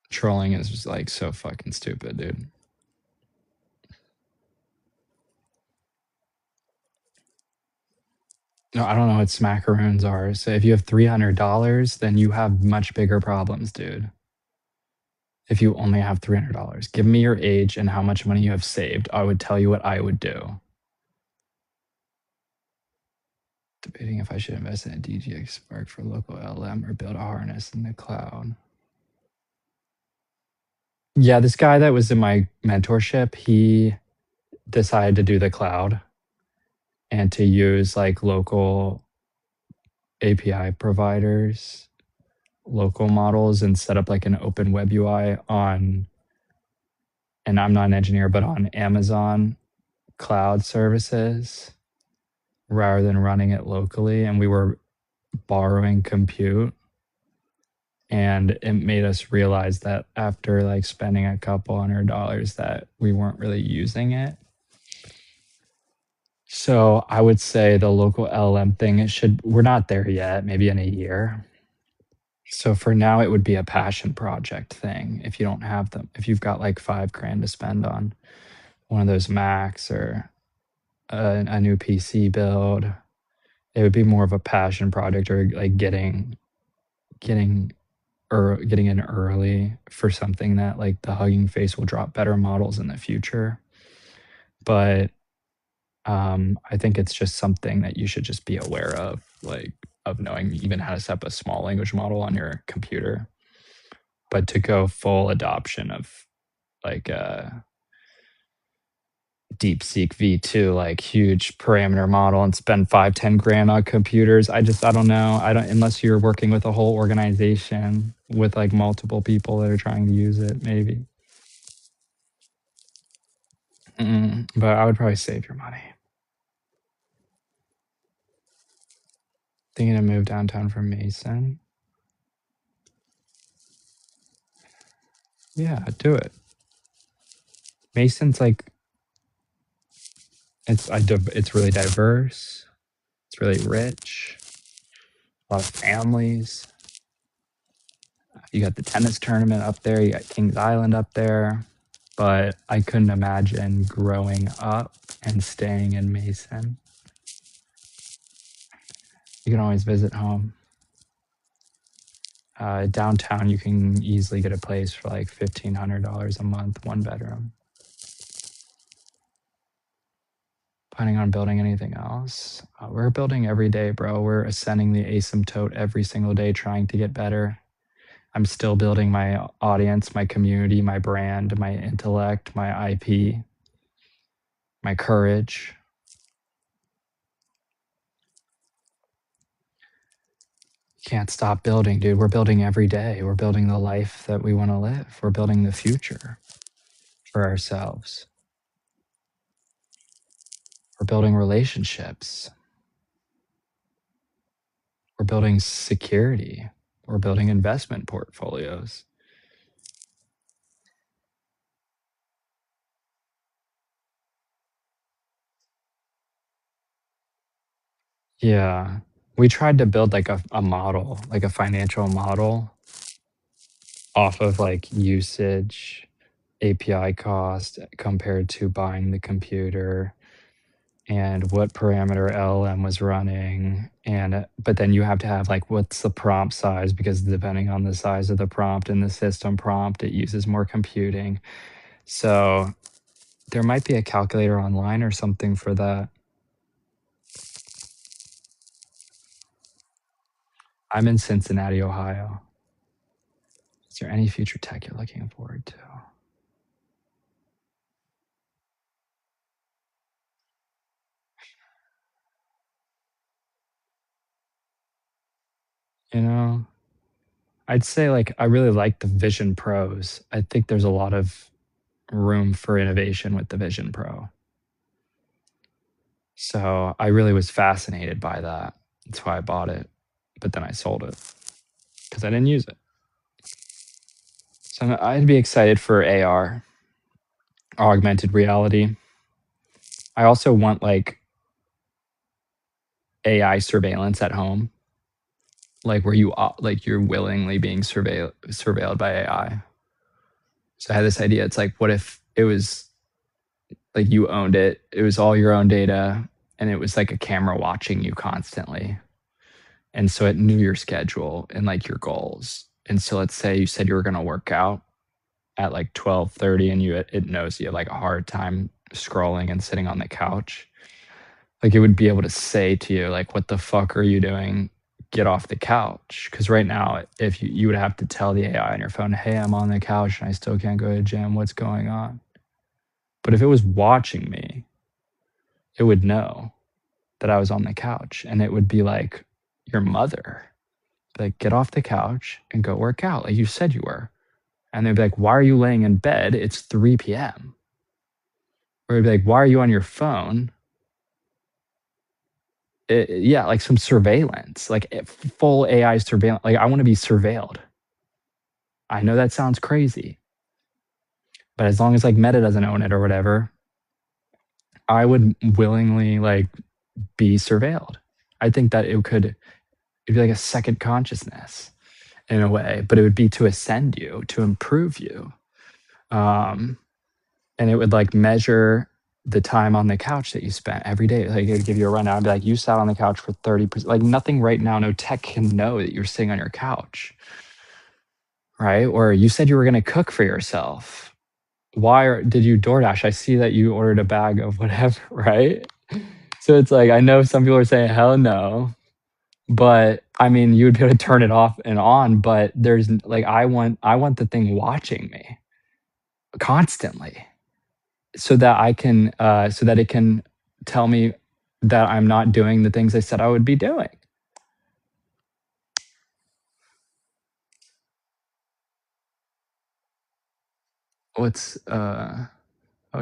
Trolling is just like so fucking stupid, dude. No, I don't know what smackaroons are. So if you have $300, then you have much bigger problems, dude. If you only have $300, give me your age and how much money you have saved. I would tell you what I would do. Debating if I should invest in a DGX Spark for local LM or build a harness in the cloud. Yeah, this guy that was in my mentorship, he decided to do the cloud and to use like local API providers, local models, and set up like an open web UI on, and I'm not an engineer, but on Amazon cloud services rather than running it locally. And we were borrowing compute. And it made us realize that after like spending a couple $100 that we weren't really using it. So I would say the local LLM thing, we're not there yet, maybe in a year. So for now, it would be a passion project thing. If you don't have them, if you've got like $5,000 to spend on one of those Macs or a new PC build, it would be more of a passion project or like getting in early for something that like the Hugging Face will drop better models in the future. But I think it's just something that you should just be aware of, like of knowing even how to set up a small language model on your computer. But to go full adoption of like DeepSeek V2, like huge parameter model and spend 5-10 grand on computers. I don't know. I don't, unless you're working with a whole organization with like multiple people that are trying to use it, maybe. But I would probably save your money. Thinking to move downtown from Mason. Yeah, do it. Mason's like it's really diverse. It's really rich. A lot of families. You got the tennis tournament up there. You got Kings Island up there. But I couldn't imagine growing up and staying in Mason. You can always visit home. Downtown, you can easily get a place for like $1,500 a month, one bedroom. Planning on building anything else? We're building every day, bro. We're ascending the asymptote every single day, trying to get better. I'm still building my audience, my community, my brand, my intellect, my IP, my courage. Can't stop building, dude. We're building every day. We're building the life that we want to live. We're building the future for ourselves. We're building relationships. We're building security. We're building investment portfolios. Yeah. We tried to build like a model, like a financial model off of like usage, API cost compared to buying the computer and what parameter LLM was running. And but then you have to have like what's the prompt size because depending on the size of the prompt and the system prompt, it uses more computing. So there might be a calculator online or something for that. I'm in Cincinnati, Ohio. Is there any future tech you're looking forward to? You know, I'd say like I really like the Vision Pros. I think there's a lot of room for innovation with the Vision Pro. So I really was fascinated by that. That's why I bought it. But then I sold it because I didn't use it. So I'd be excited for AR, augmented reality. I also want like AI surveillance at home, like where you like you're willingly being surveilled by AI. So I had this idea. It's like, what if it was like you owned it? It was all your own data, and it was like a camera watching you constantly. And so it knew your schedule and like your goals. And so let's say you said you were going to work out at like 12:30 and it knows you have like a hard time scrolling and sitting on the couch. Like it would be able to say to you like, what the fuck are you doing? Get off the couch. Because right now, if you would have to tell the AI on your phone, hey, I'm on the couch and I still can't go to the gym, what's going on? But if it was watching me, it would know that I was on the couch and it would be like your mother. Like, get off the couch and go work out like you said you were. And they'd be like, why are you laying in bed? It's 3 p.m. Or it'd be like, why are you on your phone? Yeah, like some surveillance, like full AI surveillance. Like, I want to be surveilled. I know that sounds crazy, but as long as like Meta doesn't own it or whatever, I would willingly like be surveilled. I think that it'd be like a second consciousness in a way, but it would be to ascend you, to improve you. Um, and it would like measure the time on the couch that you spent every day. Like it would give you a rundown. I'd be like, you sat on the couch for 30%. Like nothing right now, no tech can know that you're sitting on your couch. Right. Or you said you were going to cook for yourself. Did you DoorDash? I see that you ordered a bag of whatever. Right. So it's like, I know some people are saying, hell no. But I mean, you would be able to turn it off and on, but there's like, I want the thing watching me constantly so that it can tell me that I'm not doing the things I said I would be doing. What's oh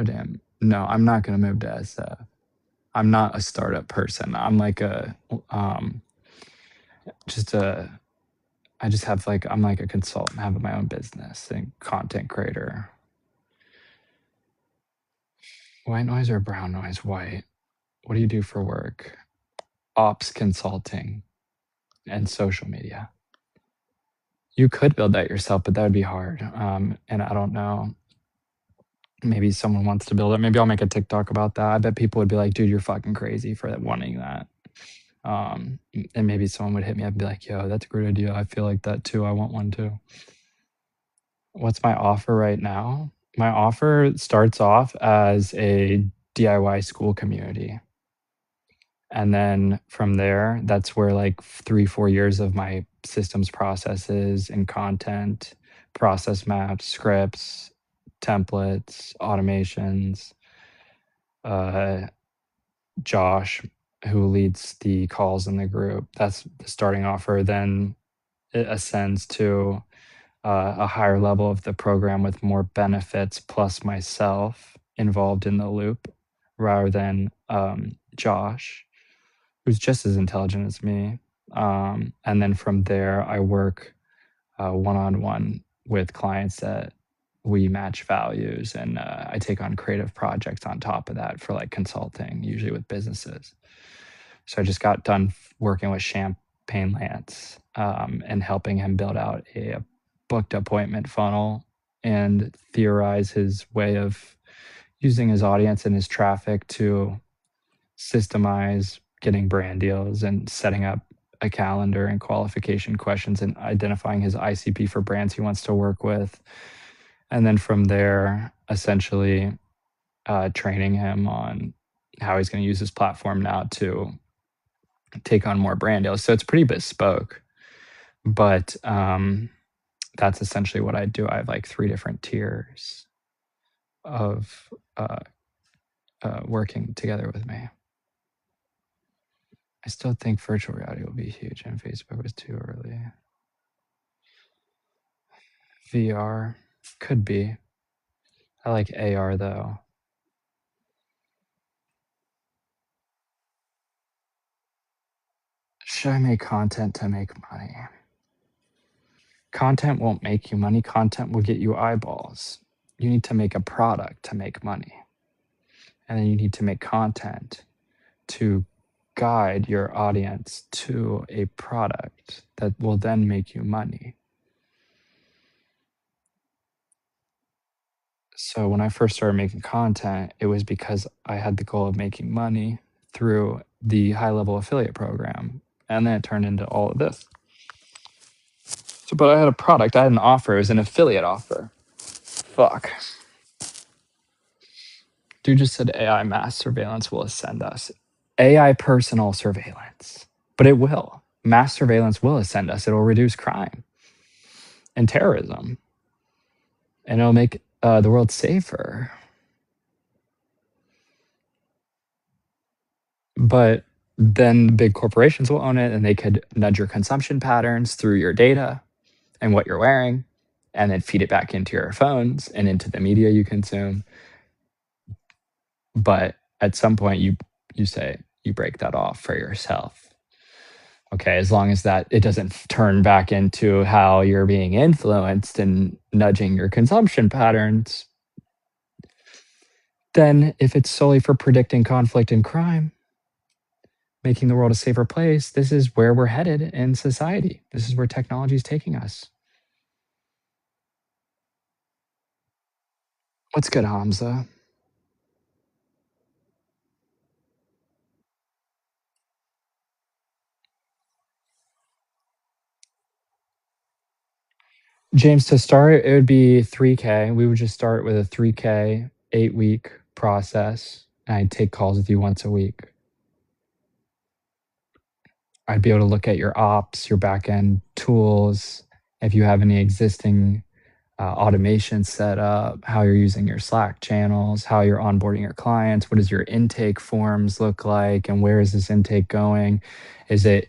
damn. No, I'm not gonna move to SF. I'm not a startup person. I'm like a just a I just have like I'm like a consultant, having my own business and content creator. White noise or brown noise? White. What do you do for work? Ops consulting and social media. You could build that yourself, but that would be hard. And I don't know. Maybe someone wants to build it. Maybe I'll make a TikTok about that. I bet people would be like, dude, you're fucking crazy for wanting that. And maybe someone would hit me up and be like, yo, that's a great idea. I feel like that too. I want one too. What's my offer right now? My offer starts off as a DIY school community. And then from there, that's where like 3, 4 years of my systems processes and content, process maps, scripts, templates, automations, uh, Josh, who leads the calls in the group, that's the starting offer. Then it ascends to a higher level of the program with more benefits, plus myself involved in the loop, rather than Josh, who's just as intelligent as me. And then from there, I work one on one with clients that we match values, and I take on creative projects on top of that for like consulting, usually with businesses. So I just got done working with Champagne Lance and helping him build out a booked appointment funnel and theorize his way of using his audience and his traffic to systemize getting brand deals and setting up a calendar and qualification questions and identifying his ICP for brands he wants to work with. And then from there, essentially training him on how he's going to use his platform now to take on more brand deals. So it's pretty bespoke, but that's essentially what I do. I have like 3 different tiers of working together with me. I still think virtual reality will be huge, and Facebook was too early. VR could be. I like AR though. Should I make content to make money? Content won't make you money. Content will get you eyeballs. You need to make a product to make money. And then you need to make content to guide your audience to a product that will then make you money. So when I first started making content, it was because I had the goal of making money through the high level affiliate program. And then it turned into all of this. So, but I had a product, I had an offer, it was an affiliate offer. Fuck. Dude just said AI mass surveillance will ascend us. AI personal surveillance, but it will. Mass surveillance will ascend us. It'll reduce crime and terrorism, and it'll make the world safer. But then big corporations will own it, and they could nudge your consumption patterns through your data and what you're wearing, and then feed it back into your phones and into the media you consume. But at some point, you say you break that off for yourself. Okay, as long as that it doesn't turn back into how you're being influenced and nudging your consumption patterns, then if it's solely for predicting conflict and crime, making the world a safer place, this is where we're headed in society. This is where technology is taking us. What's good, Hamza? James, to start, it would be 3K. We would just start with a 3K, 8-week process. And I'd take calls with you once a week. I'd be able to look at your ops, your backend tools, if you have any existing automation set up, how you're using your Slack channels, how you're onboarding your clients, what does your intake forms look like, and where is this intake going? Is it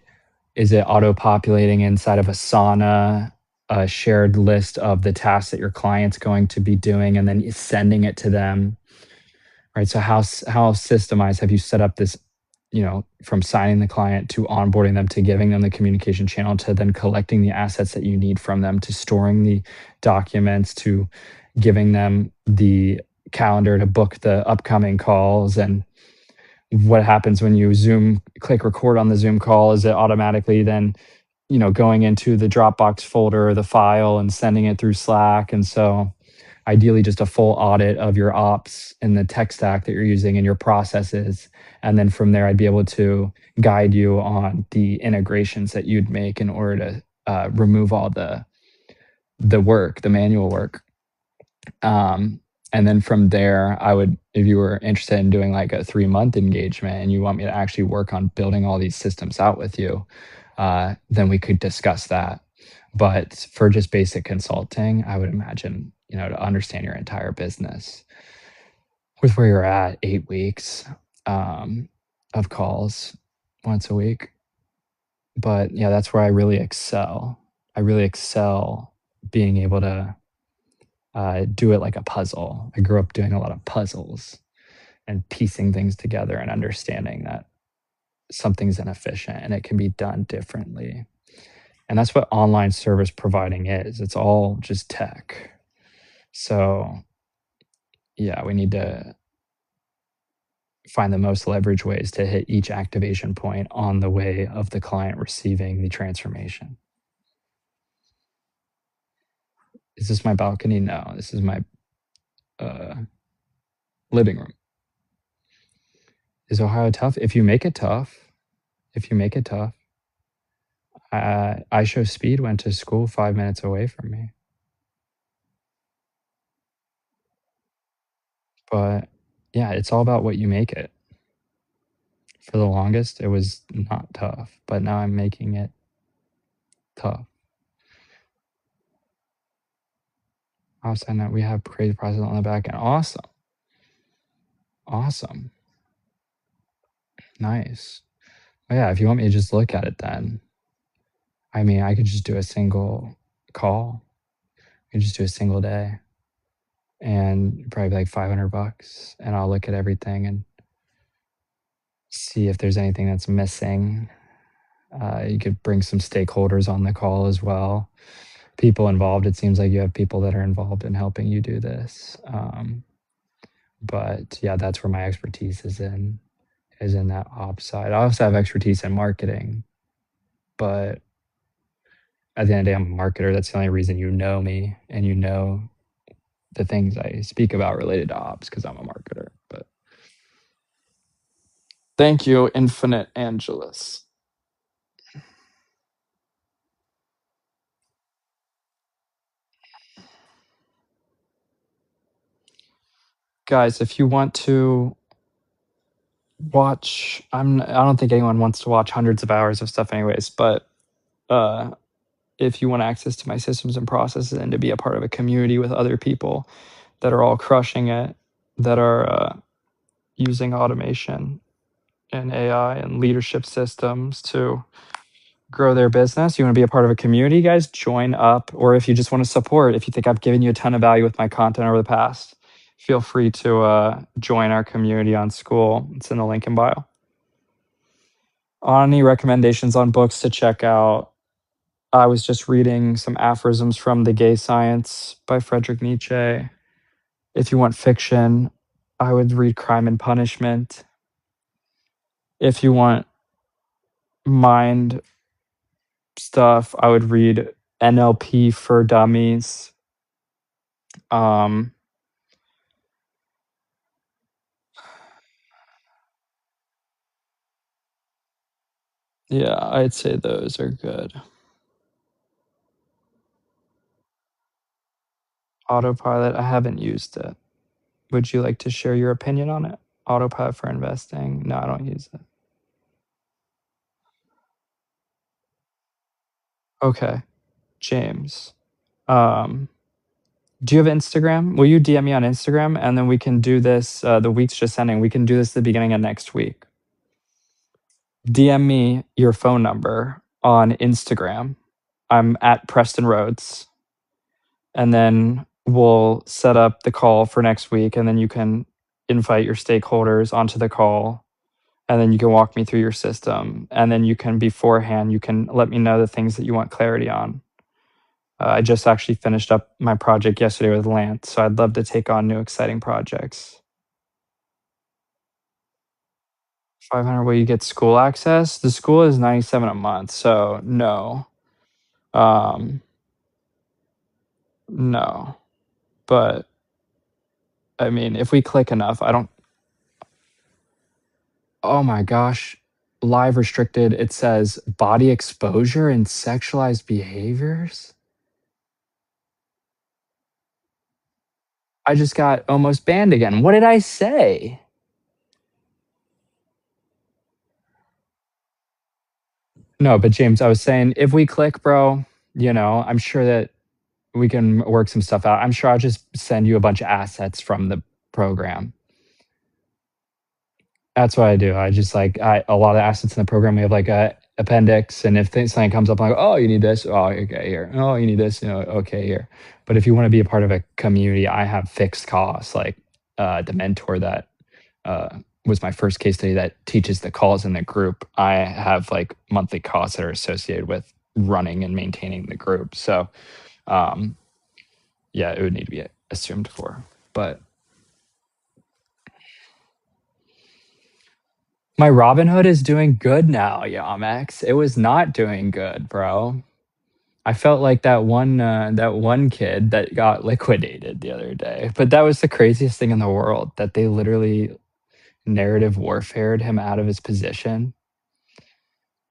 auto-populating inside of Asana, a shared list of the tasks that your client's going to be doing, and then sending it to them, right? So how systemized have you set up this, from signing the client to onboarding them to giving them the communication channel to then collecting the assets that you need from them to storing the documents to giving them the calendar to book the upcoming calls. And what happens when you click record on the Zoom call is it automatically then, going into the Dropbox folder or the file and sending it through Slack. And so ideally just a full audit of your ops and the tech stack that you're using and your processes. And then from there, I'd be able to guide you on the integrations that you'd make in order to remove all the work, the manual work. And then from there, if you were interested in doing like a 3-month engagement and you want me to actually work on building all these systems out with you, then we could discuss that. But for just basic consulting, I would imagine, to understand your entire business with where you're at, 8 weeks of calls once a week. But yeah, that's where I really excel. I really excel being able to do it like a puzzle. I grew up doing a lot of puzzles and piecing things together and understanding that something's inefficient and it can be done differently. And that's what online service providing is. It's all just tech. So yeah, we need to find the most leverage ways to hit each activation point on the way of the client receiving the transformation. Is this my balcony? No, this is my living room. Is Ohio tough? If you make it tough, I Show Speed went to school 5 minutes away from me. But yeah, it's all about what you make it. For the longest, it was not tough, but now I'm making it tough. Outside that, we have creative process on the back end. Awesome. Nice. Well, yeah, if you want me to just look at it then, I mean, I could just do a single call. I could just do a single day and probably like $500, and I'll look at everything and see if there's anything that's missing. You could bring some stakeholders on the call as well. People involved. It seems like you have people that are involved in helping you do this. But yeah, that's where my expertise is in that ops side. I also have expertise in marketing, but at the end of the day, I'm a marketer. That's the only reason you know me and you know the things I speak about related to ops, because I'm a marketer. But thank you, Infinite Angelus. Guys, if you want to watch, I don't think anyone wants to watch hundreds of hours of stuff anyways, but if you want access to my systems and processes and to be a part of a community with other people that are all crushing it, that are using automation and AI and leadership systems to grow their business, you want to be a part of a community, guys, join up. Or if you just want to support, if you think I've given you a ton of value with my content over the past, feel free to join our community on School. It's in the link in bio. Any recommendations on books to check out? I was just reading some aphorisms from The Gay Science by Friedrich Nietzsche. If you want fiction, I would read Crime and Punishment. If you want mind stuff, I would read NLP for Dummies. Yeah, I'd say those are good. Autopilot, I haven't used it. Would you like to share your opinion on it? Autopilot for investing? No, I don't use it. Okay, James. Do you have Instagram? Will you DM me on Instagram, and then we can do this? The week's just ending. We can do this at the beginning of next week. DM me your phone number on Instagram. I'm at Preston Rhodes, and then we'll set up the call for next week, and then you can invite your stakeholders onto the call, and then you can walk me through your system, and then you can beforehand, you can let me know the things that you want clarity on. I just actually finished up my project yesterday with Lance, so I'd love to take on new exciting projects. 500 will you get school access? The school is 97 a month, so no. Um, no. But I mean, if we click enough, I don't. Oh my gosh. Live restricted, it says body exposure and sexualized behaviors. I just got almost banned again. What did I say? No, but James, I was saying if we click, bro, I'm sure that we can work some stuff out. I'm sure I'll just send you a bunch of assets from the program. That's what I do. I just like a lot of assets in the program. We have like a appendix, and if something comes up, I'm like, oh, you need this. Oh, okay, here. Oh, you need this. Okay, here. But if you want to be a part of a community, I have fixed costs. Like the mentor that was my first case study that teaches the calls in the group. I have like monthly costs that are associated with running and maintaining the group. So, um, yeah, it would need to be assumed for. But my Robinhood is doing good now, Yamex. It was not doing good, bro. I felt like that one kid that got liquidated the other day. But that was the craziest thing in the world that they literally narrative warfared him out of his position,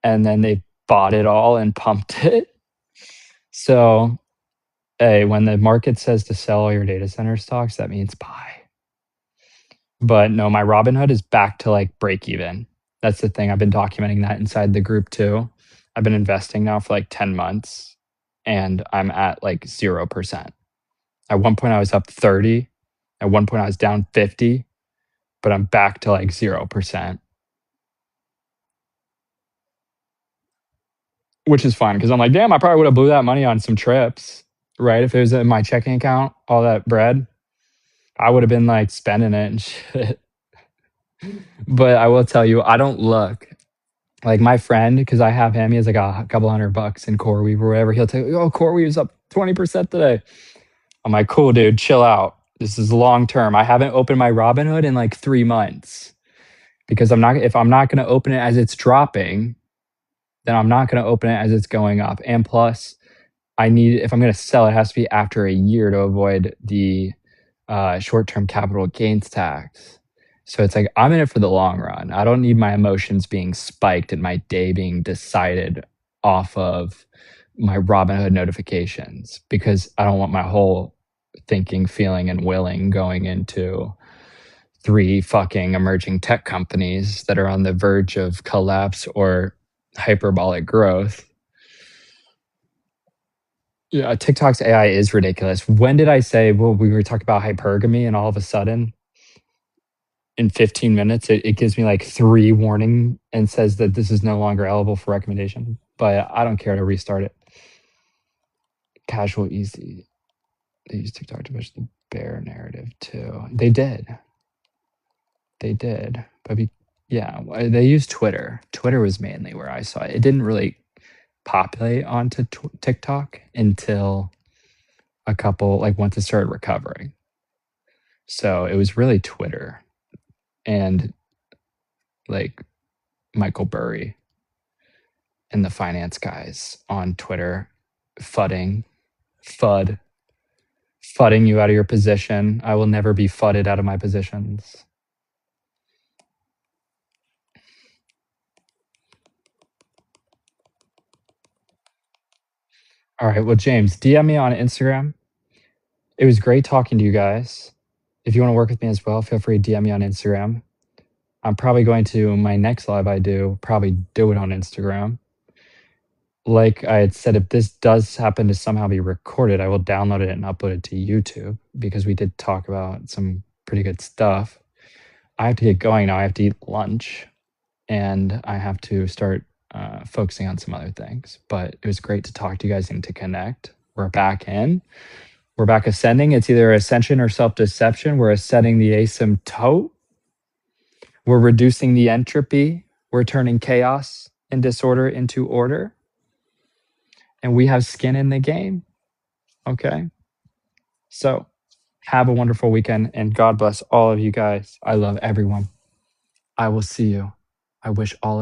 and then they bought it all and pumped it. So, hey, when the market says to sell all your data center stocks, that means buy. But no, my Robinhood is back to like break even. That's the thing. I've been documenting that inside the group too. I've been investing now for like 10 months and I'm at like 0%. At one point I was up 30. At one point I was down 50, but I'm back to like 0%, which is fine because I'm like, damn, I probably would have blew that money on some trips, right? If it was in my checking account, all that bread, I would have been like spending it and shit. But I will tell you, I don't look. Like my friend, because I have him, he has like a couple $100 in CoreWeave or whatever. He'll tell you, oh, CoreWeave's up 20% today. I'm like, cool, dude, chill out. This is long term. I haven't opened my Robinhood in like 3 months because if I'm not going to open it as it's dropping, then I'm not going to open it as it's going up. And plus, if I'm going to sell, it has to be after a year to avoid the short-term capital gains tax. So it's like I'm in it for the long run. I don't need my emotions being spiked and my day being decided off of my Robinhood notifications because I don't want my whole thinking, feeling, and willing going into three fucking emerging tech companies that are on the verge of collapse or hyperbolic growth. Yeah, TikTok's AI is ridiculous. When did I say, well, we were talking about hypergamy and all of a sudden in 15 minutes, it gives me like 3 warning and says that this is no longer eligible for recommendation, but I don't care to restart it. Casual, easy. They use TikTok to push the bear narrative too. They did. They did. But yeah, they used Twitter. Twitter was mainly where I saw it. It didn't really populate onto TikTok until a couple, like once it started recovering. So it was really Twitter and like Michael Burry and the finance guys on Twitter FUD, fudding you out of your position. I will never be fudded out of my positions. All right. Well, James, DM me on Instagram. It was great talking to you guys. If you want to work with me as well, feel free to DM me on Instagram. I'm probably going to my next live I do, probably do it on Instagram. Like I had said, if this does happen to somehow be recorded, I will download it and upload it to YouTube because we did talk about some pretty good stuff. I have to get going now. I have to eat lunch and I have to start focusing on some other things. But it was great to talk to you guys and to connect. We're back in. We're back ascending. It's either ascension or self-deception. We're ascending the asymptote. We're reducing the entropy. We're turning chaos and disorder into order. And we have skin in the game. Okay? So, have a wonderful weekend and God bless all of you guys. I love everyone. I will see you. I wish all